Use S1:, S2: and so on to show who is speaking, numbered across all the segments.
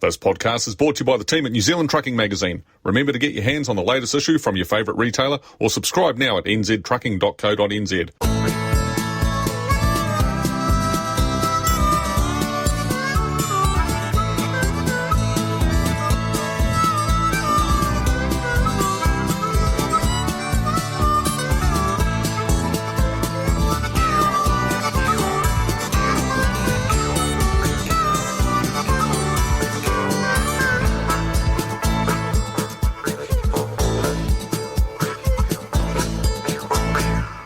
S1: This podcast is brought to you by the team at New Zealand Trucking Magazine. Remember to get your hands on the latest issue from your favourite retailer or subscribe now at nztrucking.co.nz.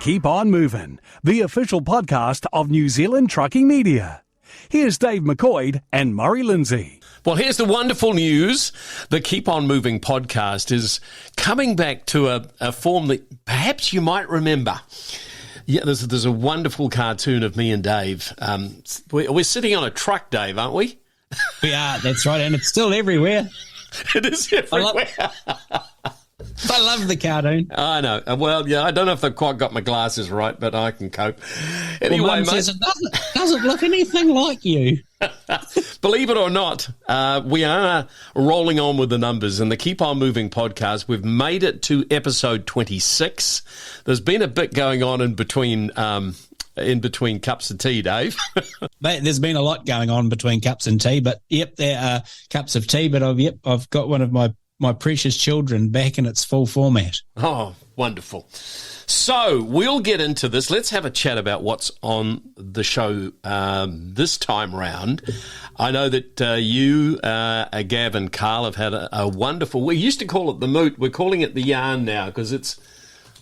S2: Keep on moving, the official podcast of New Zealand Trucking Media. Here's Dave McCoy and Murray Lindsay.
S3: Well, here's the wonderful news. The Keep On Moving podcast is coming back to a form that perhaps you might remember. Yeah, there's a wonderful cartoon of me and Dave. We're sitting on a truck, Dave, aren't we?
S4: We are, that's right, and it's still everywhere.
S3: It is everywhere.
S4: I love the cartoon.
S3: I know. Well, yeah, I don't know if they've quite got my glasses right, but I can cope. Anyway,
S4: well, Mum says it doesn't look anything like you.
S3: Believe it or not, we are rolling on with the numbers. And the Keep On Moving podcast, we've made it to episode 26. There's been a bit going on in between cups of tea, Dave.
S4: There's been a lot going on between cups and tea, but yep, there are cups of tea, but I've got one of my precious children back in its full format.
S3: Oh, wonderful. So we'll get into this. Let's have a chat about what's on the show this time round. I know that you, Gav and Carl have had a wonderful, we used to call it the moot. We're calling it the yarn now because it's,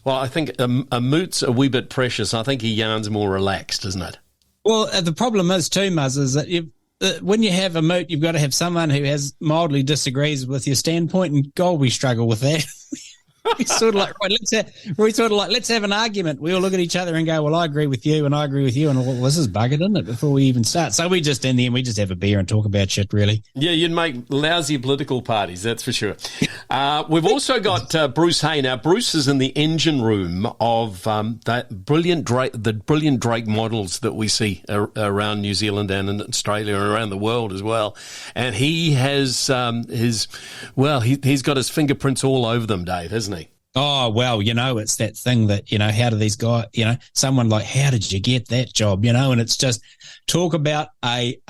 S3: well, I think a moot's a wee bit precious. I think a yarn's more relaxed, isn't it? Well,
S4: the problem is too, Muzz, is that when you have a moot, you've got to have someone who mildly disagrees with your standpoint, and God, we struggle with that. It's sort of like, right, let's have an argument. We all look at each other and go, well, I agree with you and I agree with you, and well, this is buggered, isn't it, before we even start. So we just, in the end, we just have a beer and talk about shit, really.
S3: Yeah, you'd make lousy political parties, that's for sure. We've also got Bruce Hay. Now, Bruce is in the engine room of the brilliant Drake models that we see around New Zealand and in Australia and around the world as well. And he has he's got his fingerprints all over them, Dave, hasn't he?
S4: Oh, well, it's that thing that, how do these guys, someone like, how did you get that job, and it's just talk about a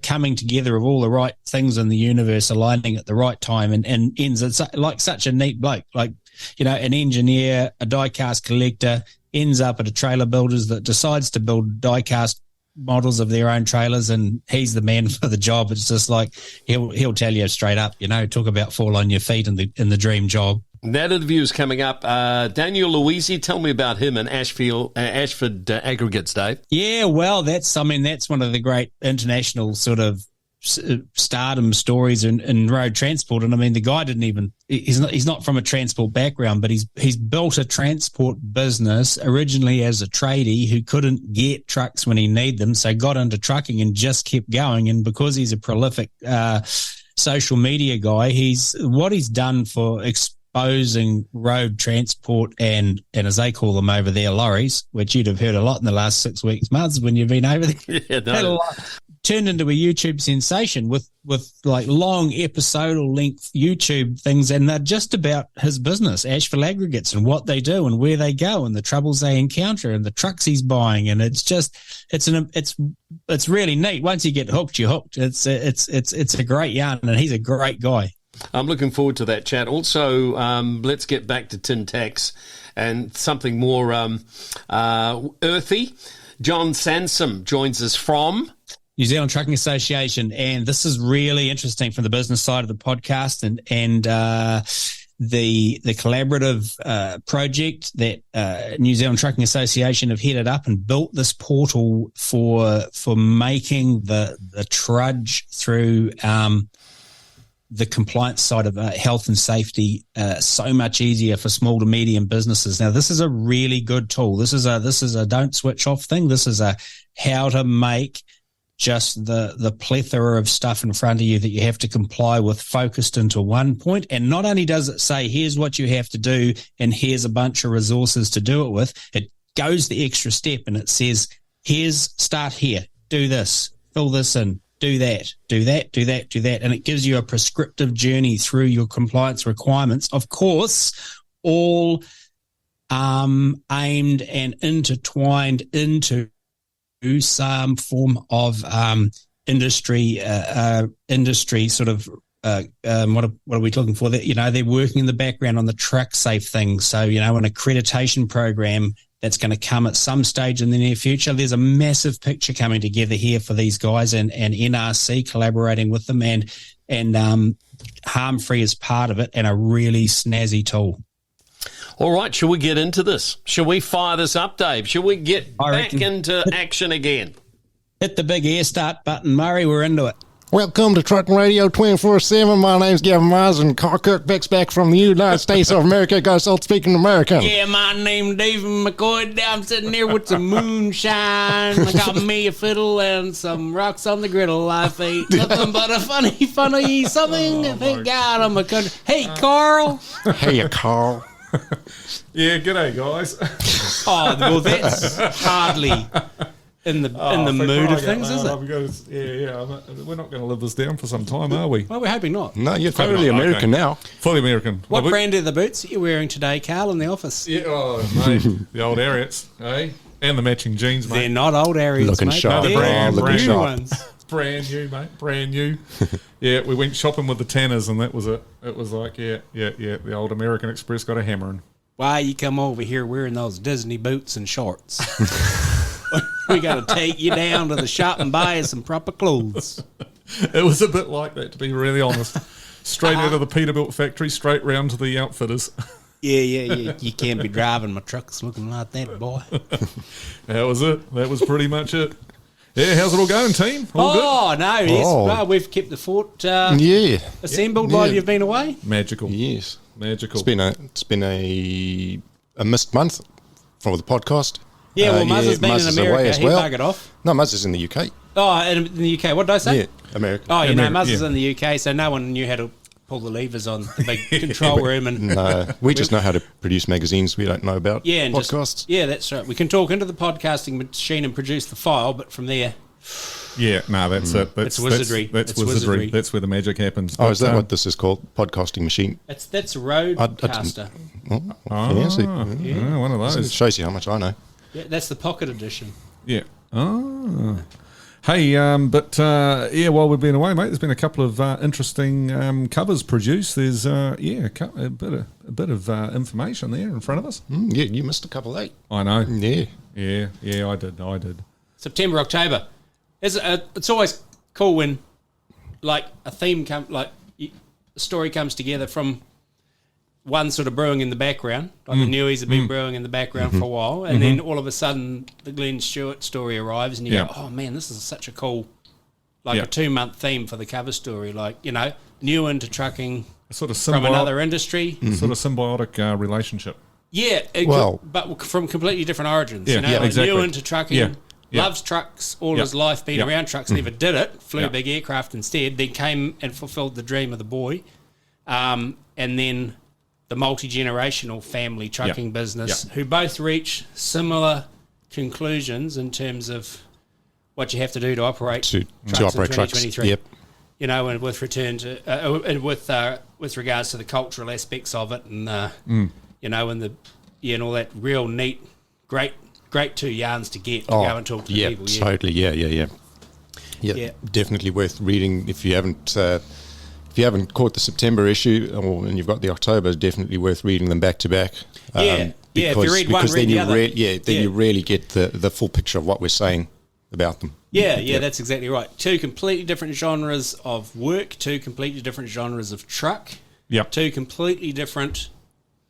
S4: coming together of all the right things in the universe aligning at the right time and ends like such a neat bloke, like, an engineer, a die-cast collector, ends up at a trailer builders that decides to build die-cast models of their own trailers, and he's the man for the job. It's just like, he'll tell you straight up, talk about fall on your feet in the dream job.
S3: That interview is coming up. Daniel Louisy, tell me about him and Ashville Aggregates, Dave.
S4: Yeah, well, that's one of the great international sort of stardom stories in road transport. And I mean, the guy he's not from a transport background, but he's built a transport business originally as a tradie who couldn't get trucks when he needed them, so got into trucking and just kept going. And because he's a prolific social media guy, what he's done for exposing road transport and as they call them over there, lorries, which you'd have heard a lot in the last 6 weeks, months when you've been over there.
S3: Yeah, no.
S4: Turned into a YouTube sensation with like long episodal length YouTube things, and they're just about his business, Ashville Aggregates, and what they do and where they go and the troubles they encounter and the trucks he's buying, and it's really neat. Once you get hooked, you're hooked. It's a great yarn, and he's a great guy.
S3: I'm looking forward to that chat. Also, let's get back to tin tacks and something more earthy. John Sansom joins us from
S4: New Zealand Trucking Association, and this is really interesting from the business side of the podcast and the collaborative project that New Zealand Trucking Association have headed up and built this portal for making the trudge through the compliance side of health and safety so much easier for small to medium businesses. Now, this is a really good tool. This is a don't switch off thing. This is a how to make just the plethora of stuff in front of you that you have to comply with focused into one point. And not only does it say, here's what you have to do and here's a bunch of resources to do it with, it goes the extra step and it says, start here, do this, fill this in, do that, do that, do that, do that. And it gives you a prescriptive journey through your compliance requirements. Of course, all aimed and intertwined into some form of industry sort of what are we looking for? That, you know, they're working in the background on the truck safe things. So, you know, an accreditation program that's going to come at some stage in the near future. There's a massive picture coming together here for these guys, and NRC collaborating with them, and HARMfree is part of it, and a really snazzy tool.
S3: All right, shall we get into this? Shall we fire this up, Dave? Shall we get back into action again?
S4: Hit the big air start button, Murray. We're into it.
S5: Welcome to Trucking Radio 24/7. My name's Gavin Myers, and Carl Kirkbeck's back from the United States of America. Goes out speaking American.
S4: Yeah, my name's David McCoy. I'm sitting here with some moonshine. I got me a fiddle and some rocks on the griddle. Life ain't nothing but a funny something. Thank God I'm a country. Hey, Carl.
S5: Hey, Carl.
S1: Yeah, g'day, guys.
S4: Oh, well, that's hardly in the mood of things, is it?
S1: We're not going to live this down for some time, are we?
S4: Well, we're hoping not.
S5: No, you're totally American now.
S1: Fully American.
S4: What brand are the boots that you're wearing today, Carl, in the office?
S1: Yeah, mate, the old Ariats, eh? And the matching jeans, mate.
S4: They're not old Ariats,
S5: Looking
S4: mate.
S5: sharp.
S4: They're
S1: brand
S4: new
S5: sharp.
S4: ones.
S1: Brand new, mate. Brand new. Yeah, we went shopping with the Tanners, and that was it. It was like, yeah. The old American Express got a hammering.
S4: Why you come over here wearing those Disney boots and shorts? We got to take you down to the shop and buy you some proper clothes.
S1: It was a bit like that, to be really honest. Straight out of the Peterbilt factory, straight round to the outfitters.
S4: Yeah. You can't be driving my trucks looking like that, boy.
S1: That was it. That was pretty much it. Yeah, how's it all going, team? All good?
S4: No, yes.
S5: Oh.
S4: Well, we've kept the fort
S5: Yeah.
S4: assembled while you've been away.
S1: Magical.
S5: Yes.
S1: Magical.
S5: It's been a missed month for the podcast.
S4: Yeah, well, Muzz has been
S5: Muzz
S4: in
S5: is
S4: America.
S5: away as
S4: He
S5: well.
S4: buggered off.
S5: No, Muzz is in the UK.
S4: Oh, in the UK. What did I say?
S5: Yeah, America.
S4: Oh, you know, Muzz is
S1: yeah.
S4: in the UK, so no one knew how to pull the levers on the big control room. And
S5: No, we just know how to produce magazines. We don't know about
S4: and
S5: podcasts.
S4: that's right. We can talk into the podcasting machine and produce the file, but from there,
S1: Yeah, no, that's it.
S4: It's wizardry.
S1: That's
S4: It's
S1: wizardry.
S4: wizardry.
S1: That's where the magic happens.
S5: Oh, is that
S1: But,
S5: what this is called? Podcasting machine.
S4: that's a roadcaster.
S5: Fancy.
S1: yeah, one of
S5: It
S1: those.
S5: shows you how much I know.
S4: Yeah, that's the pocket edition.
S1: Yeah. Oh. Hey, while we've been away, mate, there's been a couple of interesting covers produced. There's a bit of information there in front of us.
S5: Yeah, you missed a couple, eh?
S1: I know.
S5: Yeah.
S1: Yeah, I did.
S4: September, October. It's always cool when, like, a theme a story comes together from one sort of brewing in the background, like the newies have been brewing in the background for a while, and then all of a sudden the Glenn Stewart story arrives, and you go, oh man, this is such a cool, a 2-month theme for the cover story, like, you know, new into trucking
S1: A sort of
S4: from another industry.
S1: sort of symbiotic relationship.
S4: Yeah, but from completely different origins.
S1: Yeah,
S4: you know,
S1: yeah,
S4: like
S1: exactly.
S4: new into trucking,
S1: Yeah.
S4: loves trucks, all his life been around trucks, never did it, flew
S1: Yeah.
S4: a big aircraft instead, then came and fulfilled the dream of the boy, and then the multi-generational family trucking business, who both reach similar conclusions in terms of what you have to do to operate
S5: To
S4: trucks
S5: operate
S4: in
S5: trucks.
S4: 2023.
S5: Yep.
S4: You know, and with return to and with regards to the cultural aspects of it, and you know, and and all that real neat, great 2 yarns to get to go and talk to people. Yeah,
S5: Totally. Yeah. Definitely worth reading if you haven't. If you haven't caught the September issue, and you've got the October, definitely worth reading them back to back.
S4: If you read one, read the other.
S5: You really get the full picture of what we're saying about them.
S4: Yeah, that's exactly right. 2 completely different genres of work, 2 completely different genres of truck,
S1: Yep.
S4: 2 completely different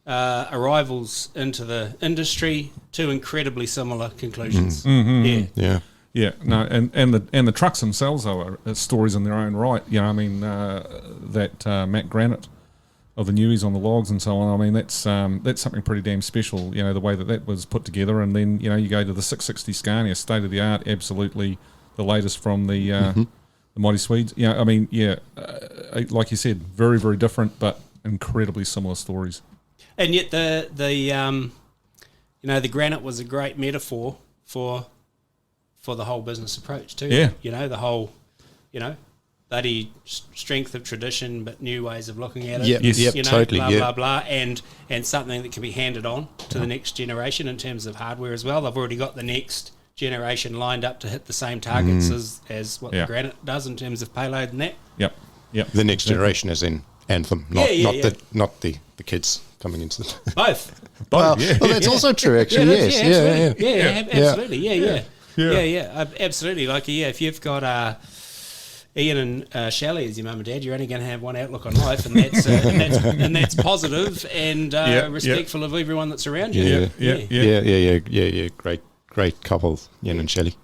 S4: arrivals into the industry, 2 incredibly similar conclusions.
S5: Yeah.
S1: Yeah, no, and the trucks themselves are stories in their own right. You know, I mean, that Matt Granite of the Newies on the logs and so on. I mean, that's something pretty damn special. You know, the way that was put together, and then you know you go to the 660 Scania, state of the art, absolutely the latest from the Mighty Swedes. Yeah, I mean, like you said, very very different, but incredibly similar stories.
S4: And yet the Granite was a great metaphor for the whole business approach too.
S1: Yeah.
S4: You know, the whole
S6: bloody strength of tradition, but new ways of looking at it.
S5: Totally.
S6: Blah, blah, blah, and something that can be handed on to the next generation in terms of hardware as well. I've already got the next generation lined up to hit the same targets as what the Granite does in terms of payload and that.
S1: Yep.
S5: The next generation is in Anthem, not the kids coming into the
S6: Both.
S5: Well, that's also true, actually.
S6: Absolutely. Absolutely. Like, if you've got Ian and Shelley as your mum and dad, you're only going to have one outlook on life, and that's and that's positive and respectful of everyone that's around you.
S5: Great couple, Ian and Shelley.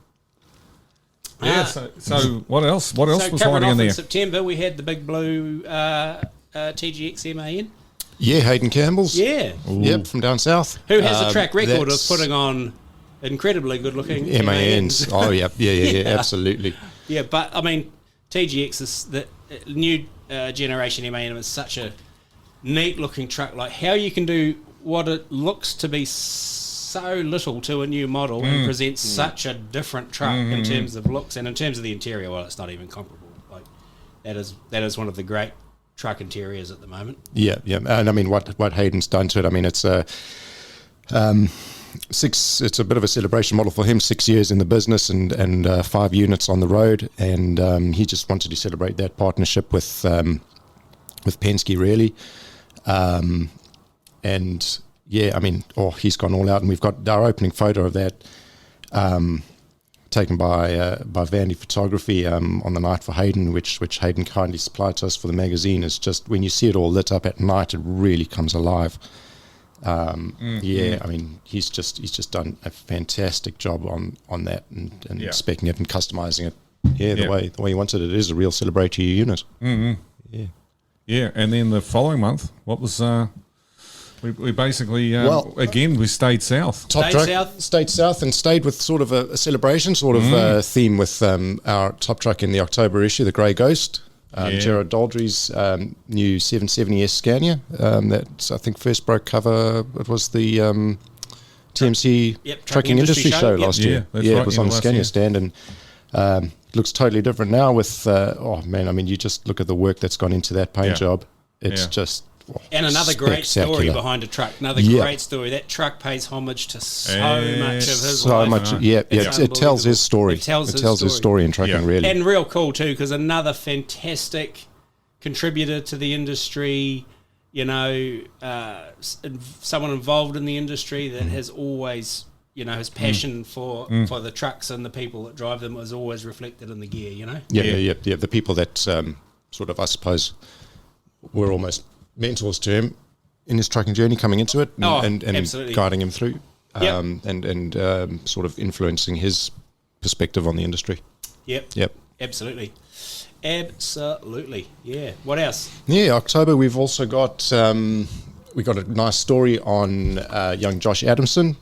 S1: So what else? What else was hiding in there?
S6: In September, we had the big blue TGX MAN.
S5: Yeah, Hayden Campbell's.
S6: Yeah.
S5: Ooh. Yep, from down south.
S6: Who has a track record of putting on incredibly good-looking
S5: MANs. Oh, yeah, absolutely.
S6: Yeah, but, I mean, TGX is the new generation MAN is such a neat-looking truck. Like, how you can do what it looks to be so little to a new model and present such a different truck in terms of looks and in terms of the interior. Well, it's not even comparable. Like, that is one of the great truck interiors at the moment. Yeah,
S5: and I mean what Hayden's done to it. I mean, it's a it's a bit of a celebration model for him. 6 years in the business and 5 units on the road, and he just wanted to celebrate that partnership with Penske, really. And yeah, I mean, he's gone all out, and we've got our opening photo of that. Taken by Vandy Photography on the night for Hayden, which Hayden kindly supplied to us for the magazine. Is just when you see it all lit up at night, it really comes alive. I mean, he's just done a fantastic job on that and speccing it and customizing it. The way he wanted it. It is a real celebratory unit.
S1: Yeah, and then the following month, what was? We basically, again, we stayed south.
S5: Stayed south and stayed with sort of a celebration theme with our top truck in the October issue, the Grey Ghost. Gerard Daldry's new 770S Scania. That's, I think, first broke cover. It was the TMC Trucking Industry Show last year. It was on the Scania stand, and it looks totally different now with, I mean, you just look at the work that's gone into that paint job. It's just...
S6: And another great story behind a truck. Another great story. That truck pays homage to so much of his life.
S5: It tells his story. It tells his story in trucking, really.
S6: And real cool, too, because another fantastic contributor to the industry, someone involved in the industry that has always, his passion for the trucks and the people that drive them was always reflected in the gear,
S5: The people that sort of, I suppose, were almost mentors to him in his trucking journey coming into it and guiding him through and sort of influencing his perspective on the industry.
S6: Absolutely. Yeah. What else?
S5: October we've also got we got a nice story on young Josh Adamson,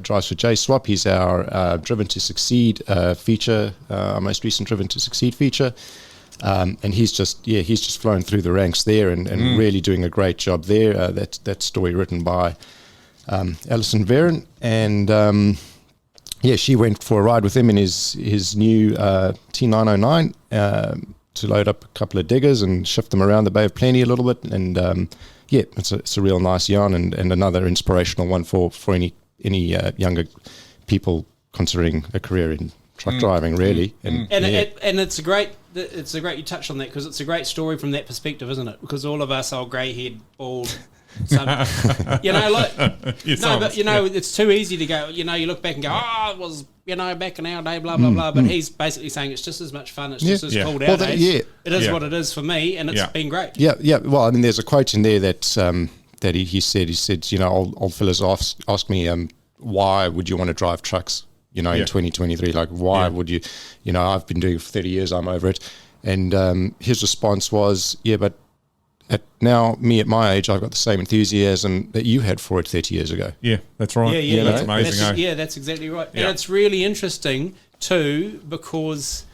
S5: drives for J-Swap. He's our Driven to Succeed feature, our most recent Driven to Succeed feature. And he's just flown through the ranks there and really doing a great job there. That story written by Alison Veron, and she went for a ride with him in his new T909 to load up a couple of diggers and shift them around the Bay of Plenty a little bit. And it's a real nice yarn and another inspirational one for any younger people considering a career in truck driving, really. And
S6: it's a great you touched on that because it's a great story from that perspective, isn't it? Because all of us old grey-haired, bald, it's too easy to go, you look back and go, it was, back in our day, blah, blah, blah. But he's basically saying it's just as much fun, it's just as cool nowadays. It is what it is for me, and it's been great.
S5: Well, I mean, there's a quote in there that he said, old fellas ask me, why would you want to drive trucks? In 2023, like, why would you, I've been doing it for 30 years, I'm over it. And his response was, but at my age, I've got the same enthusiasm that you had for it 30 years ago.
S1: Yeah, that's right. That's amazing.
S6: That's exactly right. And it's really interesting too, because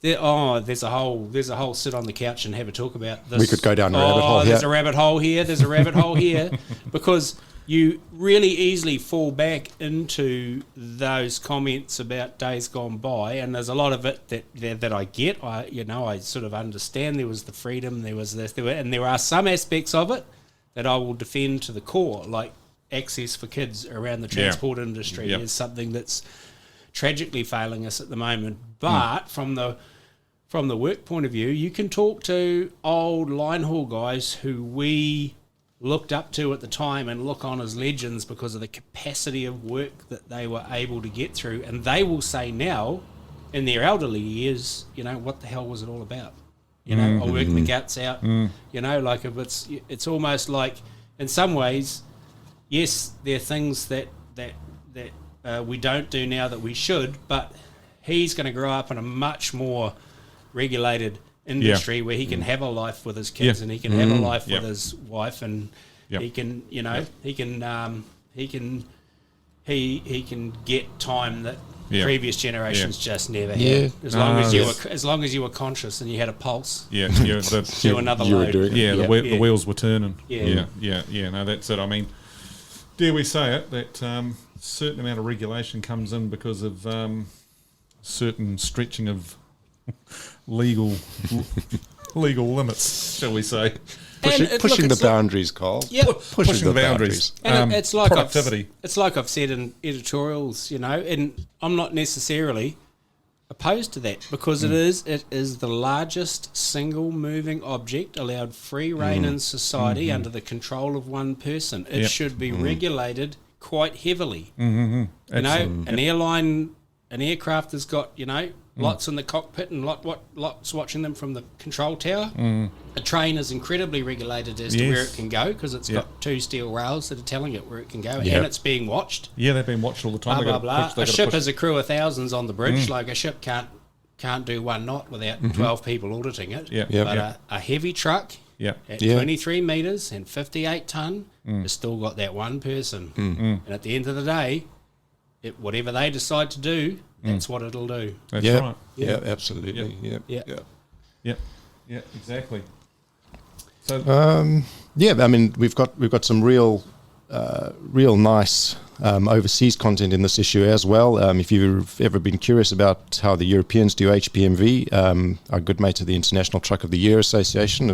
S6: there's a whole sit on the couch and have a talk about this.
S5: We could go down a rabbit hole here.
S6: There's a rabbit hole here, there's a rabbit hole here, because you really easily fall back into those comments about days gone by, and there's a lot of it that I get. I sort of understand there was the freedom, there was this, and there are some aspects of it that I will defend to the core, like access for kids around the transport industry is something that's tragically failing us at the moment. But from the work point of view, you can talk to old line haul guys who we looked up to at the time and look on as legends because of the capacity of work that they were able to get through, and they will say now in their elderly years, what the hell was it all about? I worked the guts out. Like if it's almost like in some ways, yes, there are things that we don't do now that we should, but he's going to grow up in a much more regulated industry where he can have a life with his kids and he can have a life with his wife, and he can he can get time that previous generations just never had. As long as you were conscious and you had a pulse. Do another load.
S1: The wheels were turning. No, that's it. I mean, dare we say it, that certain amount of regulation comes in because of certain stretching of legal limits, shall we say?
S5: Pushing the boundaries, Carl.
S6: Yeah,
S1: pushing the boundaries.
S6: And it's like
S1: productivity.
S6: It's like I've said in editorials, and I'm not necessarily opposed to that because it is the largest single moving object allowed free rein in society under the control of one person. It should be regulated quite heavily. An airline, an aircraft has got lots in the cockpit and lots watching them from the control tower. A train is incredibly regulated as to where it can go because it's got two steel rails that are telling it where it can go, and it's being watched.
S1: Yeah, they've been watched all the time.
S6: Blah, blah, blah. A ship has a crew of thousands on the bridge. Like a ship can't do one knot without 12 people auditing it. But a heavy truck at 23 metres and 58 tonne has still got that one person. And at the end of the day, whatever they decide to do, that's what it'll do.
S1: That's right.
S5: Yeah, absolutely.
S1: Yeah, exactly. So,
S5: I mean, we've got some real nice overseas content in this issue as well. If you've ever been curious about how the Europeans do HPMV, our good mates of the International Truck of the Year Association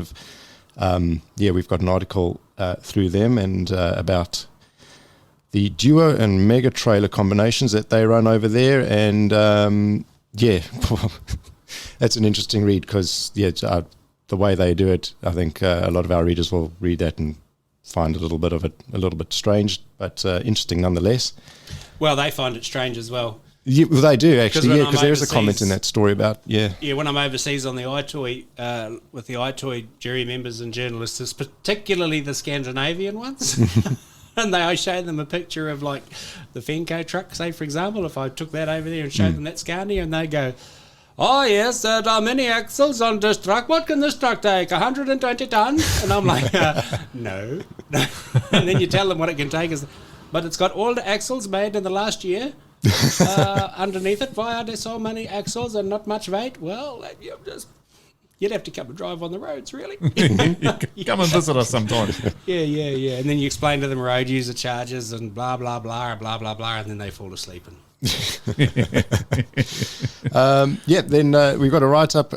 S5: we've got an article through them and about the duo and mega trailer combinations that they run over there, and that's an interesting read because the way they do it, I think a lot of our readers will read that and find a little bit strange, but interesting nonetheless.
S6: Well, they find it strange as well.
S5: Yeah, well, they do actually, because there is a comment in that story about
S6: when I'm overseas on the iToy with the iToy jury members and journalists, particularly the Scandinavian ones. And I show them a picture of like the Fenco truck, say for example, if I took that over there and showed them that Scania, and they go, "Oh yes, there are many axles on this truck. What can this truck take? 120 tons?" And I'm like, no. And then you tell them what it can take but it's got all the axles made in the last year. Underneath it, why are there so many axles and not much weight? Well, you'd have to come and drive on the roads, really.
S1: Come and visit us sometime.
S6: Yeah. And then you explain to them road user charges and blah, blah, blah, blah, blah, blah, and then they fall asleep. Then
S5: we've got a write-up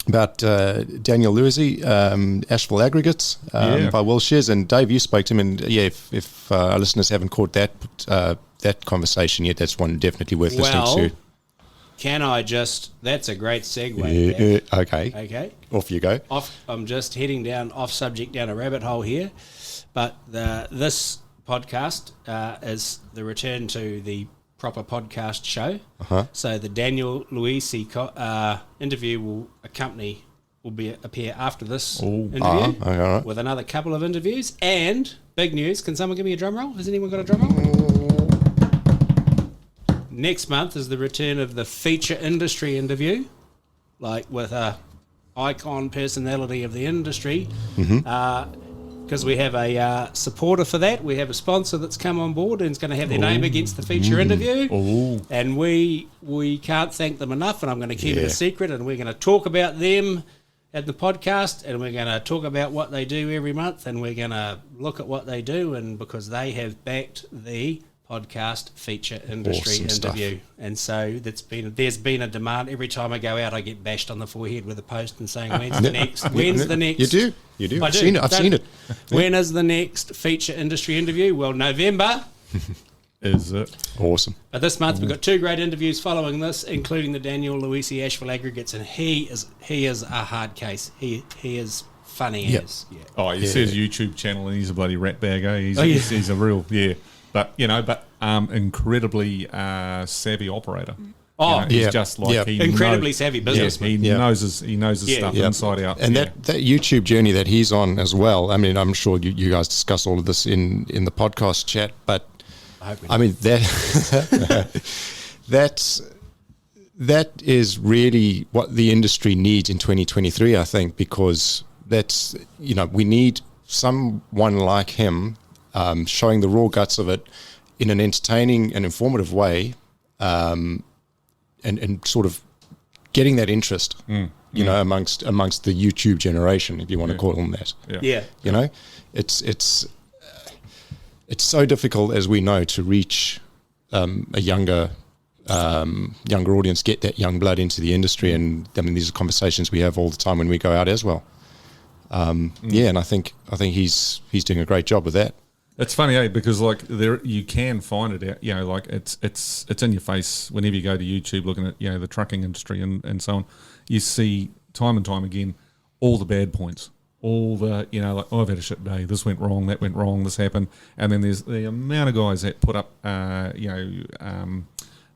S5: about Daniel Louisy, Ashville Aggregates by Will Shears. And Dave, you spoke to him, and if our listeners haven't caught that conversation yet, that's one definitely worth listening to.
S6: Can I that's a great segue.
S5: Okay. Off you go.
S6: I'm just heading off subject down a rabbit hole here. But this podcast is the return to the proper podcast show. So the Daniel Louisy interview will appear after this interview with another couple of interviews. And big news, can someone give me a drum roll? Has anyone got a drum roll? Next month is the return of the feature industry interview, like with a icon personality of the industry, because we have a supporter for that. We have a sponsor that's come on board and is going to have their name against the feature interview. And we can't thank them enough, and I'm going to keep it a secret, and we're going to talk about them at the podcast, and we're going to talk about what they do every month, and we're going to look at what they do, and because they have backed the podcast feature industry
S5: Awesome
S6: interview.
S5: stuff.
S6: And so there's been a demand. Every time I go out, I get bashed on the forehead with a post and saying, when's the next?
S5: You do. I've seen it.
S6: When is the next feature industry interview? Well, November.
S1: Is it?
S5: Awesome.
S6: But this month we've got 2 great interviews following this, including the Daniel Louisy Ashville Aggregates, and he is a hard case. He is funny as. Yeah.
S1: Oh, he says YouTube channel and he's a bloody rat bag, eh? He's a real, But, incredibly savvy operator.
S6: Oh,
S1: he's just like he
S6: incredibly
S1: knows,
S6: savvy businessman.
S1: he knows his stuff inside out.
S5: And that YouTube journey that he's on as well. I mean, I'm sure you guys discuss all of this in the podcast chat, but I mean that is really what the industry needs in 2023, I think, because that's, we need someone like him showing the raw guts of it in an entertaining and informative way, and sort of getting that interest, amongst the YouTube generation, if you want to call them that.
S6: Yeah.
S5: It's so difficult, as we know, to reach a younger audience, get that young blood into the industry, and I mean, these are conversations we have all the time when we go out as well. And I think he's doing a great job with that.
S1: It's funny, because like there you can find it out, like it's in your face whenever you go to YouTube looking at the trucking industry and so on. You see time and time again all the bad points, all the like, oh, I've had a shit day, this went wrong, that went wrong, this happened, and then there's the amount of guys that put up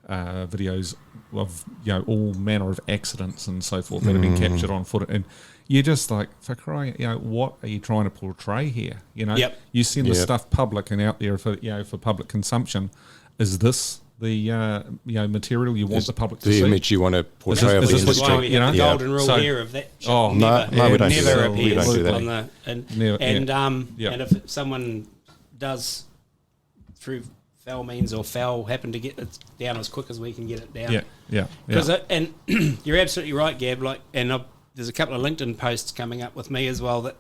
S1: videos of all manner of accidents and so forth that have been captured on footage, and you're just like, for crying, what are you trying to portray here? You send the stuff public and out there for for public consumption. Is this the material you want the public to see?
S5: The image you want to portray of the
S6: This is why
S5: industry.
S6: we have the golden rule here of that.
S5: No, we don't do that. We don't do that.
S6: And if someone does through foul means or foul happen to get it down as quick as we can get it down. And you're absolutely right, Gab. There's a couple of LinkedIn posts coming up with me as well that,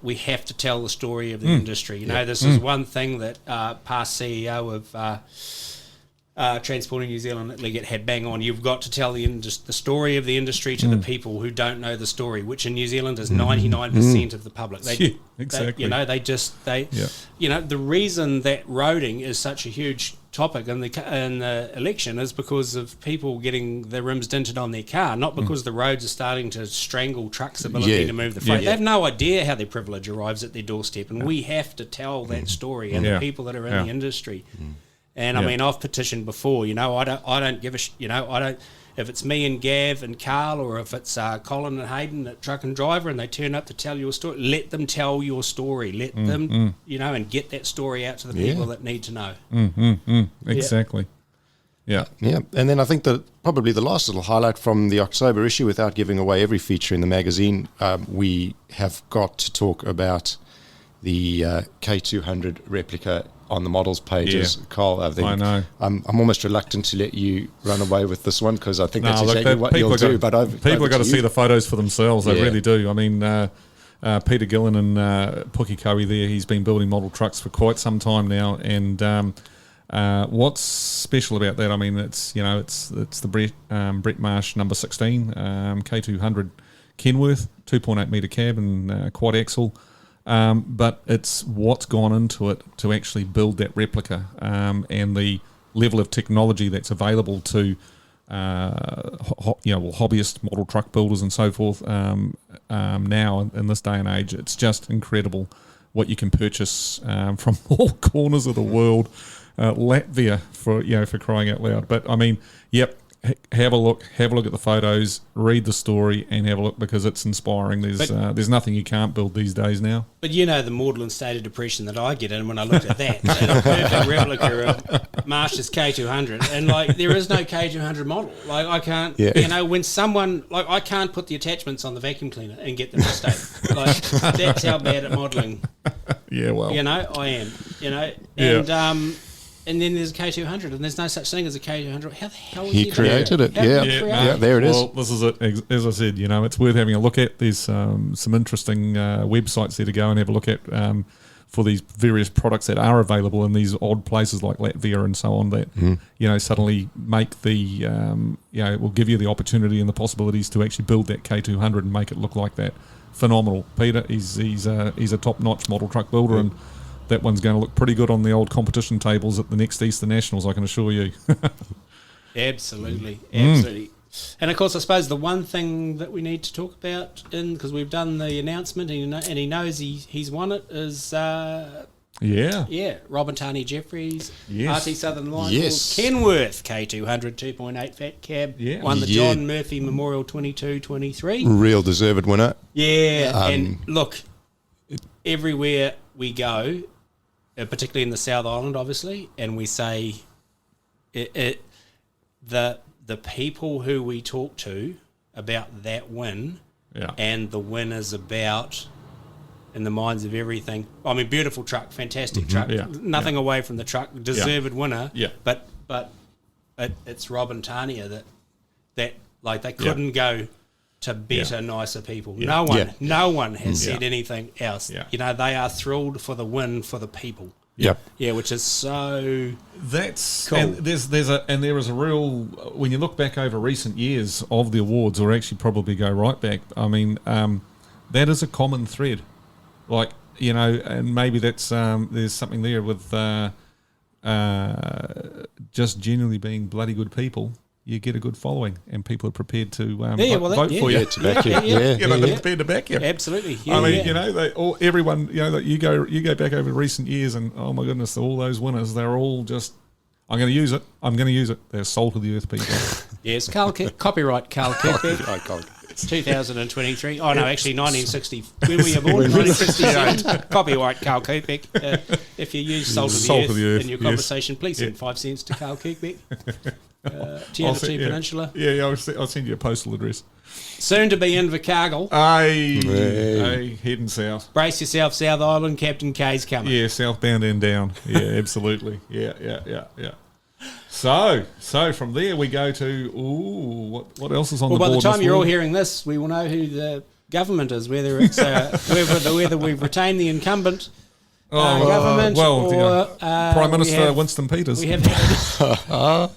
S6: we have to tell the story of the industry. This is one thing that past CEO of Transporting New Zealand at Liggett had bang on. You've got to tell the story of the industry to the people who don't know the story, which in New Zealand is 99% of the public.
S1: Exactly.
S6: The reason that roading is such a huge topic in the election is because of people getting their rims dented on their car, not because the roads are starting to strangle trucks' ability to move the freight. They have no idea how their privilege arrives at their doorstep, and we have to tell that story and the people that are in the industry. And I mean, I've petitioned before. I don't give a I don't. If it's me and Gav and Carl, or if it's Colin and Hayden at Truck and Driver, and they turn up to tell your story, let them tell your story. Let them, and get that story out to the people that need to know.
S1: Exactly. Yeah.
S5: And then I think that probably the last little highlight from the October issue, without giving away every feature in the magazine, we have got to talk about the K200 replica on the models pages. Carl, I think,
S1: I know.
S5: I'm almost reluctant to let you run away with this one, because I think that's exactly what you'll do. But
S1: people have got to see the photos for themselves. They really do. I mean, Peter Gillen and Puki Koe there, he's been building model trucks for quite some time now. And what's special about that? I mean, it's the Brett Marsh number 16 K200 Kenworth, 2.8 metre cab and quad axle. But it's what's gone into it to actually build that replica, and the level of technology that's available to hobbyist model truck builders and so forth now in this day and age. It's just incredible what you can purchase from all corners of the world. Latvia, for crying out loud. But I mean, have a look at the photos, read the story, and have a look, because it's inspiring. There's nothing you can't build these days now.
S6: But the maudlin state of depression that I get in when I looked at that, and a perfect replica of Marsh's K200, and there is no K200 model. I can't, when someone, I can't put the attachments on the vacuum cleaner and get them to stay. That's how bad at modelling.
S1: Yeah, well,
S6: I am. And and then there's a K200, and there's no such thing as a K200. How the hell is
S5: He created it.
S6: How did he
S5: Yeah.
S6: create
S5: Yeah,
S6: it?
S5: there it is.
S1: Well, this is it. As I said, it's worth having a look at. There's some interesting websites there to go and have a look at for these various products that are available in these odd places like Latvia and so on that, suddenly make the, will give you the opportunity and the possibilities to actually build that K200 and make it look like that. Phenomenal. Peter, he's a top-notch model truck builder, and that one's going to look pretty good on the old competition tables at the next Easter Nationals, I can assure you.
S6: Absolutely. And of course, I suppose the one thing that we need to talk about, because we've done the announcement and he knows he's won it, is Robin Tarney Jeffries,
S1: Yes.
S6: RT Southern Line,
S5: Yes.
S6: Kenworth K200 2.8 Fat Cab, won the John Murphy Memorial 22-23.
S5: Real deserved winner.
S6: Yeah, and look, everywhere we go, particularly in the South Island, obviously, and we say the people who we talk to about that win, and the win is about, in the minds of everything. I mean, beautiful truck, fantastic truck, nothing away from the truck, deserved winner.
S1: Yeah.
S6: But it's Robin Tarnia that like they couldn't go to better, nicer people.
S1: Yeah.
S6: No one has said anything else.
S1: Yeah.
S6: They are thrilled for the win for the people.
S5: Yep.
S6: Yeah, which is so
S1: That's
S6: cool.
S1: And there is a real, when you look back over recent years of the awards, or actually probably go right back, I mean, that is a common thread. Like, and maybe that's there's something there with just genuinely being bloody good people. You get a good following, and people are prepared to vote for you.
S5: To back you.
S1: They're prepared to back you.
S6: Absolutely.
S1: I mean, everyone, you go back over recent years, and oh my goodness, all those winners, they're all just, I'm going to use it. They're salt of the earth people.
S6: Yes, copyright Carl Kirkby. It's 2023. Oh no, actually 1960. When were you born? 1967. Copyright Carl Kirkbeck. If you use salt of the earth in your conversation, please send 5 cents to Carl Kirkbeck. Tianatu Peninsula.
S1: I'll send you a postal address.
S6: Soon to be Invercargill.
S1: Hey, heading south.
S6: Brace yourself, South Island. Captain K's coming.
S1: Yeah, southbound and down. Yeah, absolutely. Yeah. So from there we go to what else is on the board?
S6: Well, by the time you're all hearing this, we will know who the government is. Whether it's whether we've retained the incumbent government or
S1: Prime Minister Winston Peters.
S6: We have had.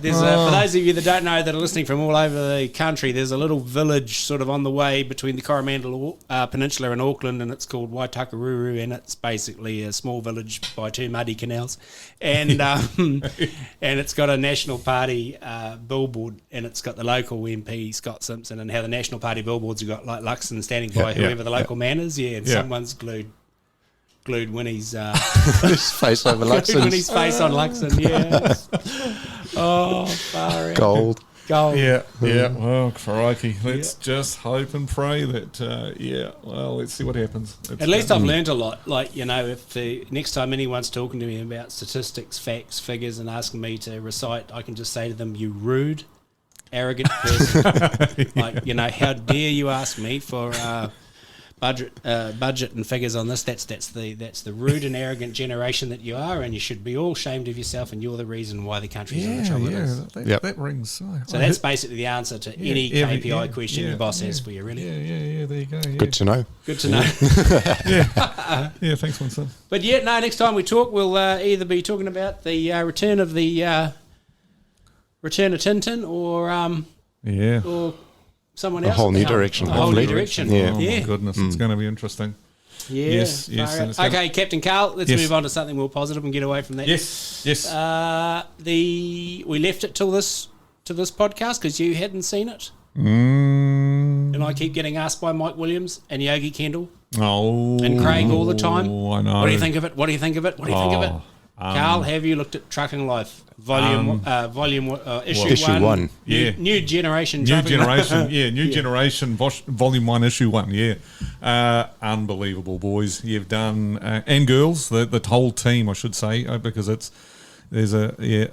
S6: There's for those of you that don't know that are listening from all over the country, there's a little village sort of on the way between the Coromandel Peninsula and Auckland, and it's called Waitakiruru, and it's basically a small village by 2 muddy canals, and and it's got a National Party billboard, and it's got the local MP Scott Simpson, and how the National Party billboards have got like Luxon standing by whoever the local man is, and someone's glued Winnie's
S5: his face over Luxon.
S6: Winnie's face on Luxon, far out.
S5: Gold.
S1: Yeah. Well, crikey. Let's just hope and pray that, let's see what happens.
S6: At least I've learned a lot. Like, if the next time anyone's talking to me about statistics, facts, figures, and asking me to recite, I can just say to them, you rude, arrogant person. Like, how dare you ask me for budget and figures on this? That's the rude and arrogant generation that you are, and you should be all ashamed of yourself, and you're the reason why the country's in the trouble it is.
S1: That rings.
S6: So that's basically the answer to any KPI question your boss has for you, really.
S1: Yeah, there you go. Yeah.
S5: Good to know.
S1: Yeah, thanks, Winston.
S6: But next time we talk, we'll either be talking about the return of Tintin, or someone else.
S5: A whole new direction.
S6: A whole new direction.
S5: Yeah.
S1: Oh my goodness, it's going to be interesting.
S6: Yeah.
S1: Yes.
S6: Okay, Captain Carl, let's move on to something more positive and get away from that.
S1: Yes.
S6: We left it to this podcast because you hadn't seen it.
S1: And
S6: I keep getting asked by Mike Williams and Yogi Kendall
S1: and
S6: Craig all the time.
S1: I know.
S6: What do you think of it? What do you think of it? Carl, have you looked at Trucking Life volume issue 1?
S5: Yeah.
S6: New generation.
S1: New generation. Volume 1, issue 1. Yeah, unbelievable, boys. You've done and girls, the whole team, I should say, because there's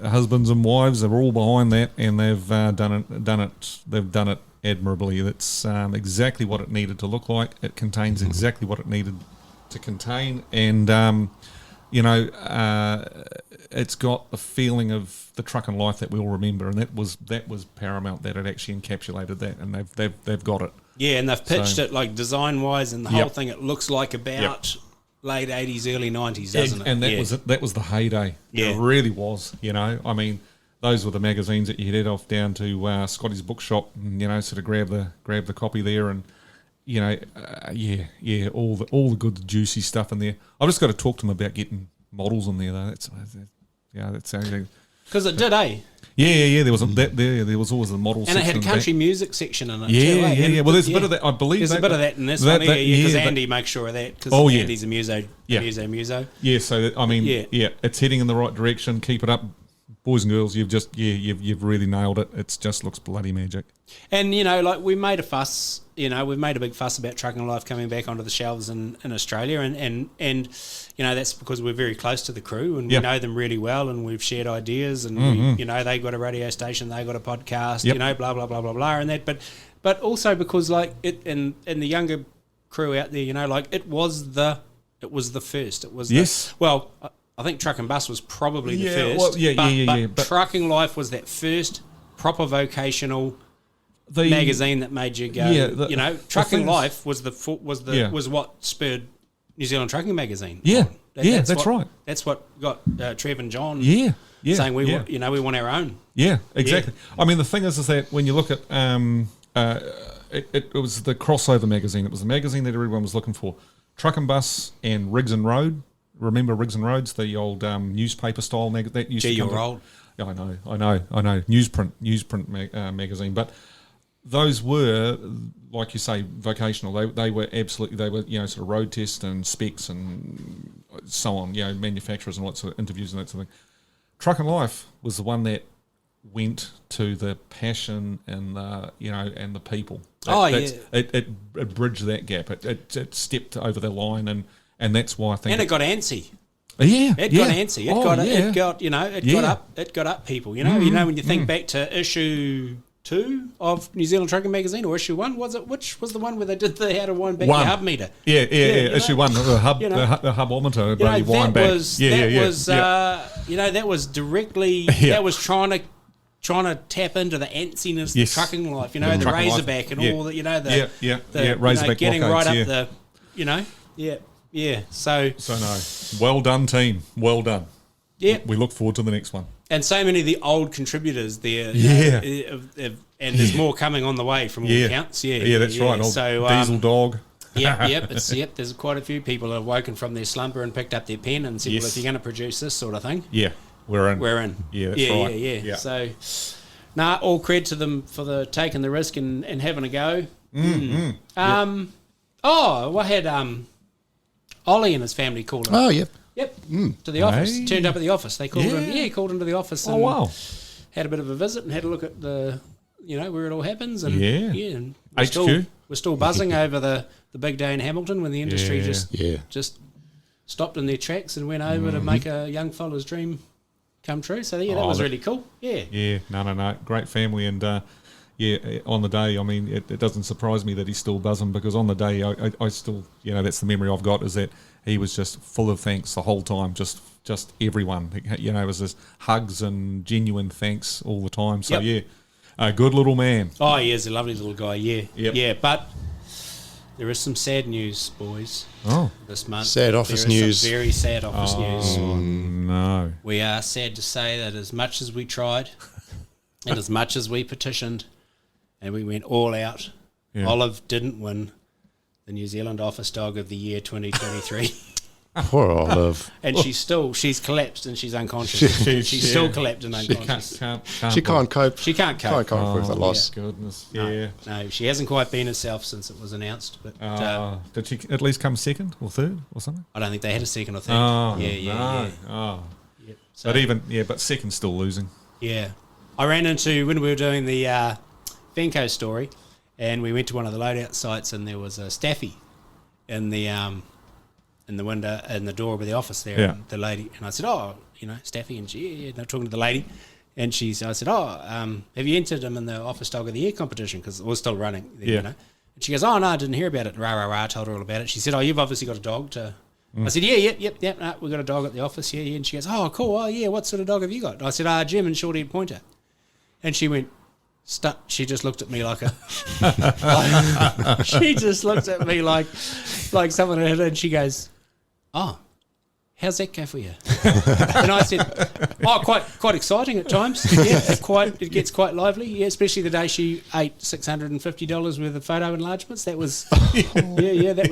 S1: husbands and wives. They're all behind that, and they've done it. They've done it admirably. That's exactly what it needed to look like. It contains exactly what it needed to contain, and it's got the feeling of the truck and life that we all remember, and that was paramount, that it actually encapsulated that, and they've got it.
S6: Yeah, and they've pitched it like design wise, and the whole thing. It looks like about late 80s, early 90s, doesn't it?
S1: And that was the heyday.
S6: Yeah.
S1: It really was. I mean, those were the magazines that you head off down to Scotty's bookshop, and sort of grab the copy there, and all the good juicy stuff in there. I've just got to talk to them about getting models in there though. That's everything.
S6: Because it did, eh?
S1: Yeah. There was there was always a model
S6: and
S1: section.
S6: it had a country music section in it
S1: Yeah,
S6: too, eh?
S1: yeah. Well, there's a bit of that, I believe.
S6: There's a bit of that in this one, because Andy makes sure of that, because Andy's a muso.
S1: Yeah, so that, I mean, it's heading in the right direction. Keep it up, boys and girls. You've really nailed it. It just looks bloody magic.
S6: And we made a fuss. We've made a big fuss about Trucking Life coming back onto the shelves in Australia, and that's because we're very close to the crew, and we know them really well, and we've shared ideas, and they got a radio station, they got a podcast, blah blah blah blah blah, and that. But also because it and the younger crew out there, it was the first. It was I think Truck and Bus was probably the first. But Trucking Life was that first proper vocational magazine that made you go. Trucking Life was what spurred New Zealand Trucking Magazine.
S1: Yeah, that's right.
S6: That's what got Trev and John.
S1: Saying
S6: we want our own.
S1: Yeah, exactly. Yeah. I mean, the thing is that when you look at it was the crossover magazine. It was the magazine that everyone was looking for. Truck and Bus and Rigs and Road. Remember Rigs and Roads, the old newspaper style magazine that used to come.
S6: You're old.
S1: Yeah, I know. Newsprint magazine, but those were, like you say, vocational. They were absolutely, sort of road tests and specs and so on, manufacturers and lots of interviews and that sort of thing. Truck and Life was the one that went to the passion and and the people. It bridged that gap. It stepped over the line, and that's why I think.
S6: And it got antsy.
S1: Yeah,
S6: it got antsy. It got up people. When you think back to issue 2 of New Zealand Trucking Magazine, or issue 1, was it? Which was the one where they did the how to wind back your hub meter?
S1: Yeah. Issue 1, the hub, the hubometer, wind back.
S6: That was directly. That was trying to tap into the antsiness of Trucking Life. The Razorback and all the.
S1: Razorback
S6: getting
S1: blockades,
S6: right up the. Yeah. So
S1: no. Well done, team. Well done.
S6: Yeah.
S1: We look forward to the next one.
S6: And so many of the old contributors there. And there's more coming on the way from all accounts.
S1: Yeah, that's right. Old
S6: so,
S1: Diesel Dog.
S6: There's quite a few people who have woken from their slumber and picked up their pen and said, well, if you're going to produce this sort of thing.
S1: Yeah, we're in.
S6: Yeah,
S1: that's right.
S6: Yeah. So, all cred to them for taking the risk and having a go. I had Ollie and his family called him.
S5: Oh, yep.
S6: Yep, to the office. Hey. Turned up at the office. They called him. Yeah, called into the office. And had a bit of a visit and had a look at the, where it all happens. And and we're still buzzing over the big day in Hamilton when the industry just stopped in their tracks and went over to make a young fella's dream come true. So that was really cool. Yeah.
S1: No. Great family and. On the day, I mean, it doesn't surprise me that he's still buzzing, because on the day, I still, that's the memory I've got, is that he was just full of thanks the whole time, just everyone, it was just hugs and genuine thanks all the time. So, a good little man.
S6: Oh, he is a lovely little guy, Yeah, but there is some sad news, boys, this month.
S5: Sad office news.
S6: Some very sad office news.
S1: Oh, no.
S6: We are sad to say that as much as we tried and as much as we petitioned, and we went all out, Olive didn't win the New Zealand Office Dog of the Year 2023.
S5: Poor Olive.
S6: And she's collapsed and she's unconscious. She's still collapsed and unconscious.
S5: She can't cope.
S6: She can't cope.
S5: Can't cope with the loss.
S1: Goodness.
S6: No, she hasn't quite been herself since it was announced. But
S1: did she at least come second or third or something?
S6: I don't think they had a second or third.
S1: Yep. So, but second's still losing.
S6: Yeah. I ran into, when we were doing the Venco story, and we went to one of the loadout sites, and there was a staffy in the window, in the door of the office there, and the lady, and I said, staffy, and she, they're talking to the lady, and I said, have you entered him in the Office Dog of the Year competition, because it was still running, and she goes, no, I didn't hear about it, I told her all about it. She said, you've obviously got a dog to I said, yep. No, we've got a dog at the office. Yeah. And she goes, oh, cool. Oh, yeah. What sort of dog have you got? And I said, German short-haired pointer. And she went, she just looked at me like she just looked at me like someone had, and she goes, oh, how's that go for you? And I said, oh, quite exciting at times. Yeah, it gets quite lively. Yeah, especially the day she ate $650 worth of photo enlargements. That was, that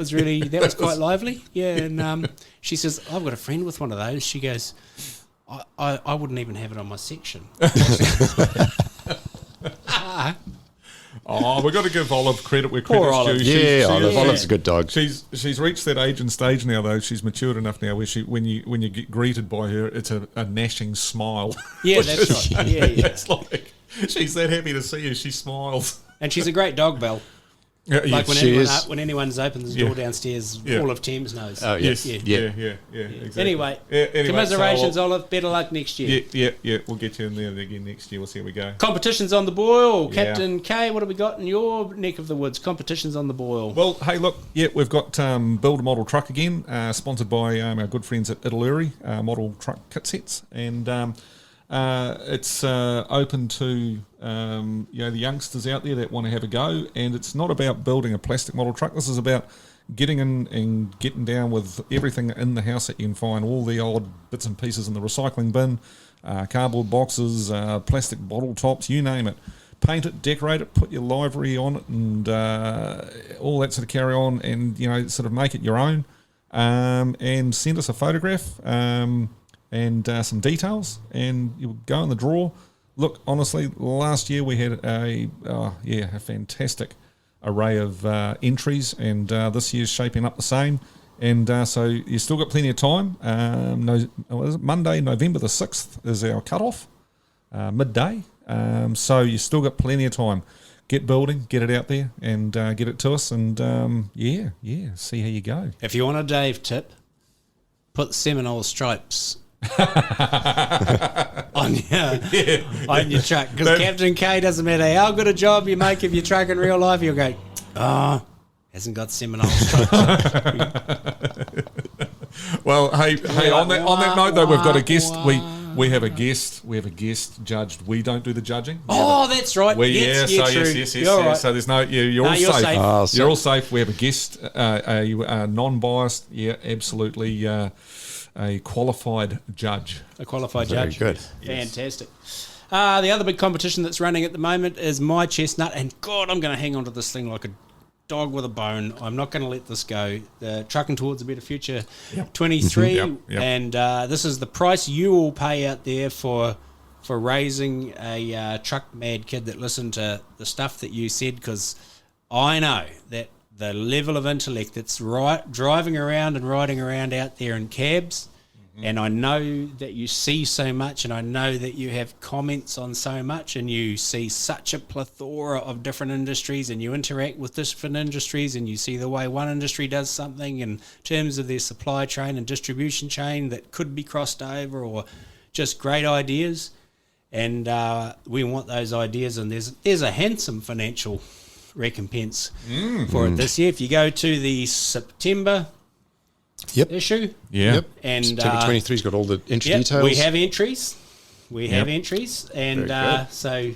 S6: was quite lively. Yeah, and she says, I've got a friend with one of those. She goes, I wouldn't even have it on my section.
S1: Oh, we've got to give Olive credit where credit's due.
S5: Yeah, Olive's a good dog.
S1: She's reached that age and stage now, though. She's matured enough now where when you get greeted by her, it's a gnashing smile.
S6: Yeah, that's right. Yeah.
S1: It's like she's that happy to see you. She smiles.
S6: And she's a great dog bell. Like when anyone's opened the door downstairs, all of Thames knows.
S1: Oh, yes. Yeah, exactly.
S6: Anyway, commiserations, Olive. Better luck next year.
S1: Yeah. We'll get you in there again next year. We'll see how we go.
S6: Competitions on the boil. Captain K, what have we got in your neck of the woods? Competitions on the boil.
S1: Well, hey, look, we've got Build a Model Truck again, sponsored by our good friends at Italeri, model truck kit sets. And it's open to the youngsters out there that want to have a go, and it's not about building a plastic model truck. This is about getting in and getting down with everything in the house that you can find, all the odd bits and pieces in the recycling bin, cardboard boxes, plastic bottle tops, you name it. Paint it, decorate it, put your livery on it, and all that sort of carry on, and sort of make it your own, and send us a photograph and some details, and you'll go in the draw. Look, honestly, last year we had a fantastic array of entries, and this year's shaping up the same. And so you've still got plenty of time. Monday, November the 6th is our cutoff, midday. So you've still got plenty of time. Get building, get it out there, and get it to us, and see how you go.
S6: If you want a Dave tip, put Seminole stripes on your truck, because Captain K, doesn't matter how good a job you make of your truck in real life, you'll go, hasn't got Seminole stripes.
S1: Well, hey, on that note though, we've got a guest. We have a guest. We have a guest judged. We don't do the judging.
S6: That's right.
S1: Yes.
S6: Right.
S1: So there's you're all safe. You're all safe. We have a guest, a non-biased, absolutely. A qualified judge.
S5: Very good.
S6: Fantastic. The other big competition that's running at the moment is My Chestnut, and God, I'm going to hang on to this thing like a dog with a bone. I'm not going to let this go. The Trucking Towards a Better Future 23, and this is the price you will pay out there for raising a truck mad kid that listened to the stuff that you said, because I know that the level of intellect that's driving around and riding around out there in cabs, and I know that you see so much, and I know that you have comments on so much, and you see such a plethora of different industries, and you interact with different industries, and you see the way one industry does something in terms of their supply chain and distribution chain that could be crossed over, or just great ideas. And we want those ideas, and there's a handsome financial recompense for it this year. If you go to the September issue, and
S5: September 23's got all the entry details.
S6: We have entries, and so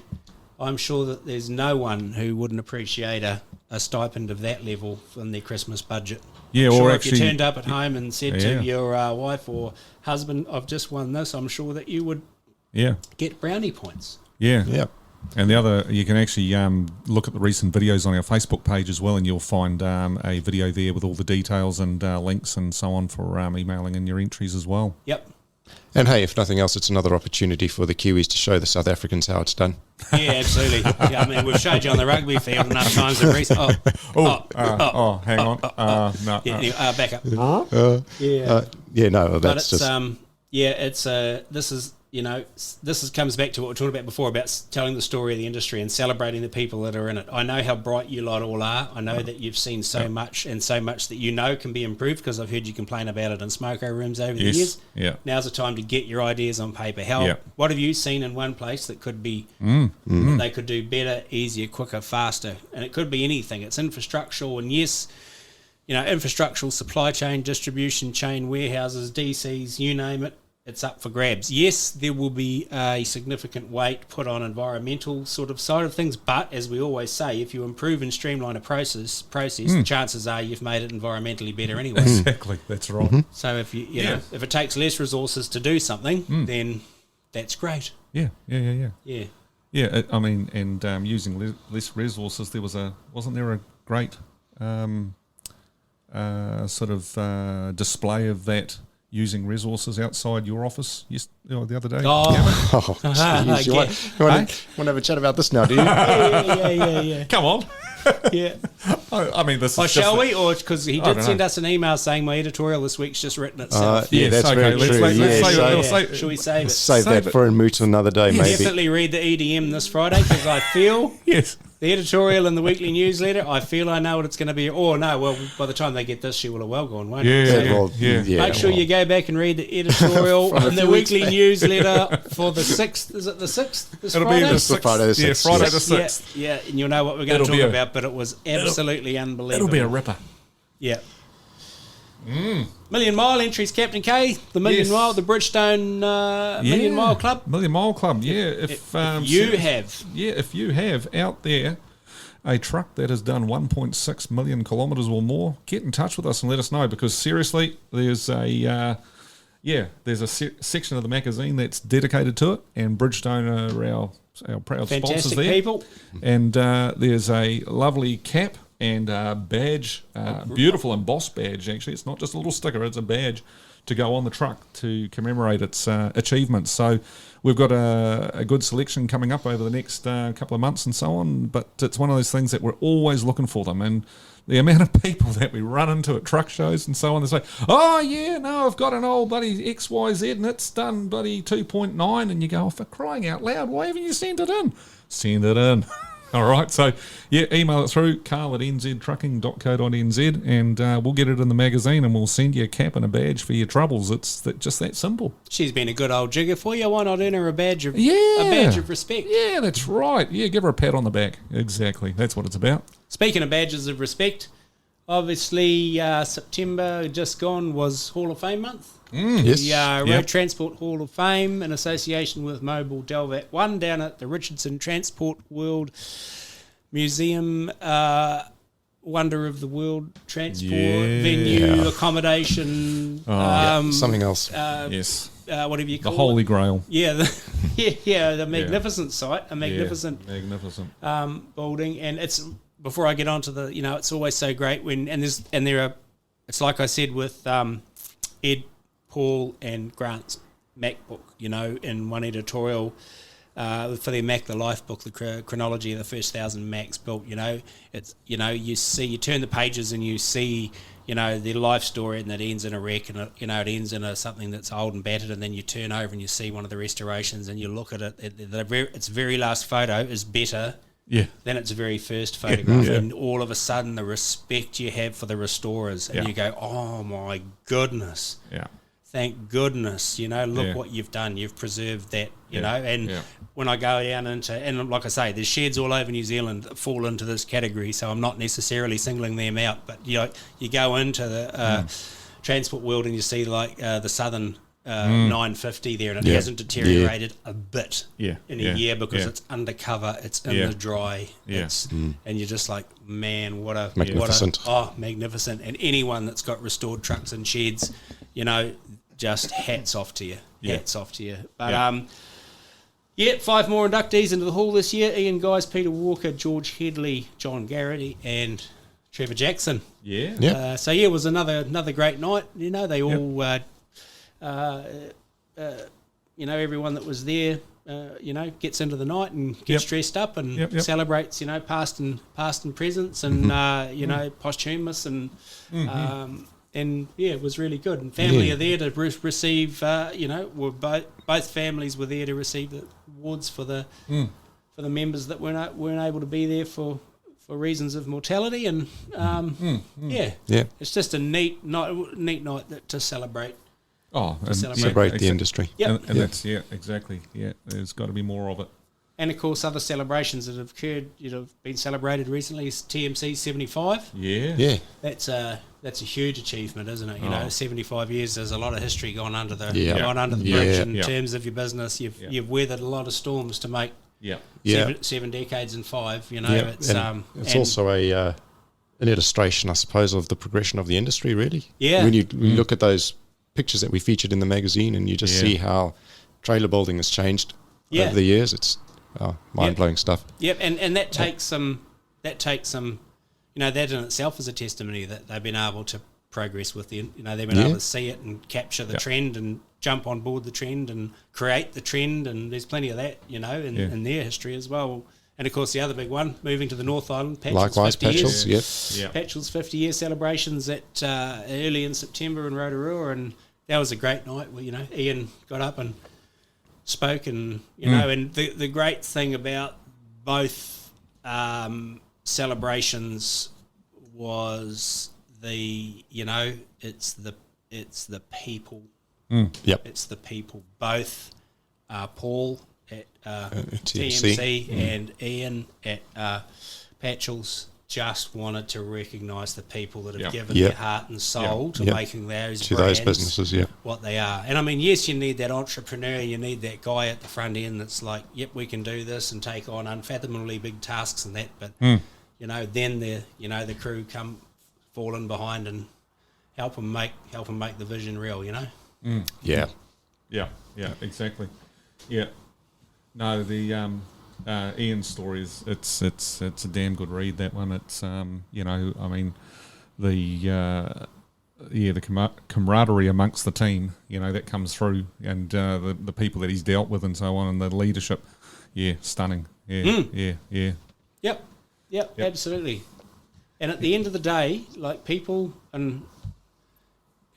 S6: I'm sure that there's no one who wouldn't appreciate a stipend of that level from their Christmas budget.
S1: Yeah,
S6: or
S1: actually,
S6: if you turned up at home and said to your wife or husband, "I've just won this," I'm sure that you would get brownie points.
S1: Yeah. And the other, you can actually look at the recent videos on our Facebook page as well, and you'll find a video there with all the details and links and so on for emailing in your entries as well.
S6: Yep.
S5: And hey, if nothing else, it's another opportunity for the Kiwis to show the South Africans how it's done.
S6: Yeah, absolutely. I mean, we've showed you on the rugby field enough times in recent.
S1: Hang on.
S6: Back up.
S5: That's
S6: this is. This comes back to what we were talking about before, about telling the story of the industry and celebrating the people that are in it. I know how bright you lot all are. I know that you've seen so much, and so much that can be improved, because I've heard you complain about it in smoko rooms over the years.
S1: Yeah.
S6: Now's the time to get your ideas on paper. What have you seen in one place that could be they could do better, easier, quicker, faster? And it could be anything. It's infrastructural, and yes, infrastructural, supply chain, distribution chain, warehouses, DCs, you name it, it's up for grabs. Yes, there will be a significant weight put on environmental sort of side of things, but as we always say, if you improve and streamline a process, the chances are you've made it environmentally better anyway.
S1: Exactly, that's right.
S6: So if you know, if it takes less resources to do something, then that's great.
S1: Yeah.
S6: Yeah.
S1: I mean, and using less resources, wasn't there a great sort of display of that using resources outside your office the other day?
S5: Oh, geez, you want to have a chat about this now, do you?
S6: Yeah.
S1: Come on.
S6: Yeah.
S1: I mean, this is
S6: shall we? Or because he did send us an email saying my editorial this week's just written itself.
S5: Yeah, that's very true.
S6: Should we save it?
S5: Save that for a moot another day, maybe.
S6: Definitely read the EDM this Friday because I feel the editorial and the weekly newsletter, I feel I know what it's going to be. Or no, well, by the time they get this, she will have well gone, won't it? Make sure you go back and read the editorial and the weekly newsletter for the 6th. Is it the 6th?
S1: It'll be the 6th.
S5: Friday the 6th.
S1: Yeah, Friday the 6th.
S6: Yeah, and you'll know what we're going to talk about, but it was absolutely unbelievable.
S1: It'll be a ripper.
S6: Yeah. Million Mile entries, Captain K. The Million Mile, the Bridgestone Million Mile Club.
S1: Million Mile Club, yeah. If you have out there a truck that has done 1.6 million kilometres or more, get in touch with us and let us know, because seriously, there's a section of the magazine that's dedicated to it, and Bridgestone are our proud sponsors there.
S6: People.
S1: And there's a lovely cap and badge, beautiful embossed badge, actually. It's not just a little sticker, it's a badge to go on the truck to commemorate its achievements. So we've got a good selection coming up over the next couple of months and so on, but it's one of those things that we're always looking for them. And the amount of people that we run into at truck shows and so on, they say, oh yeah, no, I've got an old bloody XYZ and it's done bloody 2.9, and you go, oh, for crying out loud, why haven't you sent it in? Send it in. All right, so email it through, carl@nztrucking.co.nz, and we'll get it in the magazine and we'll send you a cap and a badge for your troubles. It's just that simple.
S6: She's been a good old jigger for you. Why not earn her a badge of respect?
S1: Yeah, that's right. Yeah, give her a pat on the back. Exactly. That's what it's about.
S6: Speaking of badges of respect, obviously September just gone was Hall of Fame month. The Road Transport Hall of Fame, in association with Mobile Delvat 1 down at the Richardson Transport World Museum, Wonder of the World Transport venue, accommodation,
S5: something else.
S6: Whatever you call
S1: the Holy Grail.
S6: Yeah, the magnificent site, a magnificent building, and it's. Before I get on to the, it's always so great when it's like I said with Ed, Paul and Grant's MacBook, in one editorial for their Mac the Life book, the chronology of the first 1,000 Macs built. It's you turn the pages and you see their life story, and it ends in a wreck, and it ends in something that's old and battered, and then you turn over and you see one of the restorations and you look at it. Its very last photo is better. Then its very first photograph, and all of a sudden the respect you have for the restorers, and you go, oh my goodness, thank goodness, look what you've done, you've preserved that, when I go down and like I say, there's sheds all over New Zealand that fall into this category, so I'm not necessarily singling them out, but you go into the transport world and you see like the Southern 950 there, and it hasn't deteriorated a bit in a year because it's undercover, it's in the dry, and you're just like, man, what a magnificent. Magnificent. And anyone that's got restored trucks and sheds, just hats off to you. But 5 more inductees into the hall this year: Ian Guys, Peter Walker, George Headley, John Garrity and Trevor Jackson. So it was another great night. They all everyone that was there, gets into the night and gets dressed up and celebrates, past and presents and posthumous and it was really good. And family are there to receive. Both families were there to receive the awards for the members that weren't able to be there for reasons of mortality. And it's just a neat night to celebrate.
S5: Celebrate the industry.
S1: And that's exactly. Yeah, there's got to be more of it.
S6: And of course, other celebrations that have occurred, been celebrated recently is TMC 75.
S5: Yeah.
S6: That's a huge achievement, isn't it? 75 years. There's a lot of history gone under the
S5: Yeah.
S6: bridge in terms of your business. You've weathered a lot of storms to make seven decades and 5. It's
S5: also an illustration, I suppose, of the progression of the industry. Really.
S6: Yeah.
S5: When you look at those pictures that we featured in the magazine, and you just see how trailer building has changed over the years, it's mind-blowing stuff.
S6: Yep, and that takes some, that in itself is a testimony that they've been able to progress with they've been able to see it and capture the trend and jump on board the trend and create the trend, and there's plenty of that, in their history as well. And of course, the other big one, moving to the North Island, Patchell's
S5: Likewise,
S6: 50
S5: Patchell's,
S6: years. Patchell's 50-year celebrations at early in September in Rotorua, and that was a great night where, Ian got up and spoke, and and the great thing about both celebrations was it's the people. It's the people. Both Paul at TMC and Ian at Patchell's just wanted to recognise the people that have given their heart and soul to making those
S5: businesses
S6: what they are. And I mean, yes, you need that entrepreneur, you need that guy at the front end that's like, yep, we can do this and take on unfathomably big tasks and that. But then the crew come fall in behind and help them make the vision real.
S5: Yeah,
S1: exactly. Yeah, no, the Ian's story is it's a damn good read, that one. It's I mean the camaraderie amongst the team, that comes through, and the people that he's dealt with and so on, and the leadership, stunning. Yep,
S6: absolutely. And at the end of the day, like, people, and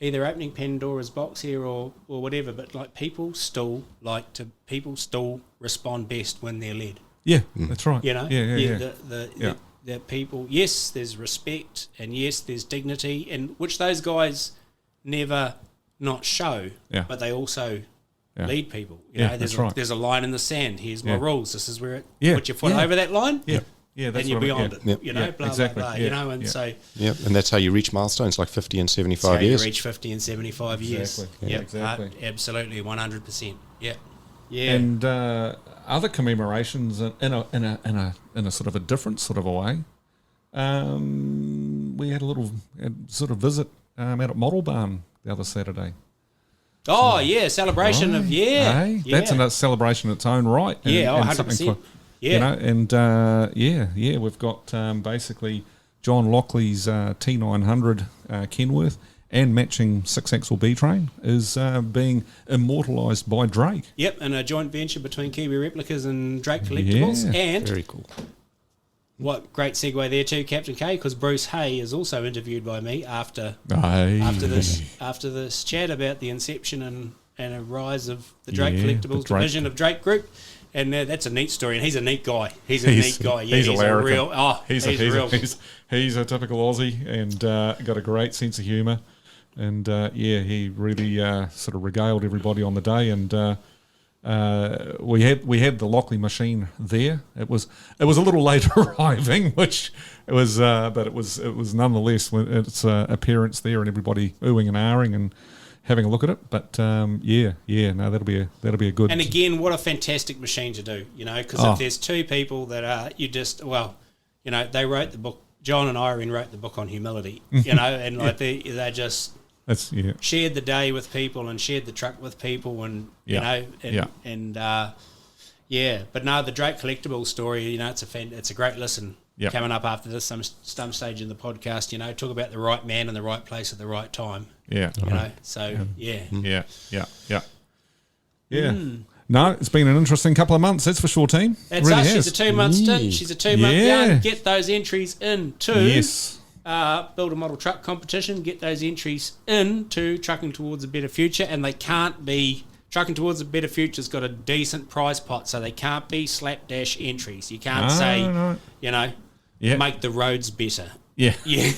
S6: either opening Pandora's box here or whatever, but like, people still respond best when they're led.
S1: Yeah, that's right.
S6: The people, yes, there's respect, and yes, there's dignity, and which those guys never not show, but they also lead people. There's a line in the sand. Here's my rules. This is where put your foot over that line.
S1: That's
S6: and you're beyond it. Blah,
S1: exactly.
S6: blah, blah, and so...
S5: and that's how you reach milestones like 50 and 75
S6: that's how
S5: years.
S6: you reach 50 and 75 years.
S1: Exactly.
S6: Absolutely, 100%. Yeah.
S1: And other commemorations in a sort of a different sort of a way. We had a little sort of visit out at Model Barn the other Saturday.
S6: Oh, celebration of,
S1: That's a celebration in its own right. And,
S6: 100%.
S1: We've got basically John Lockley's T900 Kenworth and matching 6-axle B-train is being immortalised by Drake.
S6: Yep, and a joint venture between Kiwi Replicas and Drake Collectables. And
S5: very cool.
S6: What great segue there too, Captain K, because Bruce Hay is also interviewed by me after this chat about the inception and a rise of the Drake Collectables division of Drake Group. And that's a neat story, and he's a neat guy. He's a neat guy. Yeah, he's a real. He's
S1: a typical Aussie, and got a great sense of humour, and he really sort of regaled everybody on the day. And we had the Lockley machine there. It was a little late arriving, which it was, but it was nonetheless its appearance there, and everybody oohing and ahhing and having a look at it. But that'll be a good.
S6: And again, what a fantastic machine to do, because if there's two people that are, they wrote the book. John and Irene wrote the book on humility, and like they just shared the day with people and shared the truck with people, and but no, the Drake Collectables story, it's a great listen. Yep. Coming up after this, some stage in the podcast, talk about the right man in the right place at the right time.
S1: Yeah. No, it's been an interesting couple of months, that's for sure, team.
S6: That's really us. She's a 2-month stint. She's a 2-month young. Get those entries in to Build a Model Truck competition. Get those entries in to Trucking Towards a Better Future, and they can't be... Trucking Towards a Better Future's got a decent prize pot, so they can't be slapdash entries. You can't make the roads better.
S1: Yeah.
S6: The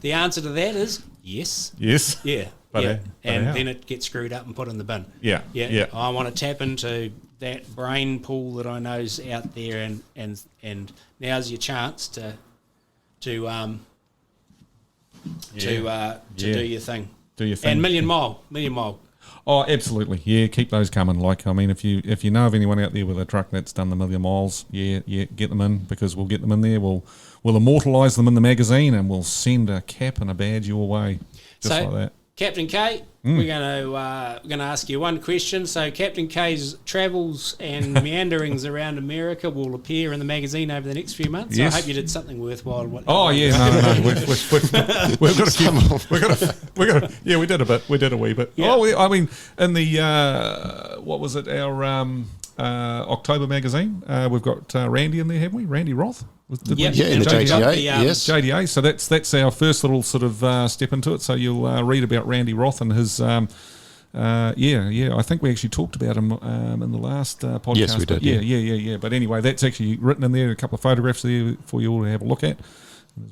S6: answer to that is yes.
S1: Yes.
S6: Yeah.
S1: But
S6: then it gets screwed up and put in the bin.
S1: Yeah.
S6: I want to tap into that brain pool that I know's out there, and now's your chance to do your thing.
S1: Do your thing.
S6: And million mile.
S1: Oh, absolutely. Yeah, keep those coming. Like, I mean, if you know of anyone out there with a truck that's done the 1,000,000 miles, get them in, because we'll get them in there. We'll immortalise them in the magazine, and we'll send a cap and a badge your way, just like that.
S6: Captain K, we're going to ask you one question. So Captain K's travels and meanderings around America will appear in the magazine over the next few months.
S1: Yes.
S6: So I hope you did something worthwhile.
S1: No. We've got a few. We got. Yeah, we did a bit. We did a wee bit.
S6: Yeah.
S1: I mean, in the what was it? Our October magazine. We've got Randy in there, haven't we? Randy Roth.
S6: Yep.
S5: Yeah, in the JDA, yes.
S1: JDA. So that's our first little sort of step into it. So you'll read about Randy Roth and his. I think we actually talked about him in the last podcast.
S5: Yes, we did.
S1: Yeah. But anyway, that's actually written in there. A couple of photographs there for you all to have a look at.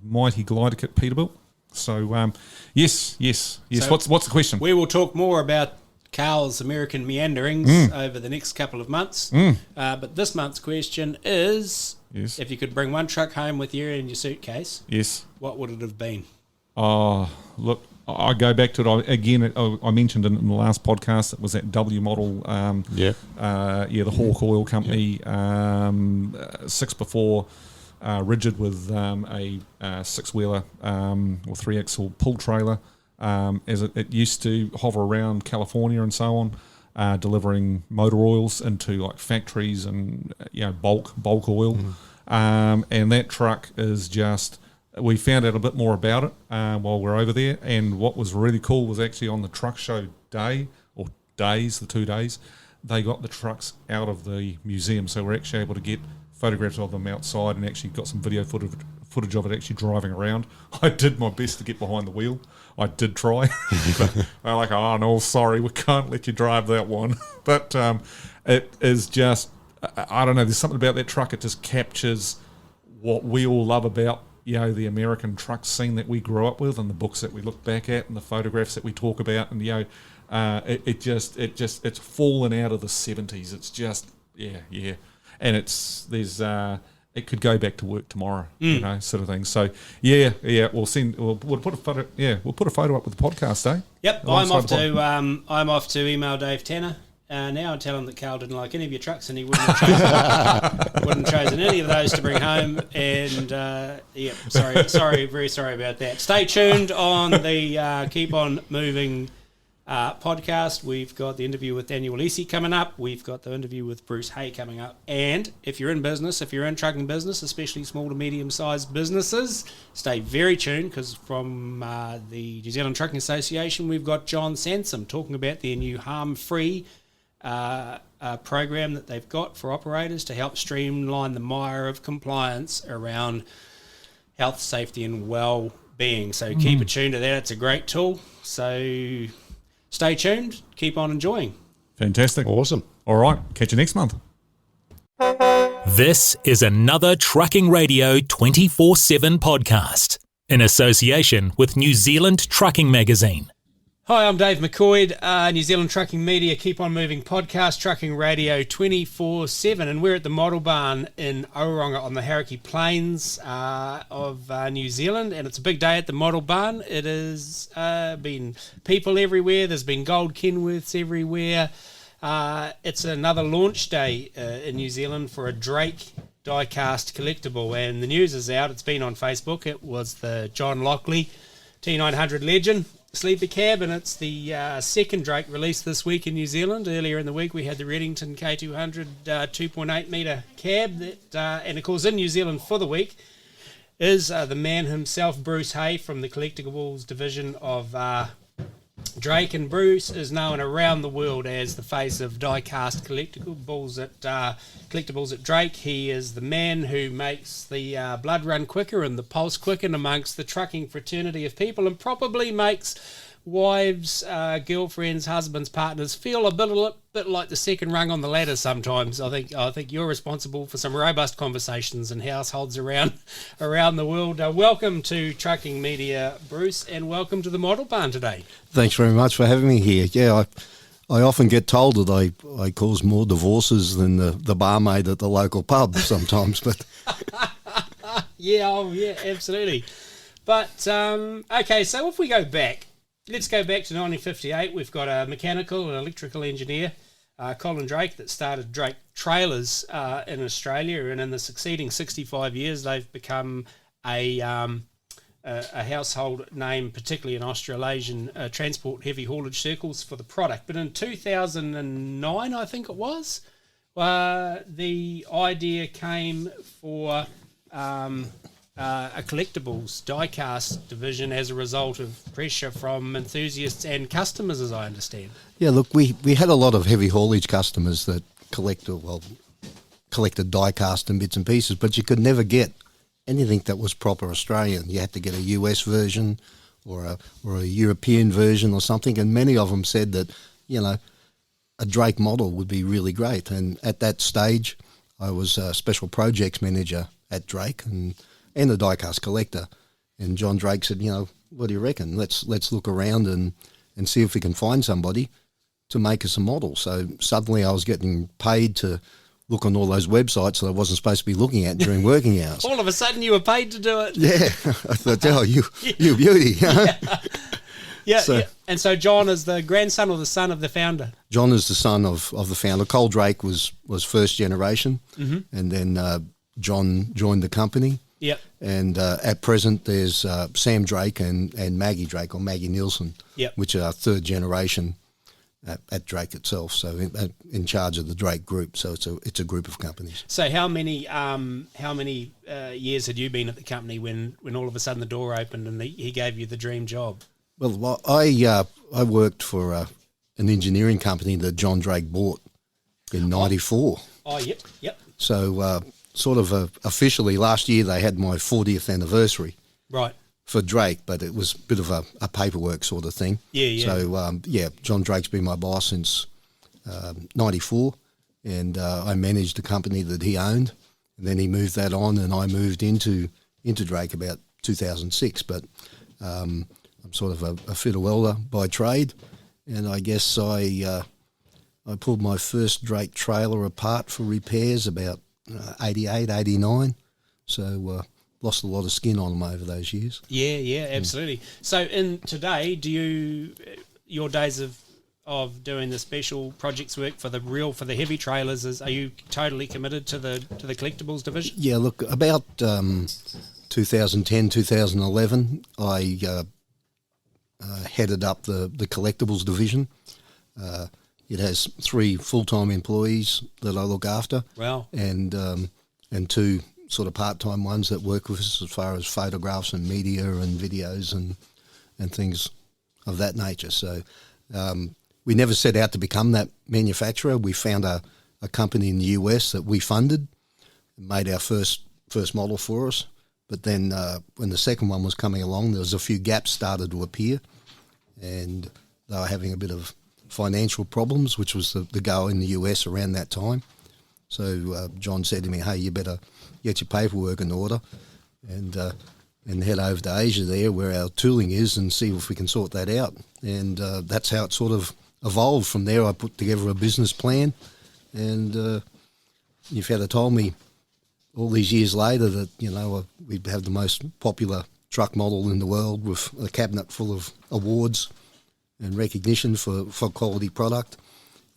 S1: Mighty glider kit Peterbilt. So yes. So what's the question?
S6: We will talk more about Carl's American meanderings over the next couple of months. But this month's question is, if you could bring one truck home with you in your suitcase, what would it have been?
S1: Oh, look, I go back to it again. I mentioned in the last podcast, it was that W model. The Hawk Oil Company, 6x4 rigid with a 6-wheeler or 3-axle pull trailer. As it used to hover around California and so on, delivering motor oils into like factories and bulk oil. And that truck is just. We found out a bit more about it while we're over there, and what was really cool was actually on the truck show day, or days, the 2 days, they got the trucks out of the museum, so we're actually able to get photographs of them outside and actually got some video footage of it actually driving around. I did my best to get behind the wheel. I did try. But they're like, oh no, sorry, we can't let you drive that one. But it is just, I don't know, there's something about that truck, it just captures what we all love about the American truck scene that we grew up with, and the books that we look back at, and the photographs that we talk about, and it's fallen out of the 70s. It's just and it could go back to work tomorrow, sort of thing. So we'll put a photo up with the podcast, eh?
S6: Yep, I'm off to email Dave Tanner now and tell him that Carl didn't like any of your trucks and he wouldn't have chosen any of those to bring home. And very sorry about that. Stay tuned on the Keep On Moving podcast. We've got the interview with Daniel Louisy coming up. We've got the interview with Bruce Hay coming up. And if you're in business, if you're in trucking business, especially small to medium-sized businesses, stay very tuned, because from the New Zealand Trucking Association, we've got John Sansom talking about their new HARMfree program that they've got for operators to help streamline the mire of compliance around health, safety and well-being. So keep it tuned to that. It's a great tool. So stay tuned. Keep on enjoying.
S1: Fantastic.
S5: Awesome.
S1: All right. Catch you next month.
S7: This is another Trucking Radio 24/7 podcast in association with New Zealand Trucking Magazine.
S6: Hi, I'm Dave McCoy, New Zealand Trucking Media Keep On Moving podcast, Trucking Radio 24/7, and we're at the Model Barn in Oronga on the Hauraki Plains of New Zealand, and it's a big day at the Model Barn. It has been people everywhere. There's been gold Kenworths everywhere. It's another launch day in New Zealand for a Drake die-cast collectible, and the news is out. It's been on Facebook. It was the John Lockley T900 Legend sleeper cab, and it's the second Drake released this week in New Zealand. Earlier in the week we had the Reddington K200 2.8 metre cab that, and of course in New Zealand for the week is the man himself, Bruce Hay, from the Collectables division of Drake, and Bruce is known around the world as the face of die-cast collectibles at Drake. He is the man who makes the blood run quicker and the pulse quicken amongst the trucking fraternity of people, and probably makes wives, girlfriends, husbands, partners feel a bit like the second rung on the ladder sometimes. I think you're responsible for some robust conversations in households around the world. Welcome to Trucking Media, Bruce, and welcome to the Model Barn today.
S8: Thanks very much for having me here. Yeah, I often get told that I cause more divorces than the barmaid at the local pub sometimes, but
S6: yeah, absolutely. But okay, so if we go back, let's go back to 1958. We've got a mechanical and electrical engineer, Colin Drake, that started Drake Trailers in Australia, and in the succeeding 65 years, they've become a household name, particularly in Australasian transport heavy haulage circles for the product. But in 2009, I think it was, the idea came for a collectibles die-cast division as a result of pressure from enthusiasts and customers, as I understand.
S8: yeah, look, we had a lot of heavy haulage customers that collected die-cast and bits and pieces, but you could never get anything that was proper Australian. You had to get a US version or a European version or something, and many of them said that, a Drake model would be really great. And at that stage, I was a special projects manager at Drake and a die-cast collector. And John Drake said, what do you reckon? Let's look around and see if we can find somebody to make us a model. So suddenly I was getting paid to look on all those websites that I wasn't supposed to be looking at during working hours.
S6: All of a sudden you were paid to do it.
S8: Yeah, I thought, you beauty.
S6: Yeah. And so John is the grandson or the son of the founder?
S8: John is the son of the founder. Cole Drake was first generation, and then John joined the company.
S6: Yep.
S8: And at present, there's Sam Drake and Maggie Drake, or Maggie Nielsen,
S6: Yep.
S8: which are third generation at Drake itself. So in charge of the Drake Group. So it's a group of companies.
S6: So how many years had you been at the company when all of a sudden the door opened and he gave you the dream job?
S8: Well, I worked for an engineering company that John Drake bought in '94.
S6: Oh, yep.
S8: So officially last year they had my 40th anniversary.
S6: Right.
S8: For Drake, but it was a bit of a paperwork sort of thing.
S6: Yeah.
S8: So, John Drake's been my boss since '94, and I managed the company that he owned, and then he moved that on, and I moved into Drake about 2006, but I'm sort of a fitter welder by trade, and I guess I pulled my first Drake trailer apart for repairs about 88, 89, so lost a lot of skin on them over those years.
S6: Yeah, absolutely. So in today, your days of doing the special projects work for the heavy trailers, are you totally committed to the collectibles division?
S8: Yeah, look, about 2010, 2011, I headed up the collectibles division. It has 3 full-time employees that I look after.
S6: Wow.
S8: And 2 sort of part-time ones that work with us as far as photographs and media and videos and things of that nature. So we never set out to become that manufacturer. We found a company in the US that we funded and made our first model for us. But then when the second one was coming along, there was a few gaps started to appear, and they were having a bit of financial problems, which was the go in the US around that time. So John said to me, hey, you better get your paperwork in order and head over to Asia there where our tooling is and see if we can sort that out. And that's how it sort of evolved. From there, I put together a business plan, and if you'd have told me all these years later that, we'd have the most popular truck model in the world with a cabinet full of awards and recognition for quality product,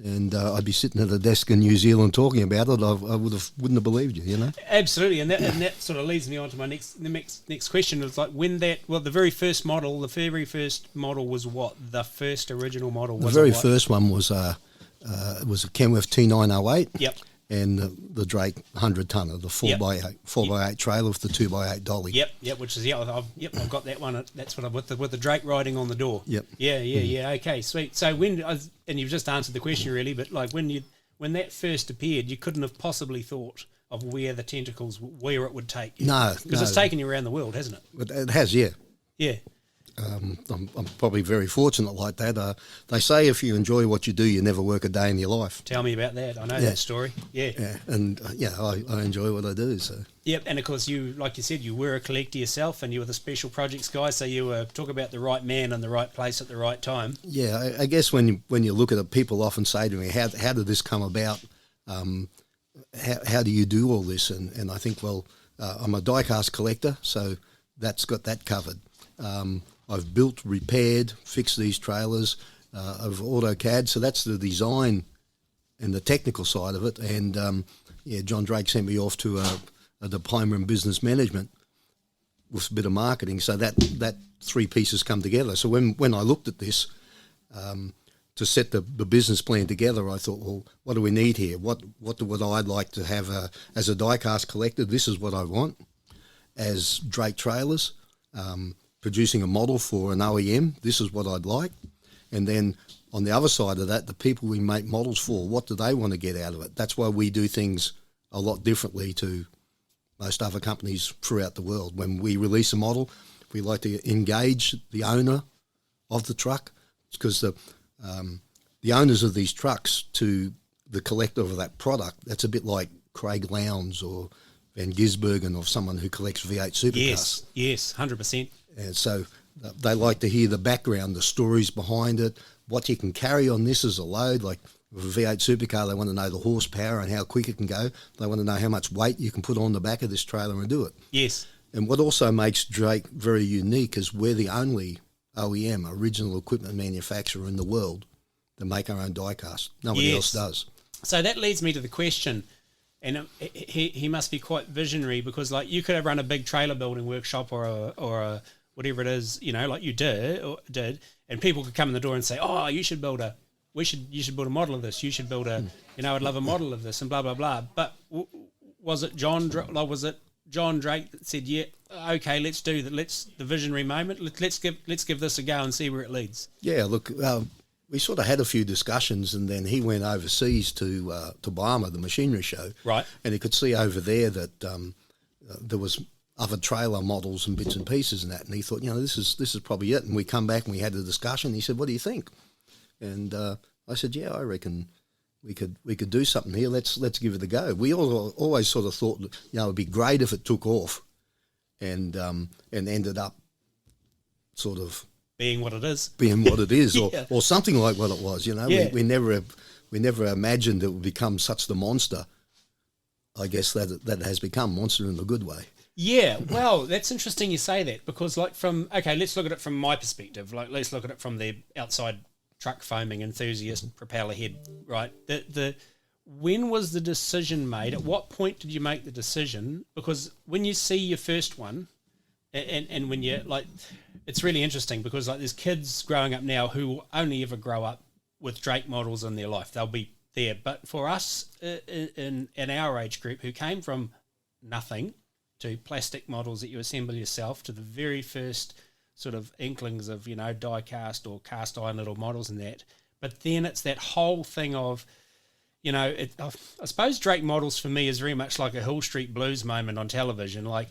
S8: and I'd be sitting at a desk in New Zealand talking about it, I wouldn't have believed you,
S6: Absolutely, and that sort of leads me on to my next question. It's like the very first model was what? The first original model was?
S8: The very first one was a Kenworth T908.
S6: Yep.
S8: And the Drake 100-tonner, the 4x8 trailer with the 2x8 dolly.
S6: Yep, which is I've got that one. That's what with the Drake writing on the door.
S8: Yep.
S6: Yeah. Okay, sweet. So and you've just answered the question really, but like when that first appeared, you couldn't have possibly thought of where it would take you.
S8: No,
S6: because it's taken you around the world, hasn't it?
S8: It has, yeah.
S6: Yeah.
S8: I'm probably very fortunate like that. They say if you enjoy what you do, you never work a day in your life.
S6: Tell me about that. I know that story. Yeah.
S8: Yeah, and I enjoy what I do. So.
S6: Yep, and of course you, like you said, you were a collector yourself, and you were the special projects guy. So you were talk about the right man in the right place at the right time.
S8: Yeah, I guess when you look at it, people often say to me, "How did this come about? How do you do all this?" And I think, well, I'm a die-cast collector, so that's got that covered. I've built, repaired, fixed these trailers of AutoCAD, so that's the design and the technical side of it. And John Drake sent me off to a diploma in business management with a bit of marketing, so that three pieces come together. So when I looked at this to set the business plan together, I thought, well, what do we need here? What would I like to have as a die-cast collector? This is what I want. As Drake trailers, producing a model for an OEM, this is what I'd like. And then on the other side of that, the people we make models for, what do they want to get out of it? That's why we do things a lot differently to most other companies throughout the world. When we release a model, we like to engage the owner of the truck, because the owners of these trucks to the collector of that product, that's a bit like Craig Lowndes or Van Gisbergen or someone who collects V8 supercars.
S6: Yes, 100%.
S8: And so they like to hear the background, the stories behind it, what you can carry on this as a load. Like with a V8 supercar, they want to know the horsepower and how quick it can go. They want to know how much weight you can put on the back of this trailer and do it.
S6: Yes.
S8: And what also makes Drake very unique is we're the only OEM, original equipment manufacturer in the world, that make our own die-cast. Nobody else does.
S6: So that leads me to the question, and he must be quite visionary, because like you could have run a big trailer building workshop or a whatever it is, like you did, and people could come in the door and say, "Oh, you should build a model of this. You should build a, I'd love a model of this," and blah blah blah. But was it John Drake that said, "Yeah, okay, let's do that. Let's the visionary moment. Let's give this a go and see where it leads." Yeah,
S8: look, we sort of had a few discussions, and then he went overseas to Bahamas, the machinery show,
S6: right?
S8: And he could see over there that there was other trailer models and bits and pieces and that, and he thought, this is probably it. And we come back and we had a discussion. He said, "What do you think?" And I said, "Yeah, I reckon we could do something here. Let's give it a go." We always sort of thought, it'd be great if it took off, and ended up sort of
S6: being what it is,
S8: yeah. or something like what it was.
S6: Yeah.
S8: We never imagined it would become such the monster. I guess that it has become monster in a good way.
S6: Yeah, well, that's interesting you say that, because let's look at it from my perspective. Like, let's look at it from the outside truck foaming enthusiast propeller head, right? When was the decision made? At what point did you make the decision? Because when you see your first one, and when you it's really interesting, because there's kids growing up now who only ever grow up with Drake models in their life. They'll be there, but for us in our age group, who came from nothing to plastic models that you assemble yourself, to the very first sort of inklings of die cast or cast iron little models and that, but then it's that whole thing of I suppose Drake models for me is very much like a Hill Street Blues moment on television. Like,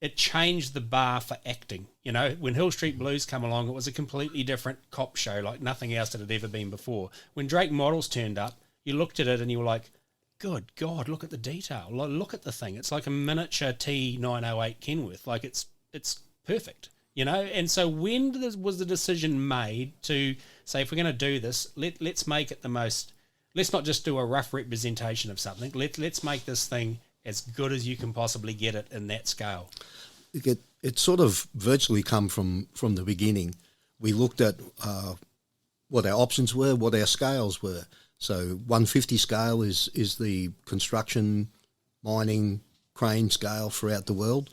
S6: it changed the bar for acting. When Hill Street Blues come along, it was a completely different cop show, like nothing else that had ever been before. When Drake models turned up, you looked at it and you were like, good God, look at the detail. Look at the thing. It's like a miniature T908 Kenworth. Like, it's perfect, And so when was the decision made to say, if we're going to do this, let's make it the most, let's not just do a rough representation of something. Let's make this thing as good as you can possibly get it in that scale?
S8: It sort of virtually come from the beginning. We looked at what our options were, what our scales were. So 150 scale is the construction, mining, crane scale throughout the world.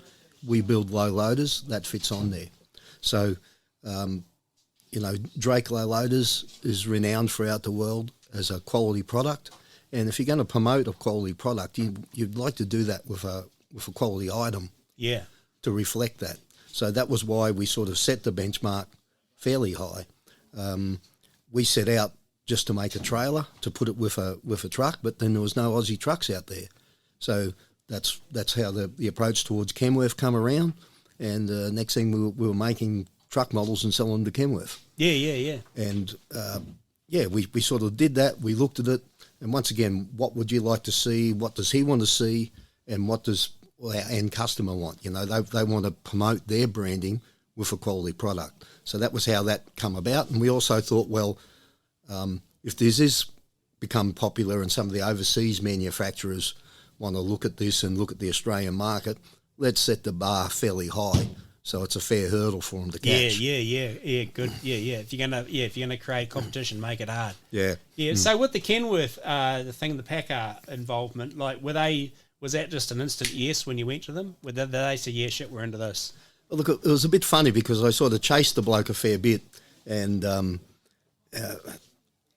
S8: We build low loaders, that fits on there. So, Drake low loaders is renowned throughout the world as a quality product. And if you're going to promote a quality product, you'd like to do that with a quality item.
S6: Yeah.
S8: To reflect that. So that was why we sort of set the benchmark fairly high. We set out just to make a trailer, to put it with a truck, but then there was no Aussie trucks out there. So that's how the approach towards Kenworth come around. And next thing we were making truck models and sell them to Kenworth.
S6: Yeah.
S8: And we sort of did that. We looked at it, and once again, what would you like to see? What does he want to see? And what does our end customer want? You know, they want to promote their branding with a quality product. So that was how that come about. And we also thought, well, if this is become popular and some of the overseas manufacturers want to look at this and look at the Australian market, let's set the bar fairly high so it's a fair hurdle for them to catch.
S6: Yeah, good. Yeah. If you're gonna create competition, make it hard.
S8: Yeah.
S6: So with the Kenworth, the thing, the Packer involvement, like, was that just an instant yes when you went to them? Did they say, yeah, shit, we're into this?
S8: Well, look, it was a bit funny because I sort of chased the bloke a fair bit, and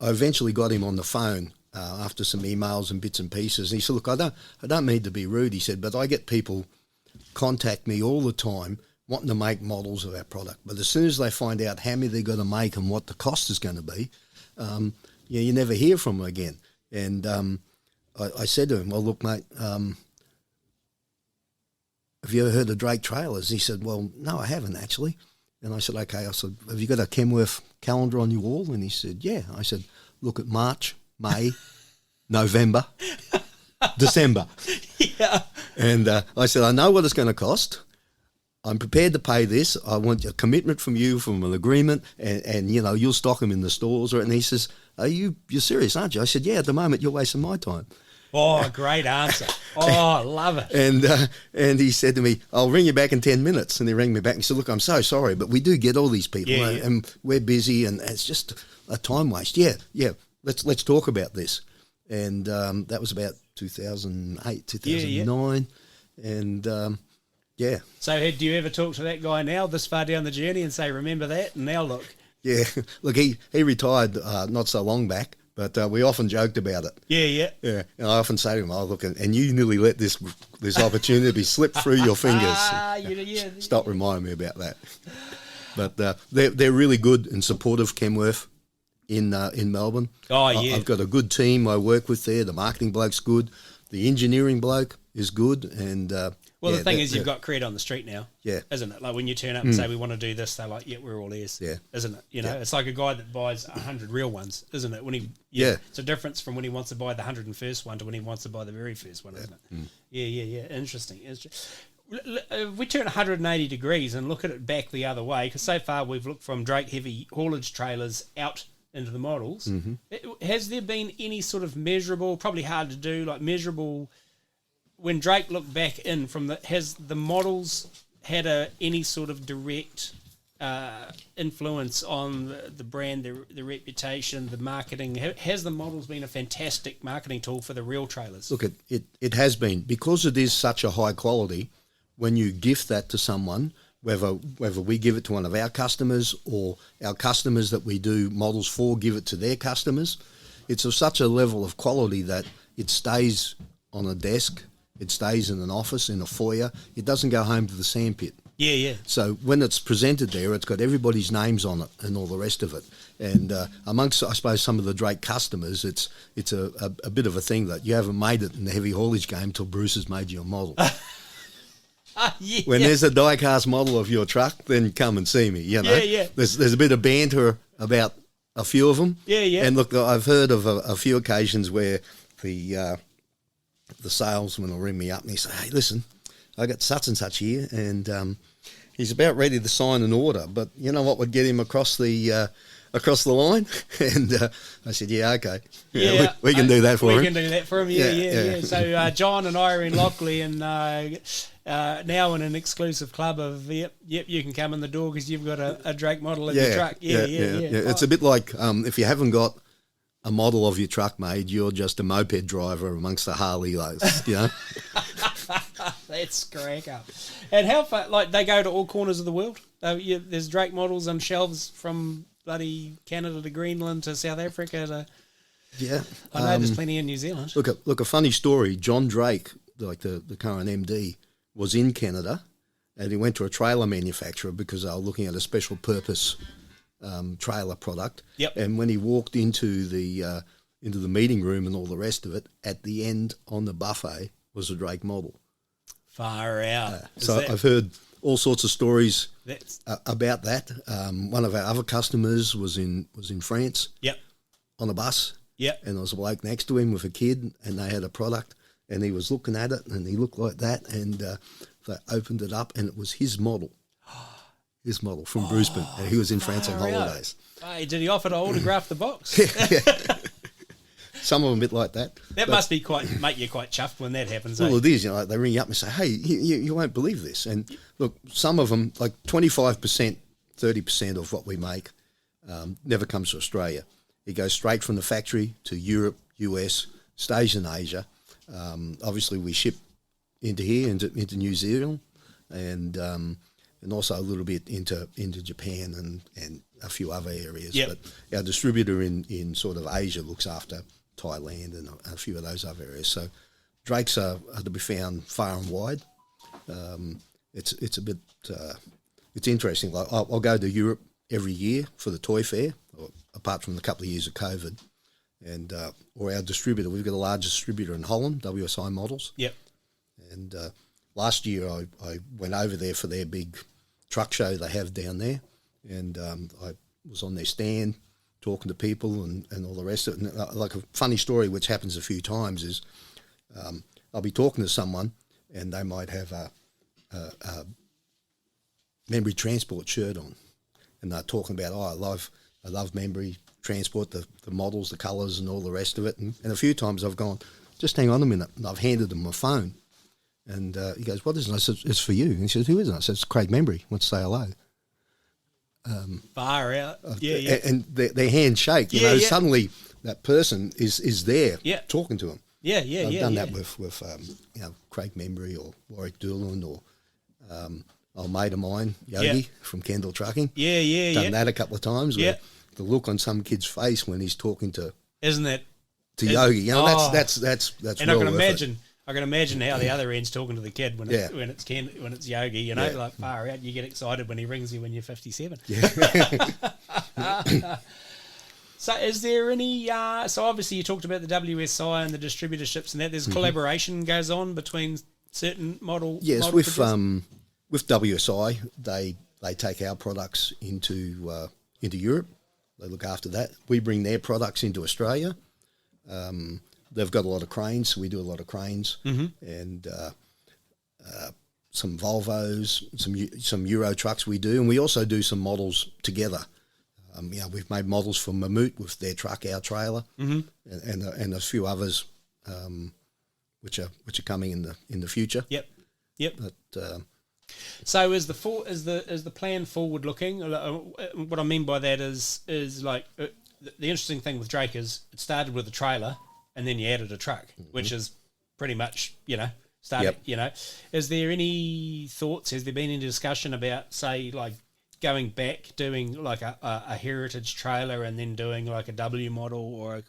S8: I eventually got him on the phone after some emails and bits and pieces. And he said, look, I don't mean to be rude, he said, but I get people contact me all the time wanting to make models of our product. But as soon as they find out how many they're going to make and what the cost is going to be, you never hear from them again. And I said to him, well, look, mate, have you ever heard of Drake trailers? He said, well, no, I haven't actually. And I said, okay. I said, have you got a Kenworth calendar on your wall? And he said, yeah. I said, look at March, May, November, December.
S6: Yeah.
S8: And I said, I know what it's going to cost. I'm prepared to pay this. I want a commitment from you, from an agreement, and you know, you'll stock them in the stores. And he says, you're serious, aren't you? I said, yeah, at the moment you're wasting my time.
S6: Oh, great answer. Oh, I love it.
S8: And he said to me, I'll ring you back in 10 minutes. And he rang me back and he said, look, I'm so sorry, but we do get all these people and we're busy and it's just a time waste. Yeah, let's talk about this. And that was about 2008, 2009. And yeah.
S6: So do you ever talk to that guy now this far down the journey and say, remember that? And now look.
S8: Yeah, look, he retired not so long back. But we often joked about it.
S6: Yeah.
S8: And I often say to him, oh, look, and you nearly let this opportunity slip through your fingers. Stop reminding me about that. But they're really good and supportive, Kenworth, in Melbourne.
S6: Oh, yeah.
S8: I've got a good team I work with there. The marketing bloke's good. The engineering bloke is good. And
S6: well, the thing is, you've got cred on the street now,
S8: yeah,
S6: isn't it? Like when you turn up and say we want to do this, they're like, yeah, we're all ears,
S8: yeah,
S6: isn't it? You know, it's like a guy that buys 100 real ones, isn't it? When he, it's a difference from when he wants to buy the 101st one to when he wants to buy the very first one, isn't it? Yeah. Interesting. If we turn 180 degrees and look at it back the other way, because so far we've looked from Drake heavy haulage trailers out into the models. Has there been any sort of measurable, probably hard to do, like measurable? When Drake looked back in has the models had any sort of direct influence on the brand, the reputation, the marketing? Has the models been a fantastic marketing tool for the real trailers?
S8: Look, it has been. Because it is such a high quality, when you gift that to someone, whether we give it to one of our customers or our customers that we do models for give it to their customers, it's of such a level of quality that it stays on a desk. It stays in an office, in a foyer. It doesn't go home to the sandpit.
S6: Yeah.
S8: So when it's presented there, it's got everybody's names on it and all the rest of it. And amongst, I suppose, some of the Drake customers, it's a bit of a thing that you haven't made it in the heavy haulage game till Bruce has made you a model. When there's a die-cast model of your truck, then come and see me, you know.
S6: Yeah.
S8: There's a bit of banter about a few of them.
S6: Yeah.
S8: And look, I've heard of a few occasions where the salesman will ring me up and he say, hey, listen, I got such and such here, and he's about ready to sign an order, but you know what would get him across the line? And I said, yeah, okay. Yeah, we can do that for him.
S6: We can do that for him, yeah. So John and I are in Lockley and now in an exclusive club of, yep, you can come in the door because you've got a Drake model in your truck. Yeah.
S8: It's a bit like if you haven't got a model of your truck made, you're just a moped driver amongst the Harley loads, you know.
S6: That's crack up. And how far, like, they go to all corners of the world? There's Drake models on shelves from bloody Canada to Greenland to South Africa to...
S8: Yeah.
S6: I know there's plenty in New Zealand.
S8: Look, a funny story. John Drake, like the current MD, was in Canada and he went to a trailer manufacturer because they were looking at a special purpose trailer product.
S6: Yep.
S8: And when he walked into the meeting room and all the rest of it, at the end on the buffet was a Drake model.
S6: Far out.
S8: I've heard all sorts of stories
S6: That's
S8: about that. One of our other customers was in France.
S6: Yep.
S8: On a bus.
S6: Yep.
S8: And there was a bloke next to him with a kid, and they had a product, and he was looking at it, and he looked like that, and they opened it up, and it was his model. His model from Brisbane. And he was in France on holidays.
S6: Hey, did he offer to autograph the box?
S8: Some of them a bit like that.
S6: That must be make you quite chuffed when that happens.
S8: Well, it is. They ring you up and say, hey, you won't believe this. And look, some of them, like 25%, 30% of what we make never comes to Australia. It goes straight from the factory to Europe, US, stays in Asia. Obviously, we ship into here, into New Zealand, and also a little bit into Japan and a few other areas.
S6: Yep.
S8: But our distributor in sort of Asia looks after Thailand and a few of those other areas. So drakes are to be found far and wide. It's a bit it's interesting. Like I'll go to Europe every year for the toy fair, apart from the couple of years of COVID, and or our distributor. We've got a large distributor in Holland, WSI Models.
S6: Yep.
S8: And last year I went over there for their big truck show they have down there, and I was on their stand talking to people and all the rest of it. And like a funny story which happens a few times is I'll be talking to someone and they might have a Membry Transport shirt on, and they're talking about, I love Membry Transport, the models, the colours and all the rest of it. And a few times I've gone, just hang on a minute, and I've handed them my phone. And he goes, what is it? I said, it's for you. And he says, who is it? I said, it's Craig Membry. Wants to say hello.
S6: Far out. Yeah.
S8: And their hands shake. You know, suddenly that person is there talking to them. I've done that with Craig Membry or Warwick Doolan or old mate of mine, Yogi from Kendall Trucking. Done that a couple of times. Yeah. The look on some kid's face when he's talking to Yogi. You know, that's
S6: and
S8: real
S6: I can imagine how the other end's talking to the kid when it's Yogi. You know, like far out. You get excited when he rings you when you're 57.
S8: Yeah.
S6: So, is there any? So, obviously, you talked about the WSI and the distributorships, and that there's collaboration goes on between certain model.
S8: Yes,
S6: model
S8: with WSI, they take our products into Europe. They look after that. We bring their products into Australia. They've got a lot of cranes, so we do a lot of cranes, and some Volvos, some Euro trucks we do, and we also do some models together. We've made models for Mammut with their truck, our trailer, and a few others which are coming in the future.
S6: Yep.
S8: But,
S6: so is the plan forward looking? What I mean by that is like the interesting thing with Drake is it started with a trailer and then you added a truck, which is pretty much started.
S8: Yep.
S6: Is there any thoughts? Has there been any discussion about, say, like going back, doing like a heritage trailer and then doing like a W model or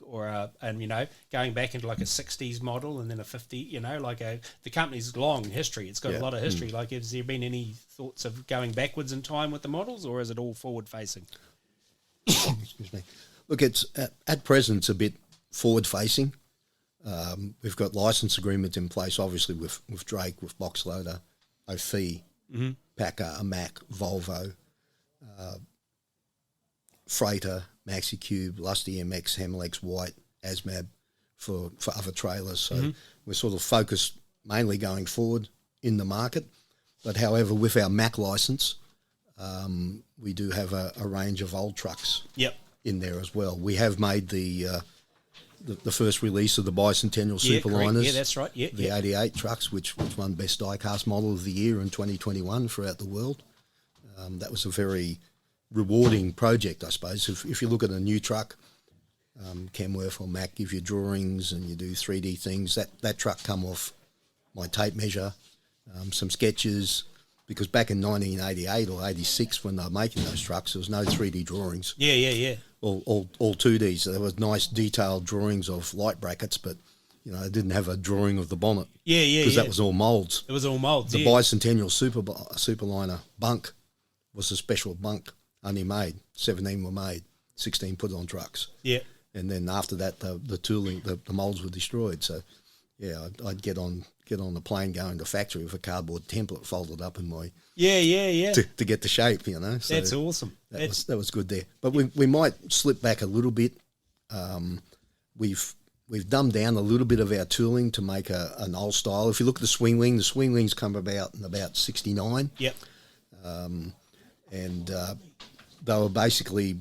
S6: going back into like a 60s model and then a 50, the company's long history. It's got a lot of history. Like, has there been any thoughts of going backwards in time with the models, or is it all forward facing?
S8: Excuse me. Look, it's at present it's a bit forward facing. We've got license agreements in place, obviously with Drake, with Box Loader, Ophi, Packer, Mack, Volvo, Freighter, Maxi Cube, Lusty MX, Hamlex, White, ASMAB for other trailers. So we're sort of focused mainly going forward in the market. But however, with our Mack license, we do have a range of old trucks in there as well. We have made the first release of the Bicentennial Superliners.
S6: Yeah, that's right.
S8: The 88 trucks, which won Best Diecast Model of the Year in 2021 throughout the world. That was a very rewarding project, I suppose. If you look at a new truck, Kenworth or Mack give you drawings and you do 3D things, that truck come off my tape measure, some sketches, because back in 1988 or 86 when they were making those trucks, there was no 3D drawings.
S6: Yeah.
S8: All 2Ds. There was nice detailed drawings of light brackets, but they didn't have a drawing of the bonnet. Because that was all moulds.
S6: It was all moulds.
S8: The Bicentennial Superliner bunk was a special bunk, only made. 17 were made, 16 put on trucks.
S6: Yeah.
S8: And then after that, the tooling, the moulds were destroyed. So I'd get on the plane going to factory with a cardboard template folded up in my to get the shape, you know. So
S6: that's awesome.
S8: That was good there. But we might slip back a little bit. We've dumbed down a little bit of our tooling to make an old style. If you look at the swing wings come about in about 69.
S6: Yep.
S8: And they were basically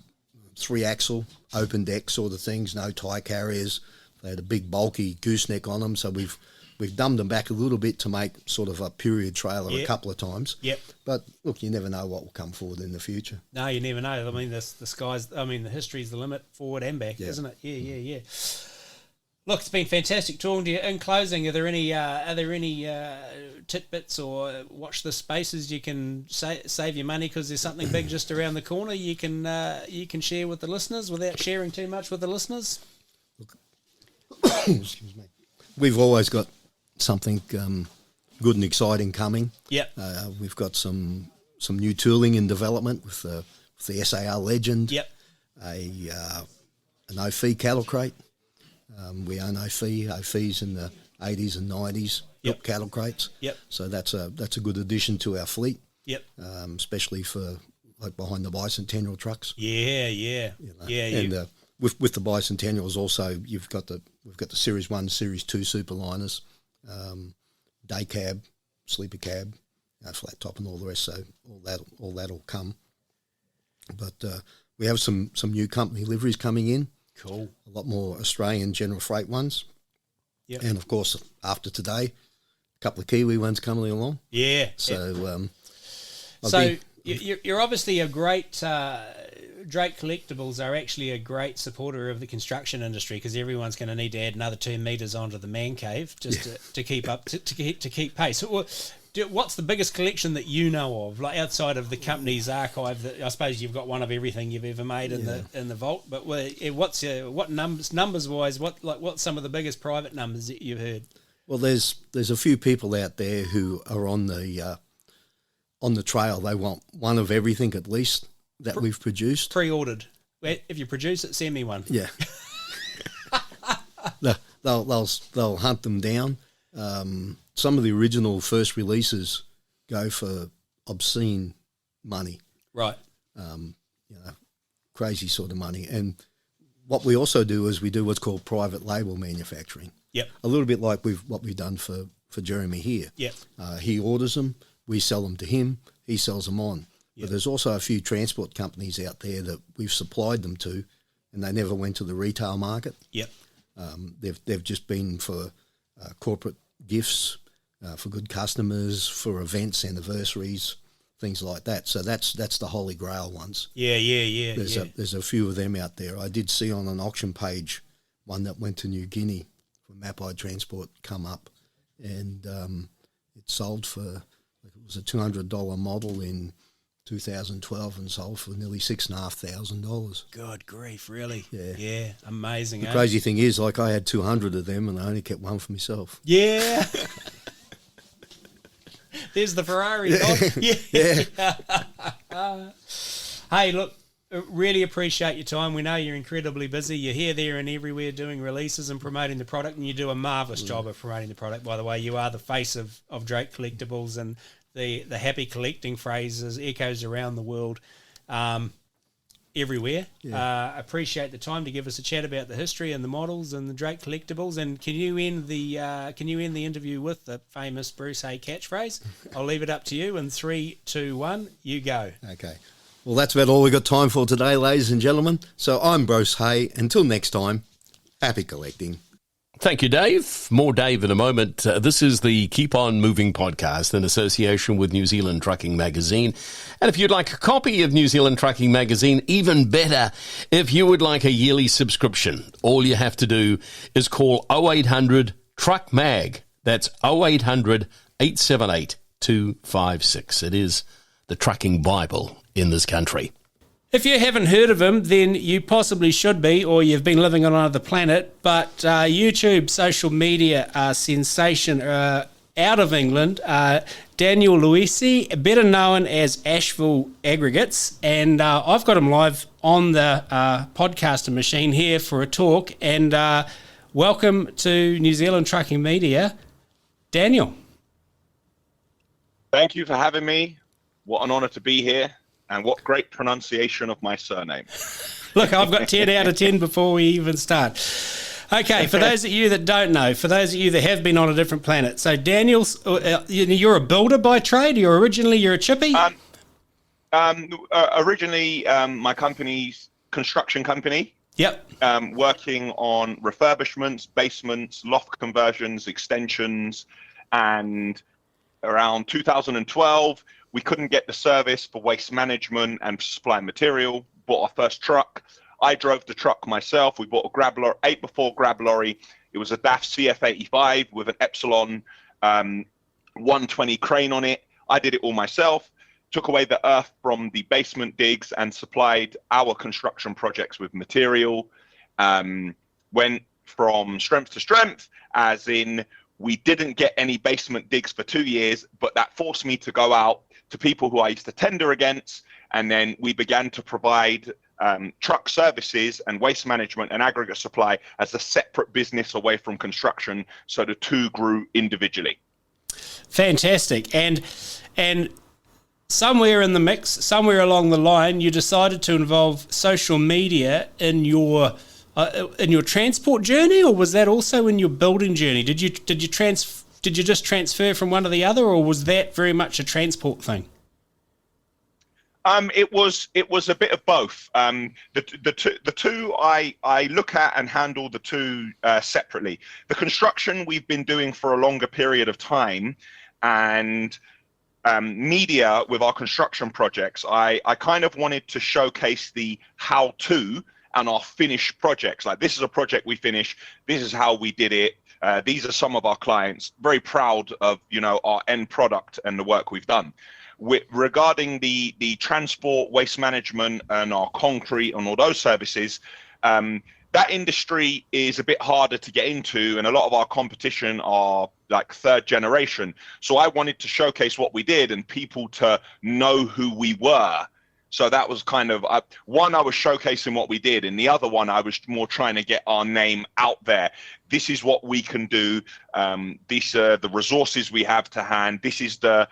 S8: 3-axle, open deck sort of things, no tie carriers. They had a big bulky gooseneck on them, so we've dumbed them back a little bit to make sort of a period trailer a couple of times.
S6: Yep.
S8: But look, you never know what will come forward in the future.
S6: No, you never know. I mean, the history's the limit, forward and back, isn't it? Yeah. Look, it's been fantastic talking to you. In closing, are there any tidbits or watch the spaces you can save your money because there's something big just around the corner you can share with the listeners without sharing too much with the listeners?
S8: Excuse me. We've always got something good and exciting coming.
S6: Yep.
S8: We've got some new tooling in development with the SAR Legend.
S6: Yep.
S8: An OFE cattle crate. We own OFEs in the 80s and 90s.
S6: Yep.
S8: Cattle crates.
S6: Yep.
S8: So that's a good addition to our fleet.
S6: Yep.
S8: Especially for like behind the bicentennial trucks.
S6: Yeah.
S8: You know. And with the bicentennials also, we've got the Series 1, Series 2 superliners, day cab, sleeper cab, flat top, and all the rest. So all that'll come. But we have some new company liveries coming in.
S6: Cool.
S8: A lot more Australian general freight ones.
S6: Yep.
S8: And of course, after today, a couple of Kiwi ones coming along.
S6: Yeah.
S8: So.
S6: You're obviously a great. Drake Collectables are actually a great supporter of the construction industry because everyone's going to need to add another 2 meters onto the man cave just to keep up to keep pace. So, what's the biggest collection that you know of, like outside of the company's archive? That I suppose you've got one of everything you've ever made in the vault. But what numbers wise? What's some of the biggest private numbers that you've heard?
S8: Well, there's a few people out there who are on the trail. They want one of everything at least that we've produced.
S6: Pre-ordered. If you produce it, send me one.
S8: Yeah. They'll hunt them down. Some of the original first releases go for obscene money.
S6: Right.
S8: Crazy sort of money. And what we also do is we do what's called private label manufacturing.
S6: Yep.
S8: A little bit like what we've done for Jeremy here.
S6: Yep.
S8: He orders them, we sell them to him, he sells them on. But there's also a few transport companies out there that we've supplied them to, and they never went to the retail market.
S6: Yep.
S8: They've just been for corporate gifts, for good customers, for events, anniversaries, things like that. So that's the holy grail ones.
S6: Yeah.
S8: There's a few of them out there. I did see on an auction page one that went to New Guinea for Mapai Transport come up, and it sold for, it was a $200 model in 2012 and sold for nearly $6,500.
S6: Good grief, really?
S8: Yeah.
S6: Yeah, amazing.
S8: The crazy thing is, like, I had 200 of them and I only kept one for myself.
S6: Yeah. There's the Ferrari. Yeah. Hey, look, really appreciate your time. We know you're incredibly busy. You're here, there, and everywhere doing releases and promoting the product, and you do a marvellous job of promoting the product. By the way, you are the face of Drake Collectables, and the happy collecting phrases echoes around the world, everywhere. Appreciate the time to give us a chat about the history and the models and the Drake Collectables. And can you end the interview with the famous Bruce Hay catchphrase? I'll leave it up to you. In 3, 2, 1, you go.
S8: Okay. Well, that's about all we've got time for today, ladies and gentlemen. So I'm Bruce Hay. Until next time, happy collecting.
S3: Thank you, Dave. More Dave in a moment. This is the Keep On Moving podcast in association with New Zealand Trucking Magazine. And if you'd like a copy of New Zealand Trucking Magazine, even better, if you would like a yearly subscription, all you have to do is call 0800 Truck Mag. That's 0800 878 256. It is the trucking Bible in this country.
S6: If you haven't heard of him, then you possibly should be, or you've been living on another planet. But YouTube, social media sensation out of England, Daniel Louisy, better known as Ashville Aggregates. And I've got him live on the podcaster machine here for a talk. And welcome to New Zealand Trucking Media, Daniel.
S9: Thank you for having me. What an honour to be here, and what great pronunciation of my surname.
S6: Look, I've got 10 out of 10 before we even start. Okay, for those of you that don't know, for those of you that have been on a different planet, so Daniel's, you're a builder by trade. You're a chippy.
S9: Originally, my company's construction company.
S6: Yep.
S9: Working on refurbishments, basements, loft conversions, extensions, and around 2012, we couldn't get the service for waste management and supply material. Bought our first truck. I drove the truck myself. We bought a grab lorry, 8x4 grab lorry. It was a DAF CF85 with an Epsilon 120 crane on it. I did it all myself. Took away the earth from the basement digs and supplied our construction projects with material. Went from strength to strength, as in we didn't get any basement digs for 2 years, but that forced me to go out to people who I used to tender against. And then we began to provide truck services and waste management and aggregate supply as a separate business away from construction. So the two grew individually.
S6: Fantastic. And somewhere in the mix, somewhere along the line, you decided to involve social media in your transport journey, or was that also in your building journey? Did you just transfer from one to the other, or was that very much a transport thing?
S9: It was a bit of both. The two I look at and handle the two separately. The construction we've been doing for a longer period of time, and media with our construction projects. I kind of wanted to showcase the how-to and our finished projects. Like, this is a project we finished. This is how we did it. These are some of our clients. Very proud of our end product and the work we've done. Regarding the transport, waste management, and our concrete and all those services, that industry is a bit harder to get into, and a lot of our competition are like third generation. So I wanted to showcase what we did and people to know who we were. So that was kind of one, I was showcasing what we did, and the other one, I was more trying to get our name out there. This is what we can do. These are the resources we have to hand. This is the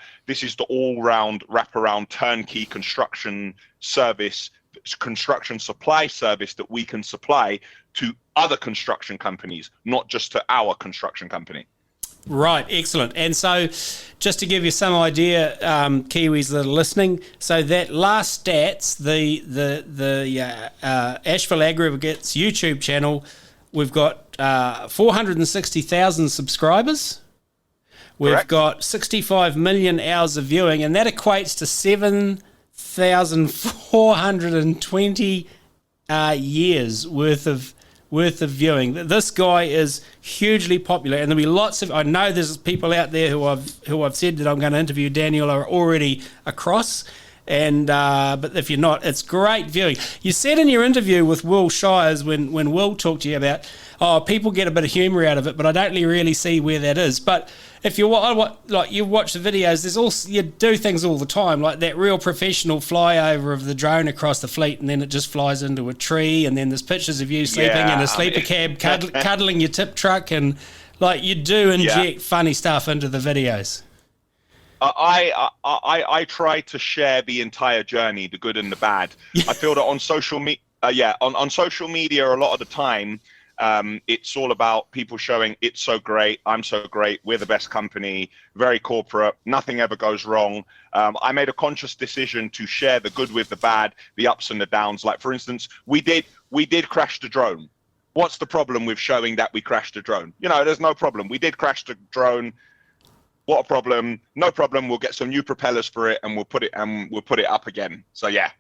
S9: all-round, wraparound, turnkey construction service, construction supply service that we can supply to other construction companies, not just to our construction company.
S6: Right, excellent. And so just to give you some idea, Kiwis that are listening, so that last stats, the Ashville Aggregates YouTube channel, we've got 460,000 subscribers. We've
S9: Correct.
S6: got 65 million hours of viewing, and that equates to 7,420 years worth of viewing. This guy is hugely popular, and there'll be lots of. I know there's people out there who I've said that I'm going to interview Daniel are already across, and but if you're not, it's great viewing. You said in your interview with Will Shires when Will talked to you about, people get a bit of humour out of it, but I don't really see where that is. But if you you watch the videos, there's also, you do things all the time, like that real professional flyover of the drone across the fleet, and then it just flies into a tree, and then there's pictures of you sleeping in a sleeper cab, cuddling your tip truck, and like you do inject funny stuff into the videos.
S9: I try to share the entire journey, the good and the bad. I feel that on social on social media a lot of the time, it's all about people showing it's so great, I'm so great, we're the best company, very corporate, nothing ever goes wrong. I made a conscious decision to share the good with the bad, the ups and the downs. Like, for instance, we did crash the drone. What's the problem with showing that we crashed the drone? There's no problem. We did crash the drone. What a problem. No problem. We'll get some new propellers for it, and we'll put it up again. So yeah.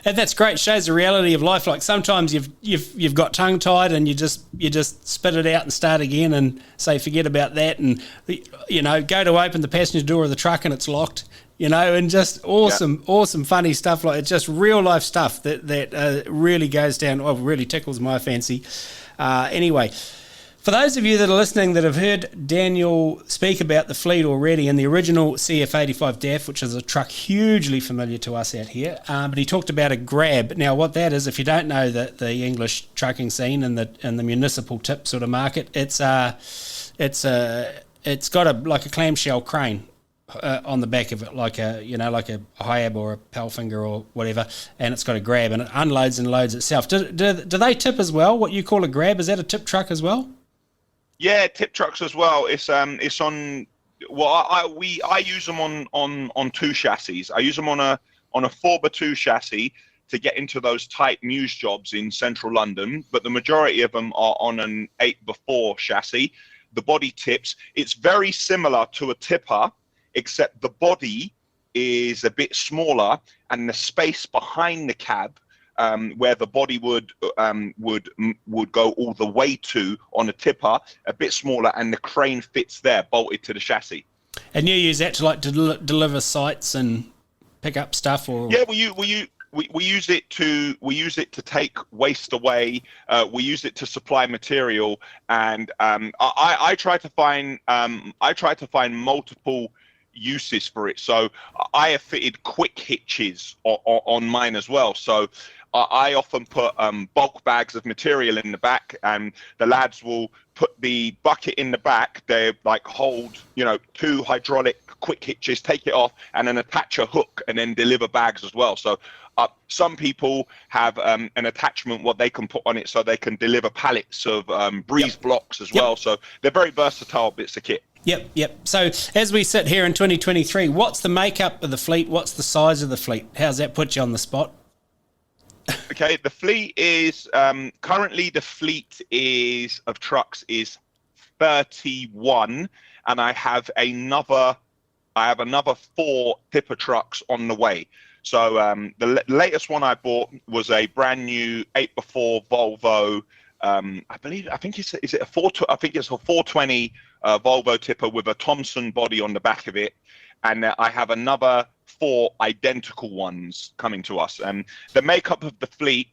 S6: And that's great. It shows the reality of life. Like, sometimes you've got tongue tied, and you just spit it out and start again and say forget about that, and go to open the passenger door of the truck and it's locked. And just awesome funny stuff. Like, it's just real life stuff that really goes down. Really tickles my fancy. Anyway, For those of you that are listening that have heard Daniel speak about the fleet already, and the original CF85 DAF, which is a truck hugely familiar to us out here, but he talked about a grab. Now, what that is, if you don't know the English trucking scene and the municipal tip sort of market, it's got a clamshell crane on the back of it, like a Hiab or a Palfinger or whatever, and it's got a grab and it unloads and loads itself. Do they tip as well? What you call a grab, is that a tip truck as well?
S9: Yeah, tip trucks as well. It's on. Well, I use them on two chassis. I use them on a 4x2 chassis to get into those tight Muse jobs in central London, but the majority of them are on an 8x4 chassis. The body tips. It's very similar to a tipper, except the body is a bit smaller, and the space behind the cab, where the body would go all the way to on a tipper, a bit smaller, and the crane fits there, bolted to the chassis. And
S6: you use that to deliver sites and pick up stuff, or
S9: yeah, we use it to take waste away. We use it to supply material, and I try to find multiple uses for it. So I have fitted quick hitches on mine as well. So I often put bulk bags of material in the back, and the lads will put the bucket in the back. They hold, two hydraulic quick hitches, take it off, and then attach a hook, and then deliver bags as well. So some people have an attachment what they can put on it, so they can deliver pallets of breeze blocks as well. So they're very versatile bits of kit.
S6: Yep. So as we sit here in 2023, what's the makeup of the fleet? What's the size of the fleet? How's that put you on the spot?
S9: Okay, the fleet is currently of trucks is 31, and I have another 4 tipper trucks on the way. So the latest one I bought was a brand new 8x4 Volvo. I think it's a 420 Volvo tipper with a Thomson body on the back of it, and I have another 4 identical ones coming to us. And the makeup of the fleet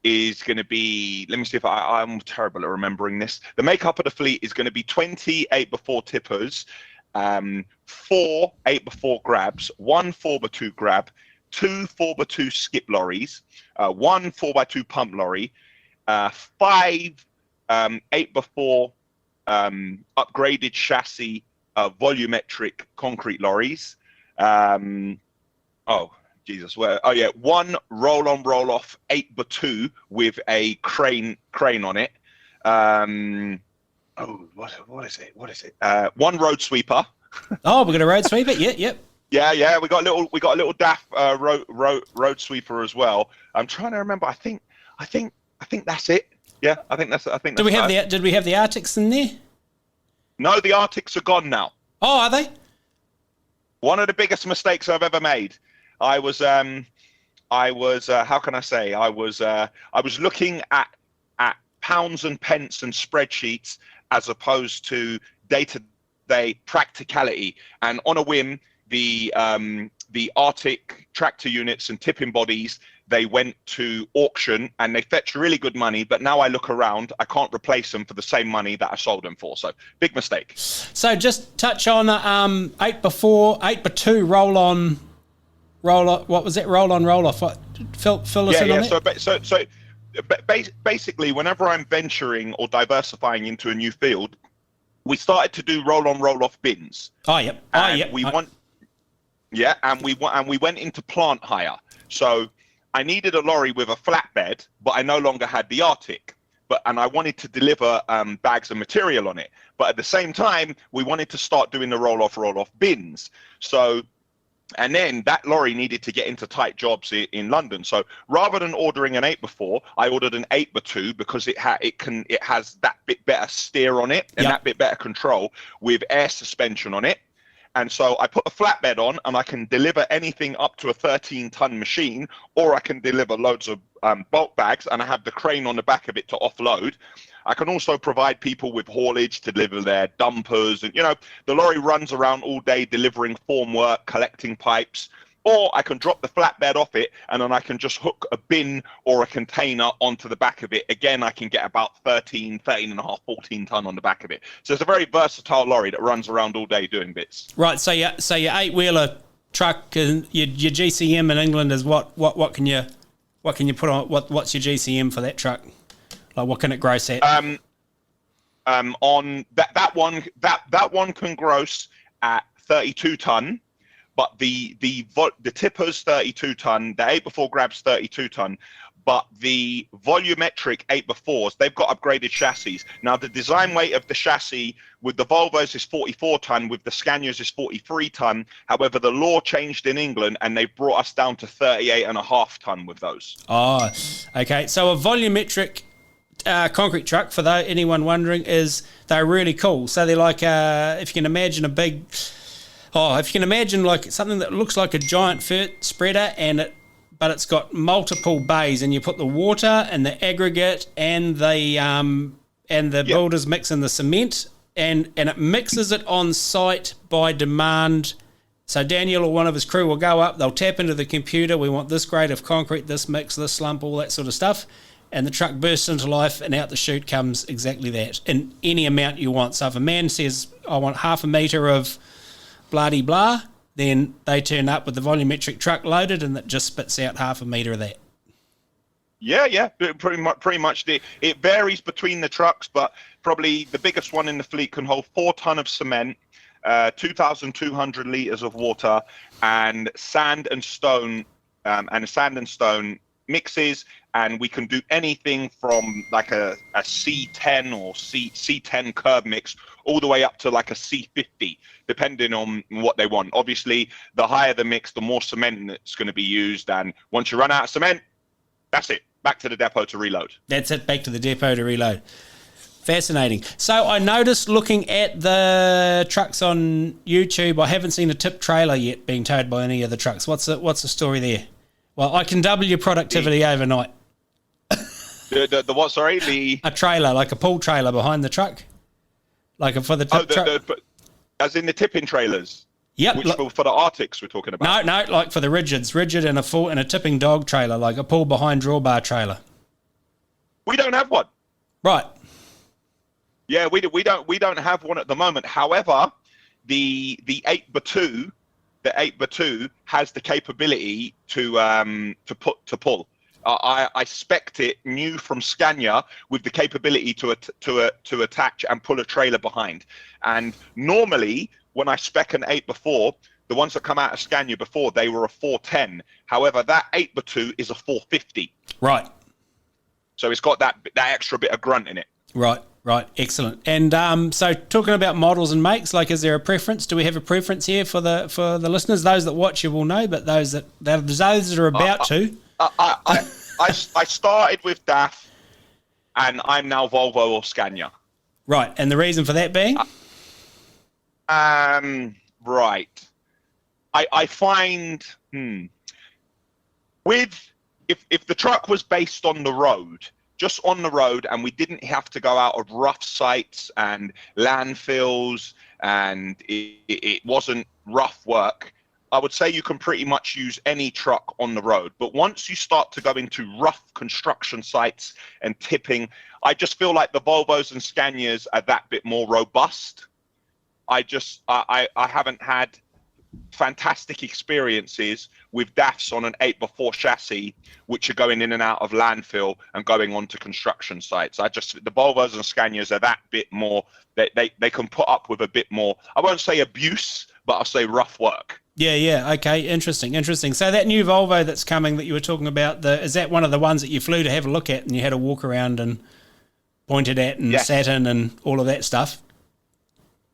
S9: is going to be, let me see if I'm terrible at remembering this. The makeup of the fleet is going to be 20 8x4 tippers, 4 8x4 grabs, 1 4x2 grab, 2 4x2 skip lorries, 1 4x2 pump lorry, 5 8x4 upgraded chassis volumetric concrete lorries. 1 roll-on roll-off 8x2 with a crane on it. What is it? 1 road sweeper.
S6: Oh, we're gonna road sweep it. Yep.
S9: Yeah. We got a little DAF road sweeper as well. I'm trying to remember. I think that's it. Yeah, I think that's. Did we
S6: have the Arctics in there?
S9: No, the Arctics are gone now.
S6: Oh, are they?
S9: One of the biggest mistakes I've ever made. I was how can I say? I was looking at pounds and pence and spreadsheets as opposed to day-to-day practicality. And on a whim, the Arctic tractor units and tipping bodies, they went to auction and they fetched really good money, but now I look around, I can't replace them for the same money that I sold them for. So big mistake. So
S6: just touch on 8x4, 8x2 roll-on, what was it? Roll-on, roll-off. What? Fill us in on it.
S9: So basically, whenever I'm venturing or diversifying into a new field, we started to do roll-on, roll-off bins. We went into plant hire. So I needed a lorry with a flatbed, but I no longer had the Arctic. And I wanted to deliver bags of material on it. But at the same time, we wanted to start doing the roll-off bins. And then that lorry needed to get into tight jobs in London. So rather than ordering an 8x4, I ordered an 8x2 because it has that bit better steer on it and that bit better control with air suspension on it. And so I put a flatbed on, and I can deliver anything up to a 13-ton machine, or I can deliver loads of bulk bags, and I have the crane on the back of it to offload. I can also provide people with haulage to deliver their dumpers. And, the lorry runs around all day delivering formwork, collecting pipes, Or I can drop the flatbed off it, and then I can just hook a bin or a container onto the back of it. Again, I can get about 13 and a half, 14 ton on the back of it. So it's a very versatile lorry that runs around all day doing bits.
S6: Right. So your 8-wheeler truck and your GCM in England is what can you put on? What's your GCM for that truck? Like, what can it gross at?
S9: On that one can gross at 32 ton. But the tipper's 32 ton, the 8x4 grab's 32 ton, but the volumetric 8x4s, they've got upgraded chassis. Now, the design weight of the chassis with the Volvos is 44 ton, with the Scanias is 43 ton. However, the law changed in England and they brought us down to 38.5 ton with those.
S6: Oh, okay. So a volumetric concrete truck, for anyone wondering, they're really cool. So they're like, if you can imagine like something that looks like a giant fert spreader, but it's got multiple bays, and you put the water and the aggregate and the builders mix in the cement, and it mixes it on site by demand. So Daniel or one of his crew will go up, they'll tap into the computer, we want this grade of concrete, this mix, this slump, all that sort of stuff, and the truck bursts into life, and out the chute comes exactly that, in any amount you want. So if a man says, I want half a metre of blah-de-blah, then they turn up with the volumetric truck loaded, and it just spits out half a metre of that.
S9: Yeah, pretty much. It varies between the trucks, but probably the biggest one in the fleet can hold 4 ton of cement, 2,200 litres of water, and sand and stone mixes, and we can do anything from like a C10 or C10 curb mix all the way up to like a C50, depending on what they want. Obviously, the higher the mix, the more cement that's going to be used, and once you run out of cement, that's it. Back to the depot to reload.
S6: That's it, back to the depot to reload. Fascinating. So I noticed, looking at the trucks on YouTube, I haven't seen a tip trailer yet being towed by any of the trucks. What's the story there? Well, I can double your productivity overnight.
S9: The what? Sorry,
S6: a trailer, like a pull trailer behind the truck, like for the tip truck.
S9: As in the tipping trailers.
S6: Yep.
S9: Which for the Arctics we're talking about.
S6: No, like for the rigid and a tipping dog trailer, like a pull behind drawbar trailer.
S9: We don't have one.
S6: Right.
S9: Yeah, we don't have one at the moment. However, the 8x2, has the capability to pull. I spec'd it new from Scania with the capability to attach and pull a trailer behind. And normally, when I spec an 8x4, the ones that come out of Scania before, they were a 410. However, that 8x2 is a 450.
S6: Right.
S9: So it's got that extra bit of grunt in it.
S6: Right. Excellent. And so talking about models and makes, like, is there a preference? Do we have a preference here for the listeners? Those that watch you will know, but those that are about to.
S9: I started with DAF, and I'm now Volvo or Scania.
S6: Right. And the reason for that being?
S9: Right. I find if the truck was based on the road, just on the road, and we didn't have to go out of rough sites and landfills, and it wasn't rough work, I would say you can pretty much use any truck on the road. But once you start to go into rough construction sites and tipping, I just feel like the Volvos and Scanias are that bit more robust. I haven't had fantastic experiences with DAFs on an 8x4 chassis, which are going in and out of landfill and going onto construction sites. The Volvos and Scanias are that bit more, they can put up with a bit more, I won't say abuse, but I'll say rough work.
S6: Yeah. Okay. Interesting. So that new Volvo that's coming that you were talking about, is that one of the ones that you flew to have a look at and you had a walk around and pointed at and sat in and all of that stuff?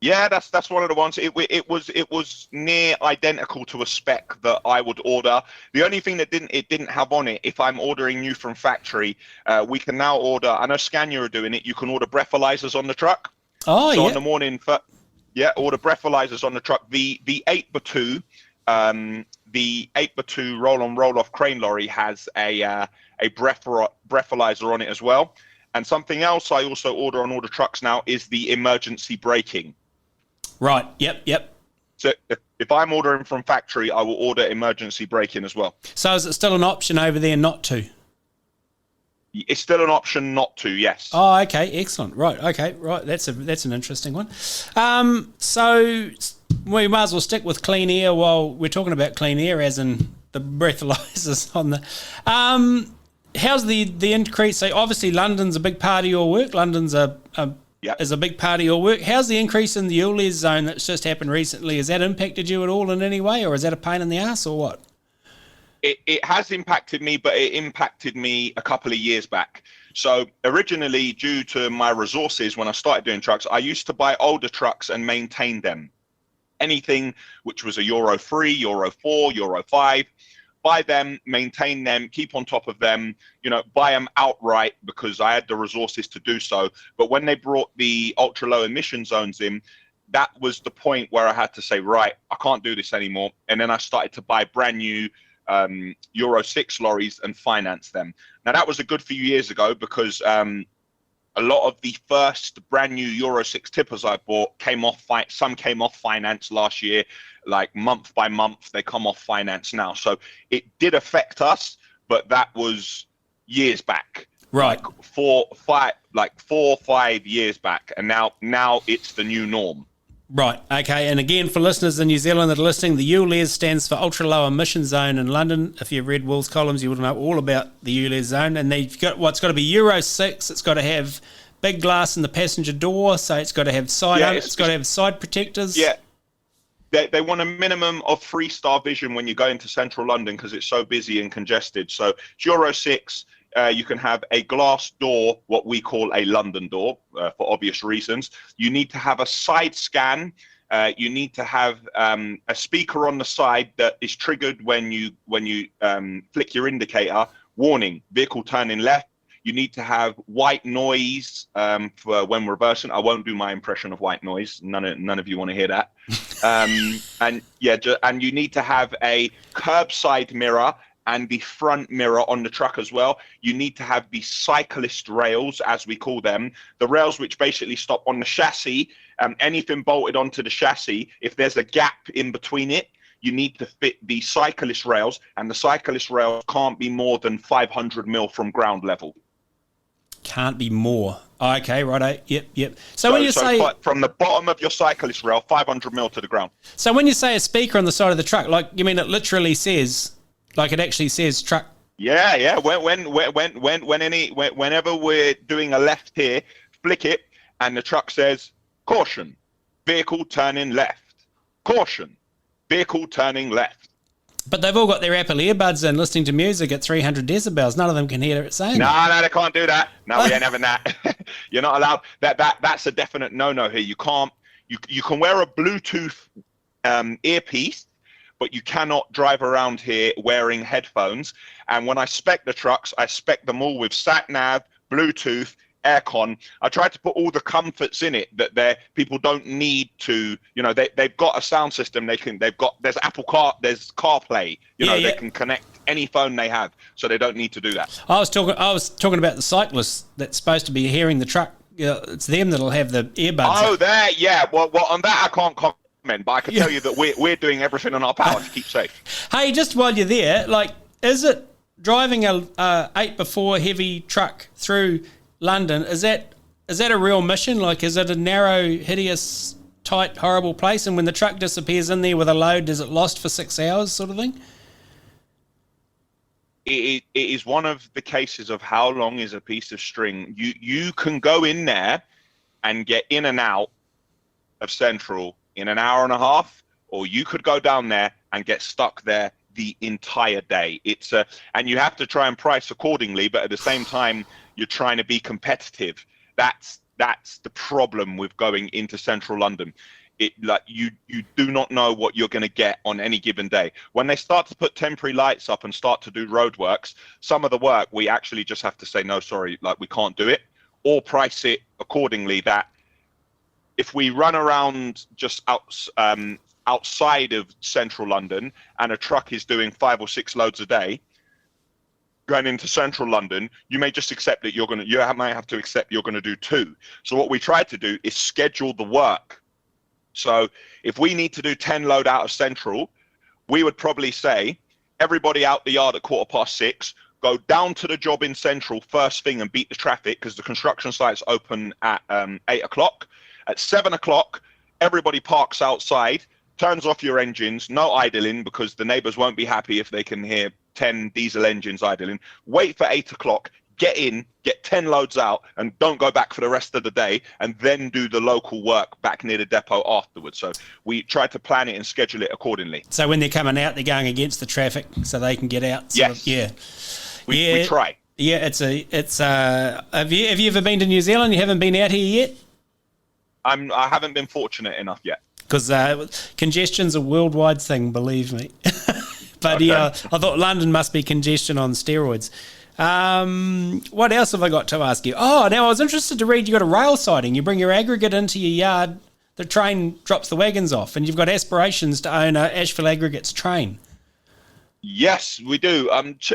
S9: Yeah, that's one of the ones. It was near identical to a spec that I would order. The only thing that it didn't have on it, if I'm ordering new from factory, we can now order. I know Scania are doing it. You can order breathalyzers on the truck.
S6: Oh,
S9: so
S6: yeah.
S9: on the morning, order breathalyzers on the truck. The 8x2, the 8x2 roll-on roll-off crane lorry has a breathalyzer on it as well. And something else I also order on all the trucks now is the emergency braking.
S6: Right. Yep.
S9: So if I'm ordering from factory, I will order emergency braking as well.
S6: So is it still an option over there not to?
S9: It's still an option not to, yes.
S6: Oh, okay, excellent. Right, okay, right. That's an interesting one. So we might as well stick with clean air while we're talking about clean air, as in the breathalyzers on the. How's the increase? So obviously London's a big part of your work. London's is a big part of your work. How's the increase in the ULEZ zone that's just happened recently? Has that impacted you at all in any way, or is that a pain in the ass, or what?
S9: It has impacted me, but it impacted me a couple of years back. So originally, due to my resources, when I started doing trucks, I used to buy older trucks and maintain them. Anything which was a Euro 3, Euro 4, Euro 5, buy them, maintain them, keep on top of them, buy them outright because I had the resources to do so. But when they brought the ultra low emission zones in, that was the point where I had to say, right, I can't do this anymore. And then I started to buy brand new Euro 6 lorries and finance them. Now that was a good few years ago because a lot of the first brand new Euro 6 tippers I bought some came off finance last year, like month by month, they come off finance now. So it did affect us, but that was years back.
S6: Right.
S9: Like 4 or 5 years back. And now it's the new norm.
S6: Right, okay, and again, for listeners in New Zealand that are listening, the ULEZ stands for Ultra Low Emission Zone in London. If you've read Will's columns, you would know all about the ULEZ zone. And they've got it's got to be Euro 6, it's got to have big glass in the passenger door, so it's got to have it's got to have side protectors.
S9: Yeah, they want a minimum of 3-star vision when you go into central London because it's so busy and congested. So Euro 6, you can have a glass door, what we call a London door, for obvious reasons. You need to have a side scan. You need to have a speaker on the side that is triggered when you flick your indicator. Warning, vehicle turning left. You need to have white noise for when reversing. I won't do my impression of white noise. None of you want to hear that. And you need to have a curbside mirror and the front mirror on the truck as well. You need to have the cyclist rails, as we call them, the rails which basically stop on the chassis. Anything bolted onto the chassis, if there's a gap in between it, you need to fit the cyclist rails, and the cyclist rails can't be more than 500 mil from ground level.
S6: Can't be more. Okay, righto. Yep. So when you say
S9: from the bottom of your cyclist rail, 500 mil to the ground. So
S6: when you say a speaker on the side of the truck, like you mean it literally says, like it actually says truck?
S9: Yeah. Whenever we're doing a left here, flick it, and the truck says, "Caution, vehicle turning left. Caution, vehicle turning left."
S6: But they've all got their Apple earbuds in, listening to music at 300 decibels. None of them can hear it saying.
S9: No, they can't do that. No, we ain't having that. You're not allowed. That's a definite no-no here. You can't. You can wear a Bluetooth earpiece, but you cannot drive around here wearing headphones. And when I spec the trucks, I spec them all with sat-nav, Bluetooth, aircon. I tried to put all the comforts in it that people don't need to, they've got a sound system. There's Apple Car, there's CarPlay, they can connect any phone they have, so they don't need to do that.
S6: I was talking about the cyclists that's supposed to be hearing the truck. It's them that'll have the earbuds.
S9: Oh, there, yeah. Well, on that I can't comment, but I can tell you that we're doing everything in our power to keep safe.
S6: Hey, just while you're there, is it driving a 8x4 heavy truck through London, is that a real mission? Like, is it a narrow, hideous, tight, horrible place? And when the truck disappears in there with a load, is it lost for 6 hours, sort of thing?
S9: It is one of the cases of how long is a piece of string. You can go in there and get in and out of Central in an hour and a half, or you could go down there and get stuck there the entire day. And you have to try and price accordingly, but at the same time, you're trying to be competitive. That's the problem with going into central London. You do not know what you're going to get on any given day. When they start to put temporary lights up and start to do roadworks, some of the work we actually just have to say, no, sorry, we can't do it, or price it accordingly. That if we run around just outside of central London and a truck is doing 5 or 6 loads a day, going into central London, you may just accept that you might have to accept you're going to do 2. So what we try to do is schedule the work So if we need to do 10 load out of Central, we would probably say, everybody out the yard at 6:15, go down to the job in Central first thing and beat the traffic, because the construction site's open at 8 o'clock. At 7 o'clock, everybody parks outside, turns off your engines, no idling, because the neighbors won't be happy if they can hear 10 diesel engines idling. Wait for 8 o'clock, get in, get 10 loads out, and don't go back for the rest of the day, and then do the local work back near the depot afterwards. So we try to plan it and schedule it accordingly.
S6: So when they're coming out, they're going against the traffic so they can get out.
S9: Yes. We try.
S6: Yeah, have you ever been to New Zealand? You haven't been out here yet?
S9: I haven't been fortunate enough yet.
S6: Because congestion's a worldwide thing, believe me. But
S9: Okay.
S6: yeah, I thought London must be congestion on steroids. What else have I got to ask you? Oh, now I was interested to read you got a rail siding. You bring your aggregate into your yard, the train drops the wagons off, and you've got aspirations to own a Ashville Aggregates train.
S9: Yes, we do.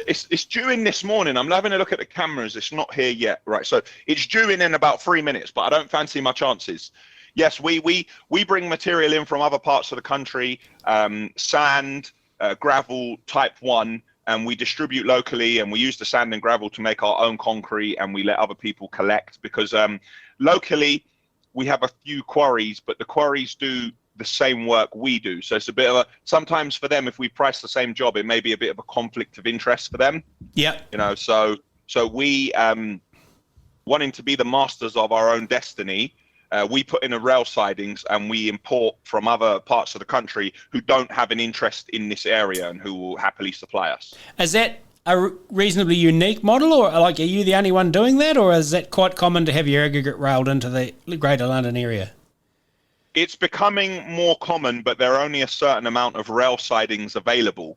S9: It's due in this morning. I'm having a look at the cameras. It's not here yet. Right, so it's due in about 3 minutes, but I don't fancy my chances. Yes, we bring material in from other parts of the country, sand, gravel, type 1, and we distribute locally, and we use the sand and gravel to make our own concrete, and we let other people collect, because locally we have a few quarries, but the quarries do the same work we do. So it's a bit of a, sometimes for them, if we price the same job, it may be a bit of a conflict of interest for them.
S6: Yeah.
S9: You know, so we, wanting to be the masters of our own destiny, we put in a rail sidings, and we import from other parts of the country who don't have an interest in this area and who will happily supply us.
S6: Is that a reasonably unique model, or like, are you the only one doing that, or is that quite common to have your aggregate railed into the Greater London area?
S9: It's becoming more common, but there are only a certain amount of rail sidings available.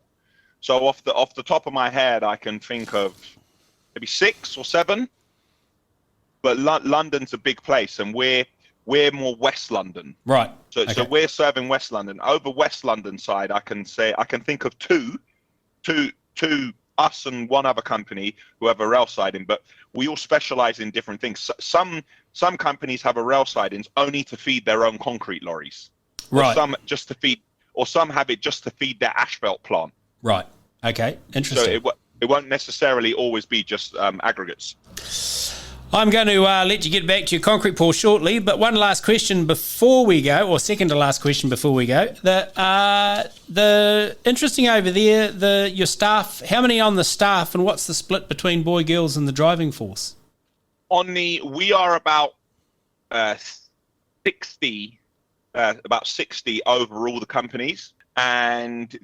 S9: So off the top of my head, I can think of maybe 6 or 7. But London's a big place, and we're more West London.
S6: Right.
S9: So
S6: Okay.
S9: so we're serving West London. Over West London side, I can think of two, us and one other company who have a rail siding, but we all specialize in different things. Some companies have a rail sidings only to feed their own concrete lorries.
S6: Right.
S9: Or some just to feed, or some have it just to feed their asphalt plant.
S6: Right. Okay. Interesting.
S9: So it won't necessarily always be just aggregates.
S6: I'm going to let you get back to your concrete pour shortly, but one last question before we go, or second to last question before we go. The interesting over there, your staff, how many on the staff, and what's the split between boy, girls and the driving force?
S9: We are about 60 over all the companies, and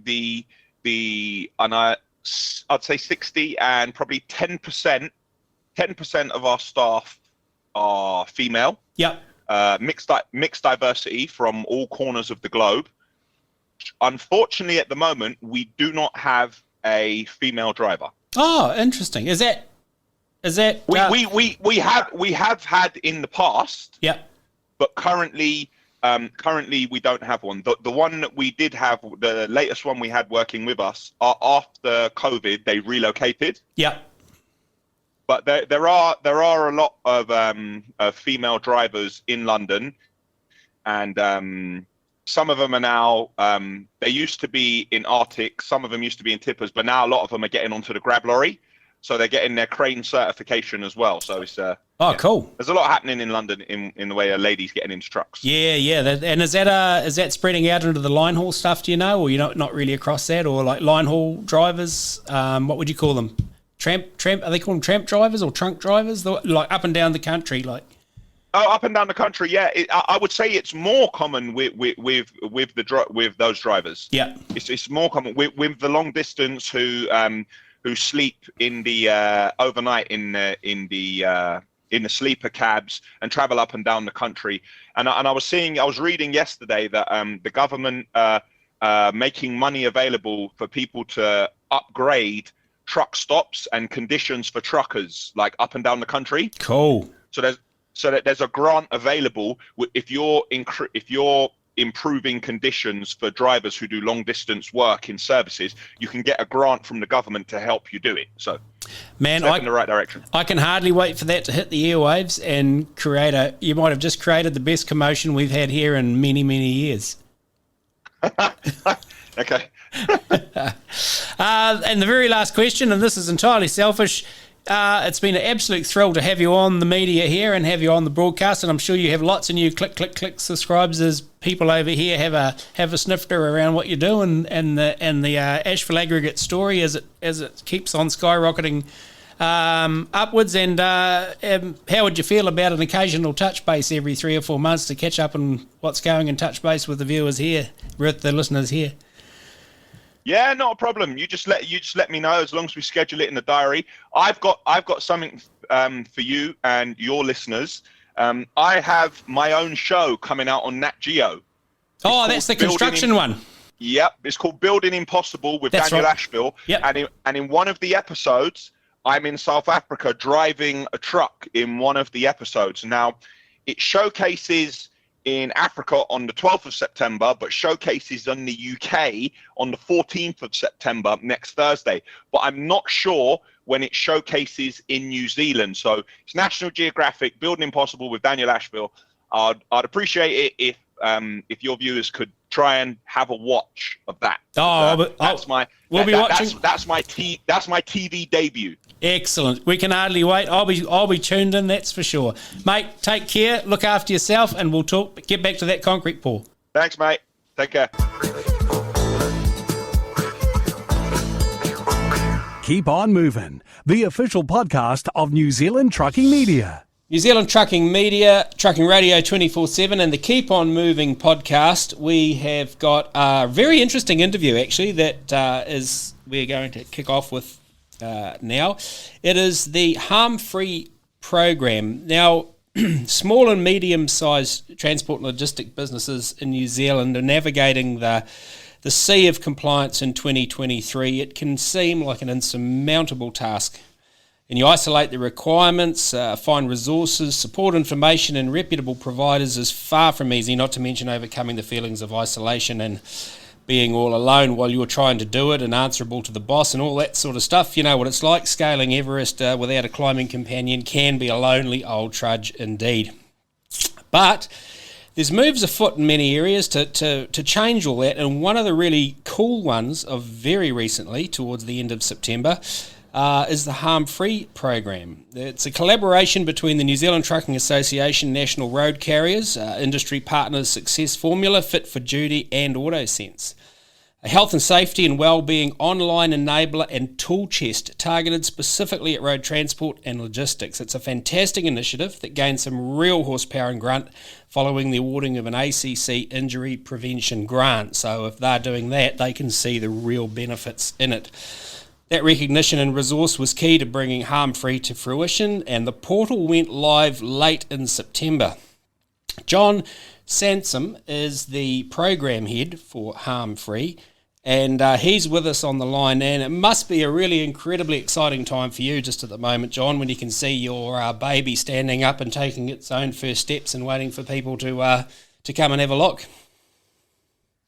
S9: I'd say 60, and probably 10% of our staff are female.
S6: Yep.
S9: Mixed diversity from all corners of the globe. Unfortunately, at the moment, we do not have a female driver.
S6: Oh, interesting. Is that
S9: we have had in the past.
S6: Yeah.
S9: But currently we don't have one. The one that we did have, the latest one we had working with us, after COVID, they relocated.
S6: Yeah.
S9: But there are a lot of female drivers in London, and some of them are now. They used to be in Arctic. Some of them used to be in tippers, but now a lot of them are getting onto the grab lorry, so they're getting their crane certification as well. So it's
S6: cool.
S9: There's a lot happening in London in the way of ladies getting into trucks.
S6: Yeah. And is that spreading out into the line haul stuff? Do you know, or you're not really across that, or like line haul drivers? What would you call them? Tramp? Are they called tramp drivers or trunk drivers? Like up and down the country, like.
S9: Oh, up and down the country, yeah. I would say it's more common with those drivers.
S6: Yeah.
S9: It's more common with the long distance who sleep in the overnight in the sleeper cabs and travel up and down the country. And I was reading yesterday that the government making money available for people to upgrade truck stops and conditions for truckers, like up and down the country.
S6: Cool.
S9: So there's a grant available if you're improving conditions for drivers who do long distance work in services. You can get a grant from the government to help you do it. So
S6: Man,
S9: step in the right direction.
S6: I can hardly wait for that to hit the airwaves and you might have just created the best commotion we've had here in many, many years.
S9: Okay.
S6: And the very last question, and this is entirely selfish, it's been an absolute thrill to have you on the media here and have you on the broadcast, and I'm sure you have lots of new click subscribes as people over here have a snifter around what you're doing and the Ashville Aggregates story as it keeps on skyrocketing upwards. And how would you feel about an occasional touch base every 3 or 4 months to catch up on what's going and touch base with the viewers here, with the listeners here?
S9: Yeah, not a problem. You just let me know as long as we schedule it in the diary. I've got something for you and your listeners. I have my own show coming out on Nat Geo.
S6: That's the construction one.
S9: Yep, it's called Building Impossible with Daniel Ashville.
S6: Yep.
S9: And in one of the episodes, I'm in South Africa driving a truck in one of the episodes. Now, it showcases in Africa on the 12th of September, but showcases in the UK on the 14th of September, next Thursday. But I'm not sure when it showcases in New Zealand. So it's National Geographic, Building Impossible with Daniel Ashville. I'd appreciate it if your viewers could try and have a watch of that. That's my TV debut.
S6: Excellent. We can hardly wait. I'll be tuned in, that's for sure. Mate, take care, look after yourself, and we'll talk. Get back to that concrete pour.
S9: Thanks, mate. Take care.
S2: Keep on moving. The official podcast of New Zealand Trucking Media.
S6: New Zealand Trucking Media, Trucking Radio 24/7, and the Keep On Moving podcast. We have got a very interesting interview, actually, that we're going to kick off with now. It is the HARMfree program. Now, small and medium-sized transport and logistic businesses in New Zealand are navigating the sea of compliance in 2023. It can seem like an insurmountable task. And you isolate the requirements, find resources, support information and reputable providers is far from easy, not to mention overcoming the feelings of isolation and being all alone while you're trying to do it and answerable to the boss and all that sort of stuff. You know what it's like. Scaling Everest without a climbing companion can be a lonely old trudge indeed. But there's moves afoot in many areas to change all that, and one of the really cool ones of very recently, towards the end of September, is the HARMfree program. It's a collaboration between the New Zealand Trucking Association, National Road Carriers, industry partners Success Formula, Fit for Duty and AutoSense. A health and safety and wellbeing online enabler and tool chest targeted specifically at road transport and logistics. It's a fantastic initiative that gained some real horsepower and grunt following the awarding of an ACC injury prevention grant. So if they're doing that, they can see the real benefits in it. That recognition and resource was key to bringing HARMfree to fruition, and the portal went live late in September. John Sansom is the program head for HARMfree, and he's with us on the line, and it must be a really incredibly exciting time for you just at the moment, John, when you can see your baby standing up and taking its own first steps and waiting for people to come and have a look.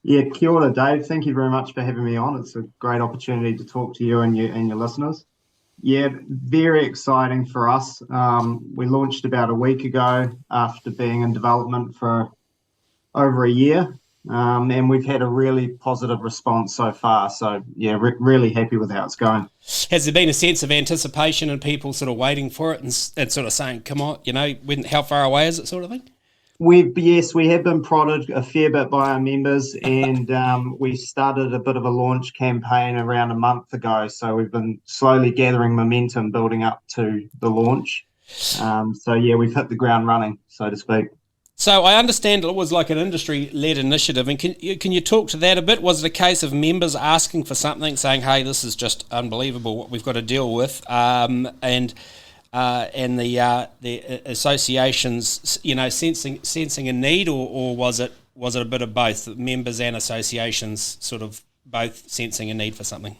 S10: Yeah, kia ora, Dave. Thank you very much for having me on. It's a great opportunity to talk to you and your listeners. Yeah, very exciting for us. We launched about a week ago after being in development for over a year, and we've had a really positive response so far. So, yeah, really happy with how it's going.
S6: Has there been a sense of anticipation and people sort of waiting for it and sort of saying, come on, how far away is it sort of thing?
S10: We have been prodded a fair bit by our members, and we started a bit of a launch campaign around a month ago. So we've been slowly gathering momentum building up to the launch. We've hit the ground running, so to speak.
S6: So I understand it was like an industry-led initiative, and can you talk to that a bit? Was it a case of members asking for something, saying, hey, this is just unbelievable what we've got to deal with, and the associations, sensing a need, or was it a bit of both, members and associations sort of both sensing a need for something?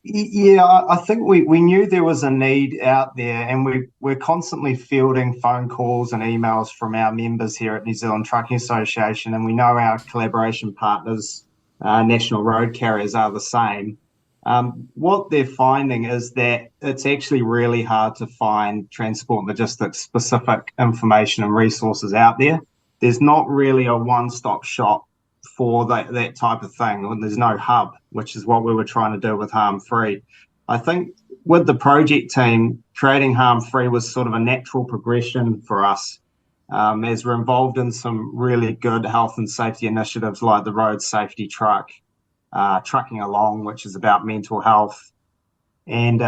S10: Yeah, I think we knew there was a need out there, and we're constantly fielding phone calls and emails from our members here at New Zealand Trucking Association, and we know our collaboration partners, National Road Carriers, are the same. What they're finding is that it's actually really hard to find transport logistics specific information and resources out there. There's not really a one-stop shop for that type of thing, and there's no hub, which is what we were trying to do with HARMfree. I think with the project team, creating HARMfree was sort of a natural progression for us, as we're involved in some really good health and safety initiatives like the Road Safety Truck, Trucking Along, which is about mental health, and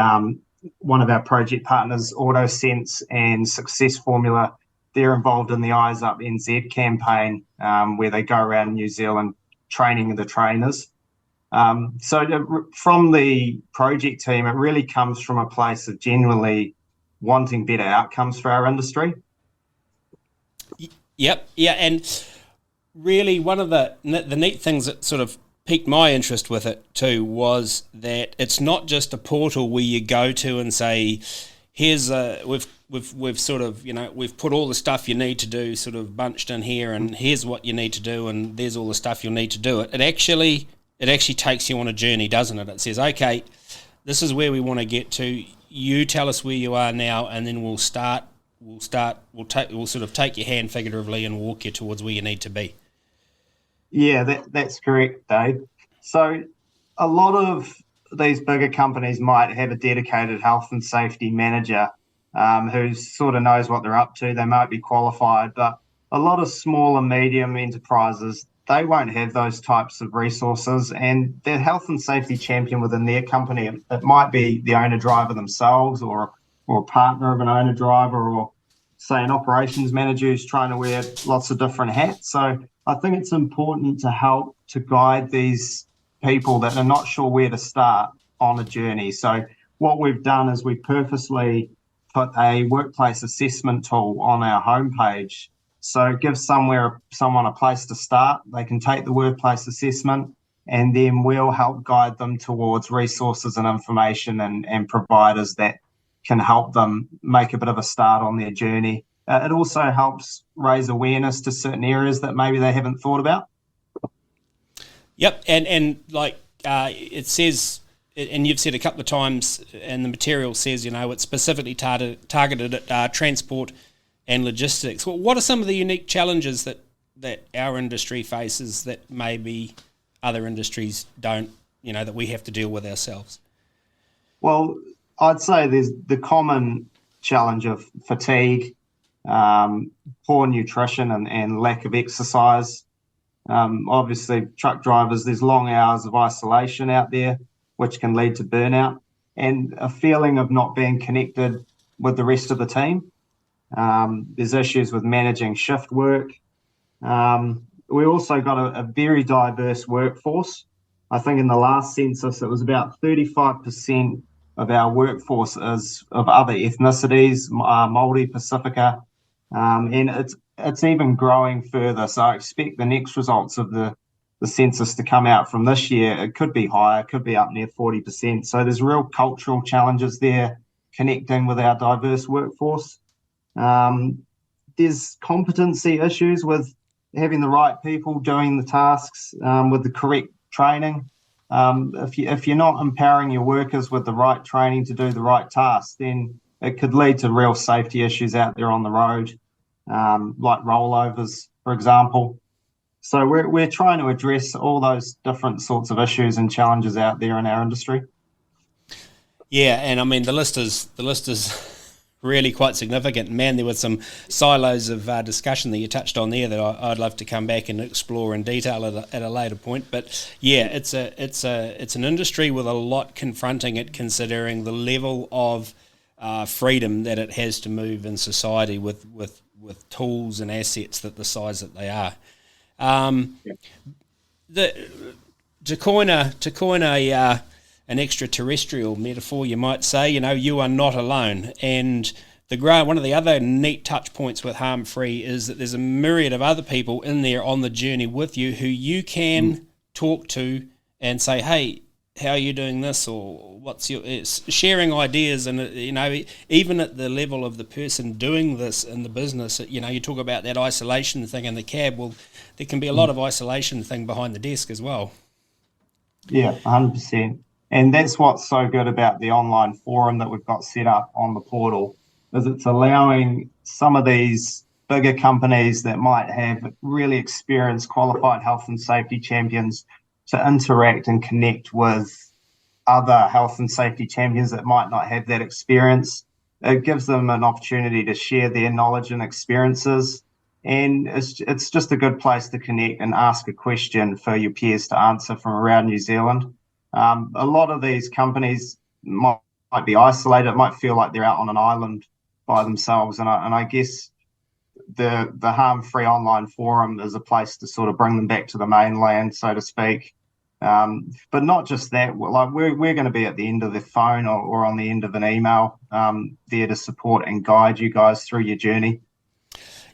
S10: one of our project partners, AutoSense and Success Formula, they're involved in the Eyes Up NZ campaign, where they go around New Zealand training the trainers. So from the project team, it really comes from a place of genuinely wanting better outcomes for our industry.
S6: Yep, yeah, and really one of the neat things that sort of piqued my interest with it too was that it's not just a portal where you go to and say, here's we've sort of, we've put all the stuff you need to do sort of bunched in here, and here's what you need to do, and there's all the stuff you'll need to do it. It actually takes you on a journey, doesn't it? It says, okay, this is where we want to get to. You tell us where you are now, and then we'll sort of take your hand figuratively and walk you towards where you need to be.
S10: Yeah, that's correct, Dave. So a lot of these bigger companies might have a dedicated health and safety manager who sort of knows what they're up to. They might be qualified, but a lot of small and medium enterprises, they won't have those types of resources, and their health and safety champion within their company, it might be the owner-driver themselves or a partner of an owner-driver, or say an operations manager who's trying to wear lots of different hats. So I think it's important to help to guide these people that are not sure where to start on a journey. So what we've done is we purposely put a workplace assessment tool on our homepage. So it gives someone a place to start. They can take the workplace assessment, and then we'll help guide them towards resources and information and providers that can help them make a bit of a start on their journey. It also helps raise awareness to certain areas that maybe they haven't thought about.
S6: Yep, and like it says, and you've said a couple of times, and the material says, it's specifically targeted at transport and logistics. Well, what are some of the unique challenges that our industry faces that maybe other industries don't, that we have to deal with ourselves?
S10: Well, I'd say there's the common challenge of fatigue, poor nutrition and lack of exercise. Obviously, truck drivers, there's long hours of isolation out there, which can lead to burnout, and a feeling of not being connected with the rest of the team. There's issues with managing shift work. We also got a very diverse workforce. I think in the last census, it was about 35% of our workforce is of other ethnicities, Māori, Pacifica, and it's even growing further. So I expect the next results of the census to come out from this year. It could be higher, it could be up near 40%. So there's real cultural challenges there connecting with our diverse workforce. There's competency issues with having the right people doing the tasks with the correct training. If you're not empowering your workers with the right training to do the right tasks, then it could lead to real safety issues out there on the road, like rollovers, for example. So we're trying to address all those different sorts of issues and challenges out there in our industry.
S6: Yeah, and I mean the list is really quite significant. Man, there were some silos of discussion that you touched on there that I'd love to come back and explore in detail at a later point. But yeah, it's an industry with a lot confronting it, considering the level of freedom that it has to move in society with tools and assets that the size that they are. To coin an extraterrestrial metaphor, you might say, you are not alone. And one of the other neat touch points with HARMfree is that there's a myriad of other people in there on the journey with you who you can talk to and say, hey, how are you doing this? Or what's sharing ideas. And, even at the level of the person doing this in the business, you talk about that isolation thing in the cab. Well, there can be a lot of isolation thing behind the desk as well.
S10: Yeah, 100%. And that's what's so good about the online forum that we've got set up on the portal, is it's allowing some of these bigger companies that might have really experienced, qualified health and safety champions to interact and connect with other health and safety champions that might not have that experience. It gives them an opportunity to share their knowledge and experiences. And it's just a good place to connect and ask a question for your peers to answer from around New Zealand. A lot of these companies might be isolated. It might feel like they're out on an island by themselves. And I guess the HARMfree online forum is a place to sort of bring them back to the mainland, so to speak. But not just that, like we're going to be at the end of the phone or on the end of an email there to support and guide you guys through your journey.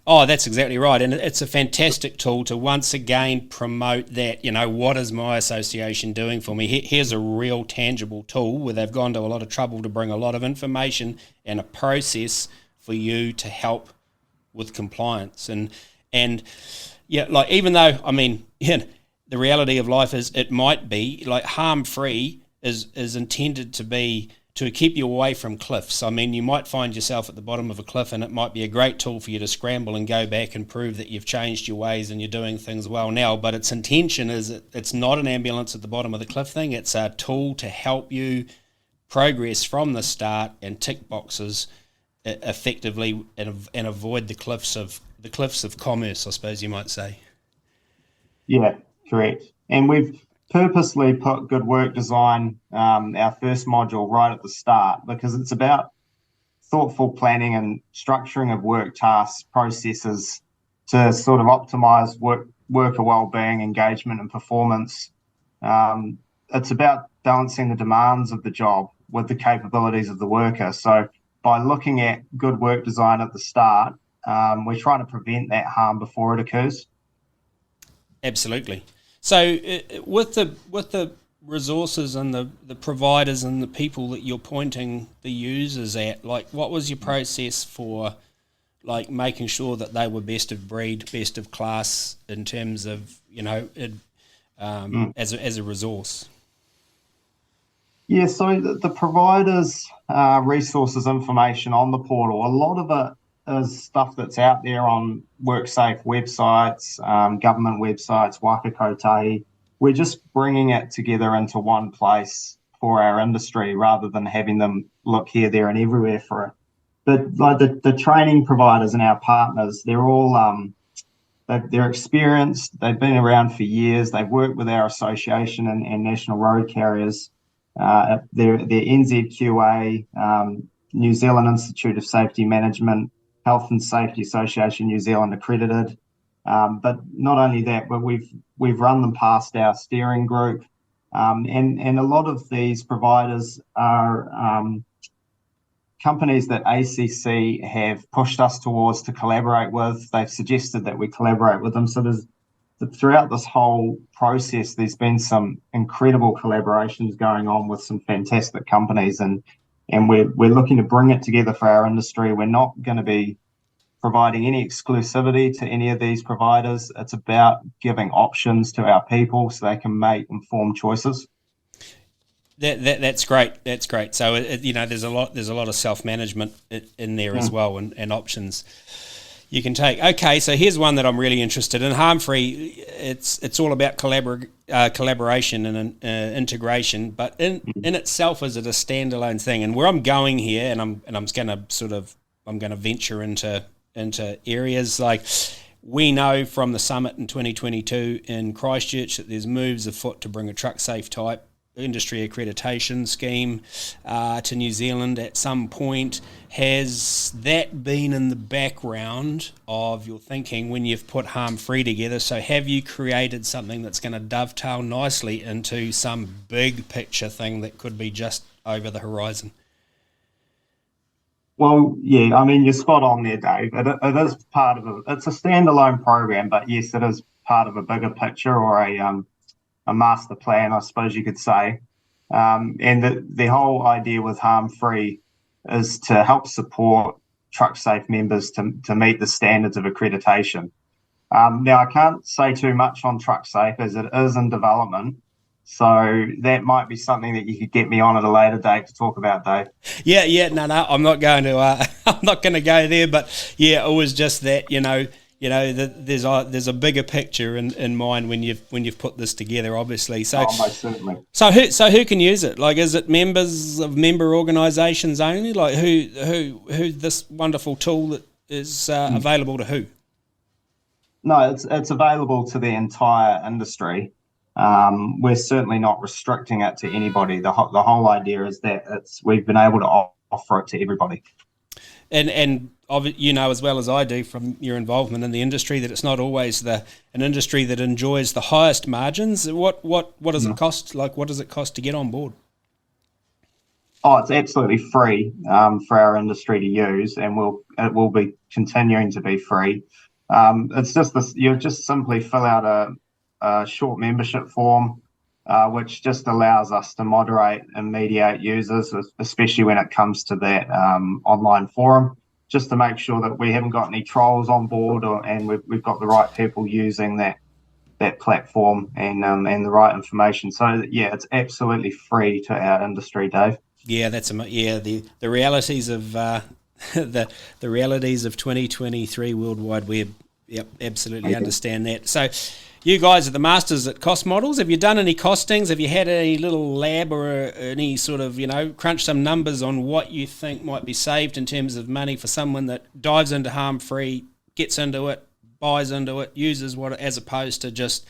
S6: Oh, that's exactly right. And it's a fantastic tool to once again promote that, what is my association doing for me? Here's a real tangible tool where they've gone to a lot of trouble to bring a lot of information and a process for you to help with compliance. And yeah, like even though, the reality of life is it might be like HARMfree is intended to be to keep you away from cliffs. You might find yourself at the bottom of a cliff and it might be a great tool for you to scramble and go back and prove that you've changed your ways and you're doing things well now. But its intention is it's not an ambulance at the bottom of the cliff thing. It's a tool to help you progress from the start and tick boxes effectively and avoid the cliffs of commerce, I suppose you might say.
S10: Yeah, correct. And we've purposely put good work design, our first module, right at the start, because it's about thoughtful planning and structuring of work tasks, processes to sort of optimize worker well-being, engagement and performance. It's about balancing the demands of the job with the capabilities of the worker. So by looking at good work design at the start, we're trying to prevent that harm before it occurs.
S6: Absolutely. So with the resources and the providers and the people that you're pointing the users at, like what was your process for like making sure that they were best of breed, best of class in terms of, as a resource?
S10: Yeah, so the providers' resources information on the portal, a lot of it is stuff that's out there on WorkSafe websites, government websites, Waka Kotahi. We're just bringing it together into one place for our industry rather than having them look here, there and everywhere for it. But like the training providers and our partners, they're all they're experienced. They've been around for years. They've worked with our association and national road carriers. They're NZQA, New Zealand Institute of Safety Management, Health and Safety Association New Zealand accredited. But not only that, but we've run them past our steering group. And a lot of these providers are companies that ACC have pushed us towards to collaborate with. They've suggested that we collaborate with them. So throughout this whole process, there's been some incredible collaborations going on with some fantastic companies, and we're looking to bring it together for our industry. We're not going to be providing any exclusivity to any of these providers. It's about giving options to our people so they can make informed choices.
S6: That's great. That's great. So there's a lot of self-management in there as well, and options you can take. Okay, so here's one that I'm really interested in. HARMfree, it's all about collaboration and integration, but in itself, is it a standalone thing? And where I'm going here, and I'm going to venture into areas like, we know from the summit in 2022 in Christchurch that there's moves afoot to bring a truck safe type industry accreditation scheme to New Zealand at some point. Has that been in the background of your thinking when you've put HARMfree together? So have you created something that's going to dovetail nicely into some big picture thing that could be just over the horizon?
S10: Well, yeah, I mean, you're spot on there, Dave. It is part of it's a standalone program, but yes, it is part of a bigger picture or a master plan, I suppose you could say. And the whole idea with HARMfree is to help support truck safe members to meet the standards of accreditation. Now, I can't say too much on truck safe as it is in development. So that might be something that you could get me on at a later date to talk about, Dave.
S6: Yeah, no, I'm not going to. I'm not going to go there. But yeah, it was just that there's a bigger picture in mind when you've put this together, obviously. So,
S10: most certainly.
S6: So who can use it? Like, is it members of member organisations only? Like, who this wonderful tool that is available to who?
S10: No, it's available to the entire industry. We're certainly not restricting it to anybody. The whole idea is that we've been able to offer it to everybody.
S6: And you know as well as I do from your involvement in the industry that it's not always an industry that enjoys the highest margins. What does it cost? Like, what does it cost to get on board?
S10: Oh, it's absolutely free for our industry to use, and it will be continuing to be free. It's just this. You just simply fill out a short membership form, which just allows us to moderate and mediate users, especially when it comes to that online forum, just to make sure that we haven't got any trolls on board, and we've got the right people using that platform and the right information. So yeah, it's absolutely free to our industry, Dave.
S6: Yeah, the realities of the realities of 2023 World Wide Web. Yep, absolutely understand that. So, you guys are the masters at cost models. Have you done any costings? Have you had any little lab or any sort of, crunch some numbers on what you think might be saved in terms of money for someone that dives into HARMfree, gets into it, buys into it, uses what, as opposed to just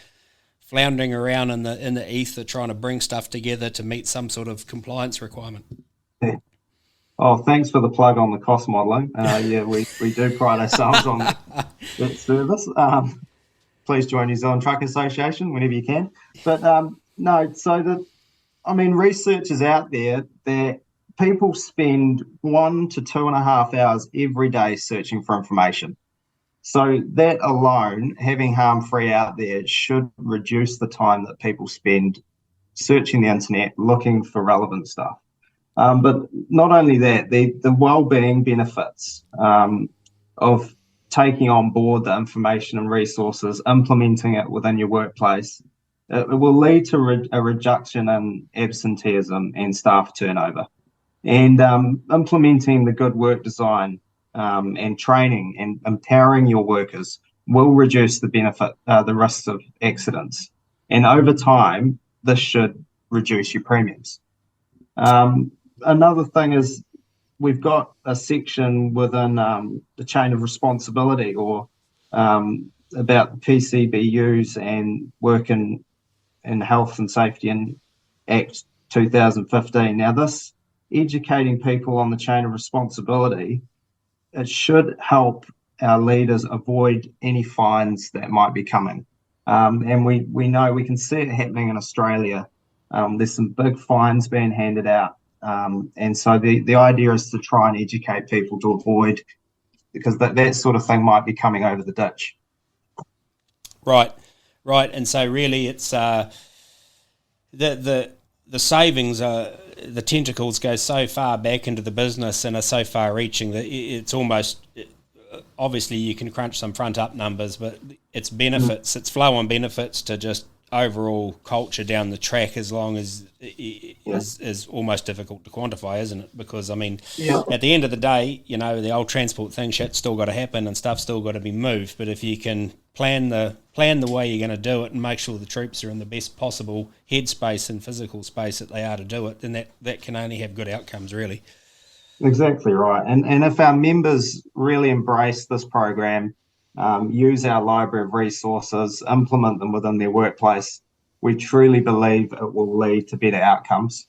S6: floundering around in the ether trying to bring stuff together to meet some sort of compliance requirement?
S10: Oh, thanks for the plug on the cost modelling. Yeah, we do pride ourselves on that service. Please join New Zealand Truck Association whenever you can. But no, so research is out there that people spend 1 to 2.5 hours every day searching for information. So that alone, having HARMfree out there, should reduce the time that people spend searching the internet looking for relevant stuff. But not only that, the well-being benefits of taking on board the information and resources, implementing it within your workplace, it will lead to a reduction in absenteeism and staff turnover. And implementing the good work design and training and empowering your workers will reduce the risks of accidents. And over time, this should reduce your premiums. Another thing is we've got a section within the chain of responsibility or about PCBUs and work in health and safety and Act 2015. Now, this educating people on the chain of responsibility, it should help our leaders avoid any fines that might be coming. And we know, we can see it happening in Australia. There's some big fines being handed out. And so the idea is to try and educate people to avoid, because that sort of thing might be coming over the ditch.
S6: Right. And so really it's the savings are, the tentacles go so far back into the business and are so far reaching that it's almost, obviously you can crunch some front up numbers, but it's benefits, it's flow on benefits to just overall culture down the track, as long as is almost difficult to quantify, isn't it? Because at the end of the day, the old transport thing, shit's still got to happen and stuff's still got to be moved. But if you can plan the way you're going to do it and make sure the troops are in the best possible headspace and physical space that they are to do it, then that can only have good outcomes, really.
S10: Exactly right. And if our members really embrace this program, use our library of resources, implement them within their workplace, we truly believe it will lead to better outcomes.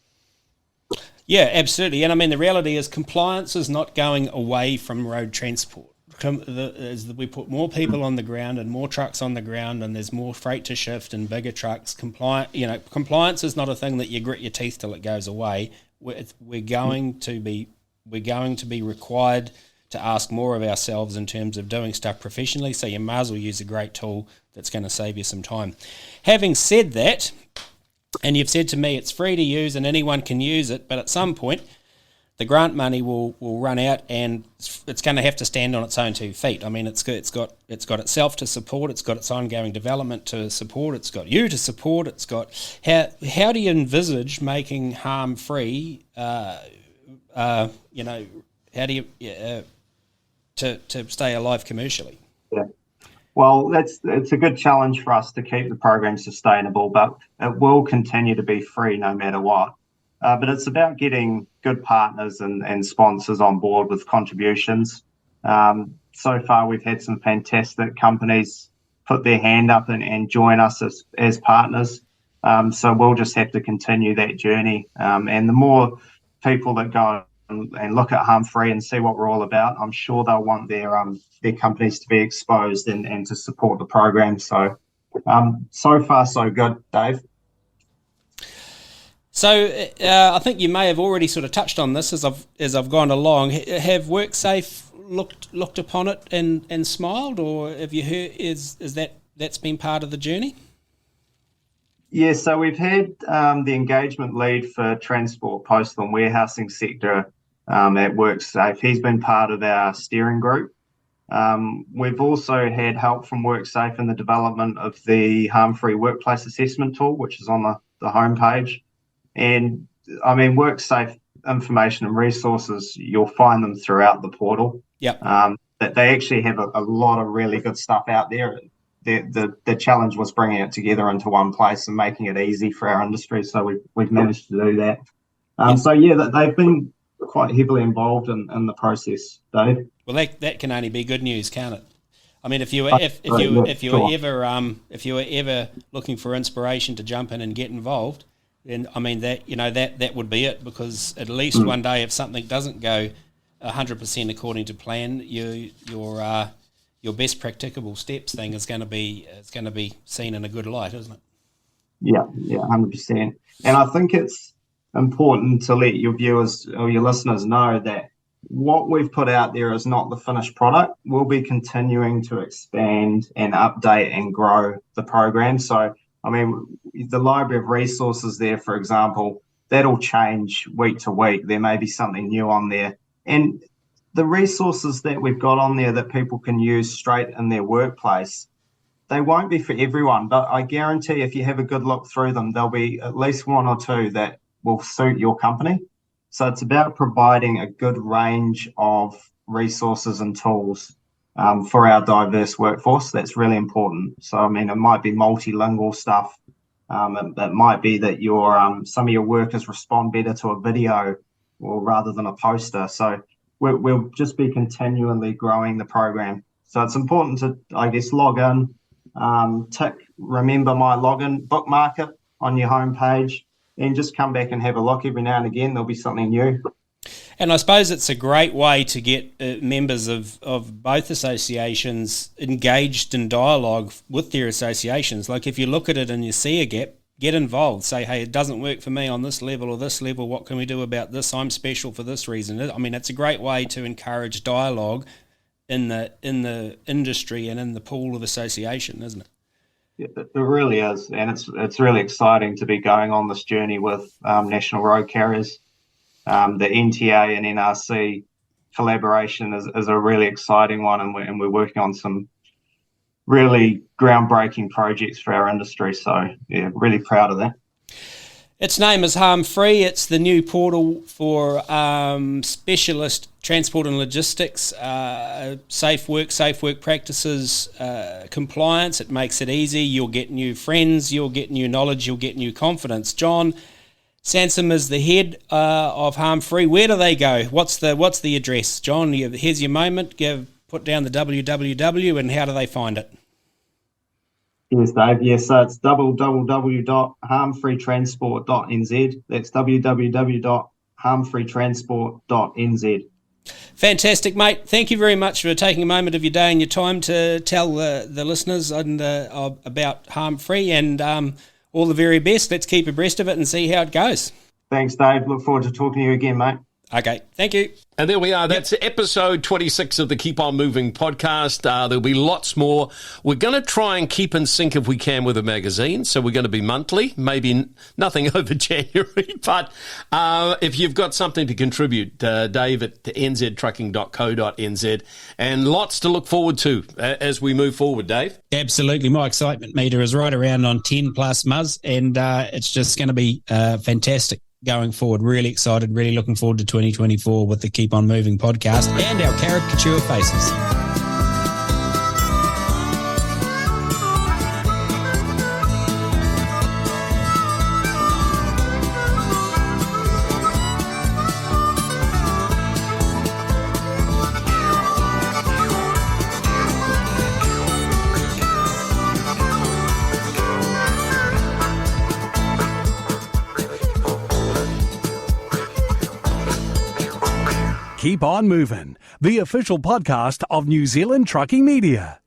S6: Yeah, absolutely. And the reality is compliance is not going away from road transport. As we put more people on the ground and more trucks on the ground, and there's more freight to shift and bigger trucks, compliance is not a thing that you grit your teeth till it goes away. We're going to be required to ask more of ourselves in terms of doing stuff professionally, so you may as well use a great tool that's going to save you some time. Having said that, and you've said to me it's free to use and anyone can use it, but at some point the grant money will run out, and it's going to have to stand on its own 2 feet. I mean, it's got itself to support. It's got its ongoing development to support. It's got you to support. It's got how do you envisage making HARMfree? How do you to stay alive commercially?
S10: Yeah. Well, it's a good challenge for us to keep the program sustainable, but it will continue to be free no matter what. But it's about getting good partners and sponsors on board with contributions. So far, we've had some fantastic companies put their hand up and join us as partners. So we'll just have to continue that journey. And the more people that go and look at HARMfree and see what we're all about, I'm sure they'll want their companies to be exposed and to support the program. So so far, so good, Dave.
S6: So I think you may have already sort of touched on this as I've gone along. Have WorkSafe looked upon it and smiled, or have you heard that's been part of the journey?
S10: Yeah, so we've had the engagement lead for transport, postal and warehousing sector at WorkSafe. He's been part of our steering group. We've also had help from WorkSafe in the development of the HARMfree workplace assessment tool, which is on the homepage. And I mean, WorkSafe information and resources, you'll find them throughout the portal.
S6: Yeah.
S10: That they actually have a lot of really good stuff out there. The challenge was bringing it together into one place and making it easy for our industry. So we've managed to do that. So yeah, they've been quite heavily involved in the process, Dave.
S6: Well, that can only be good news, can't it? I mean, if you were ever looking for inspiration to jump in and get involved, then I mean that would be it, because at least one day, if something doesn't go 100% according to plan, your best practicable steps thing is going to be seen in a good light, isn't it?
S10: Yeah, 100%. And I think it's important to let your viewers or your listeners know that what we've put out there is not the finished product. We'll be continuing to expand and update and grow the program. So, I mean, the library of resources there, for example, that'll change week to week. There may be something new on there. And the resources that we've got on there that people can use straight in their workplace, they won't be for everyone, but I guarantee if you have a good look through them, there'll be at least one or two that will suit your company. So it's about providing a good range of resources and tools for our diverse workforce. That's really important. So, I mean, it might be multilingual stuff. It might be that some of your workers respond better to a video or rather than a poster. So we'll just be continually growing the program. So it's important to, I guess, log in, tick remember my login, bookmark it on your homepage, and just come back and have a look every now and again. There'll be something new.
S6: And I suppose it's a great way to get members of both associations engaged in dialogue with their associations. Like if you look at it and you see a gap, get involved. Say, hey, it doesn't work for me on this level or this level. What can we do about this? I'm special for this reason. I mean, it's a great way to encourage dialogue in the industry and in the pool of association, isn't it?
S10: It really is, and it's really exciting to be going on this journey with national road carriers. The NTA and NRC collaboration is a really exciting one, and we're working on some really groundbreaking projects for our industry. So, yeah, really proud of that.
S6: Its name is HARMfree. It's the new portal for specialist transport and logistics, safe work practices, compliance. It makes it easy. You'll get new friends. You'll get new knowledge. You'll get new confidence. John Sansom is the head of HARMfree. Where do they go? What's the address, John? Here's your moment. Put down the www, and how do they find it?
S10: Yes, Dave. Yes, so it's www.harmfreetransport.nz. That's www.harmfreetransport.nz.
S6: Fantastic, mate. Thank you very much for taking a moment of your day and your time to tell the listeners about HARMfree, and all the very best. Let's keep abreast of it and see how it goes.
S10: Thanks, Dave. Look forward to talking to you again, mate.
S6: Okay, thank you.
S3: And there we are. That's episode 26 of the Keep On Moving podcast. There'll be lots more. We're going to try and keep in sync if we can with the magazine. So we're going to be monthly, maybe nothing over January. But if you've got something to contribute, Dave at nztrucking.co.nz, and lots to look forward to as we move forward, Dave.
S4: Absolutely. My excitement meter is right around on 10 plus Muzz, and it's just going to be fantastic going forward. Really excited, really looking forward to 2024 with the Keep On Moving podcast and our caricature faces.
S2: Keep On Moving, the official podcast of New Zealand Trucking Media.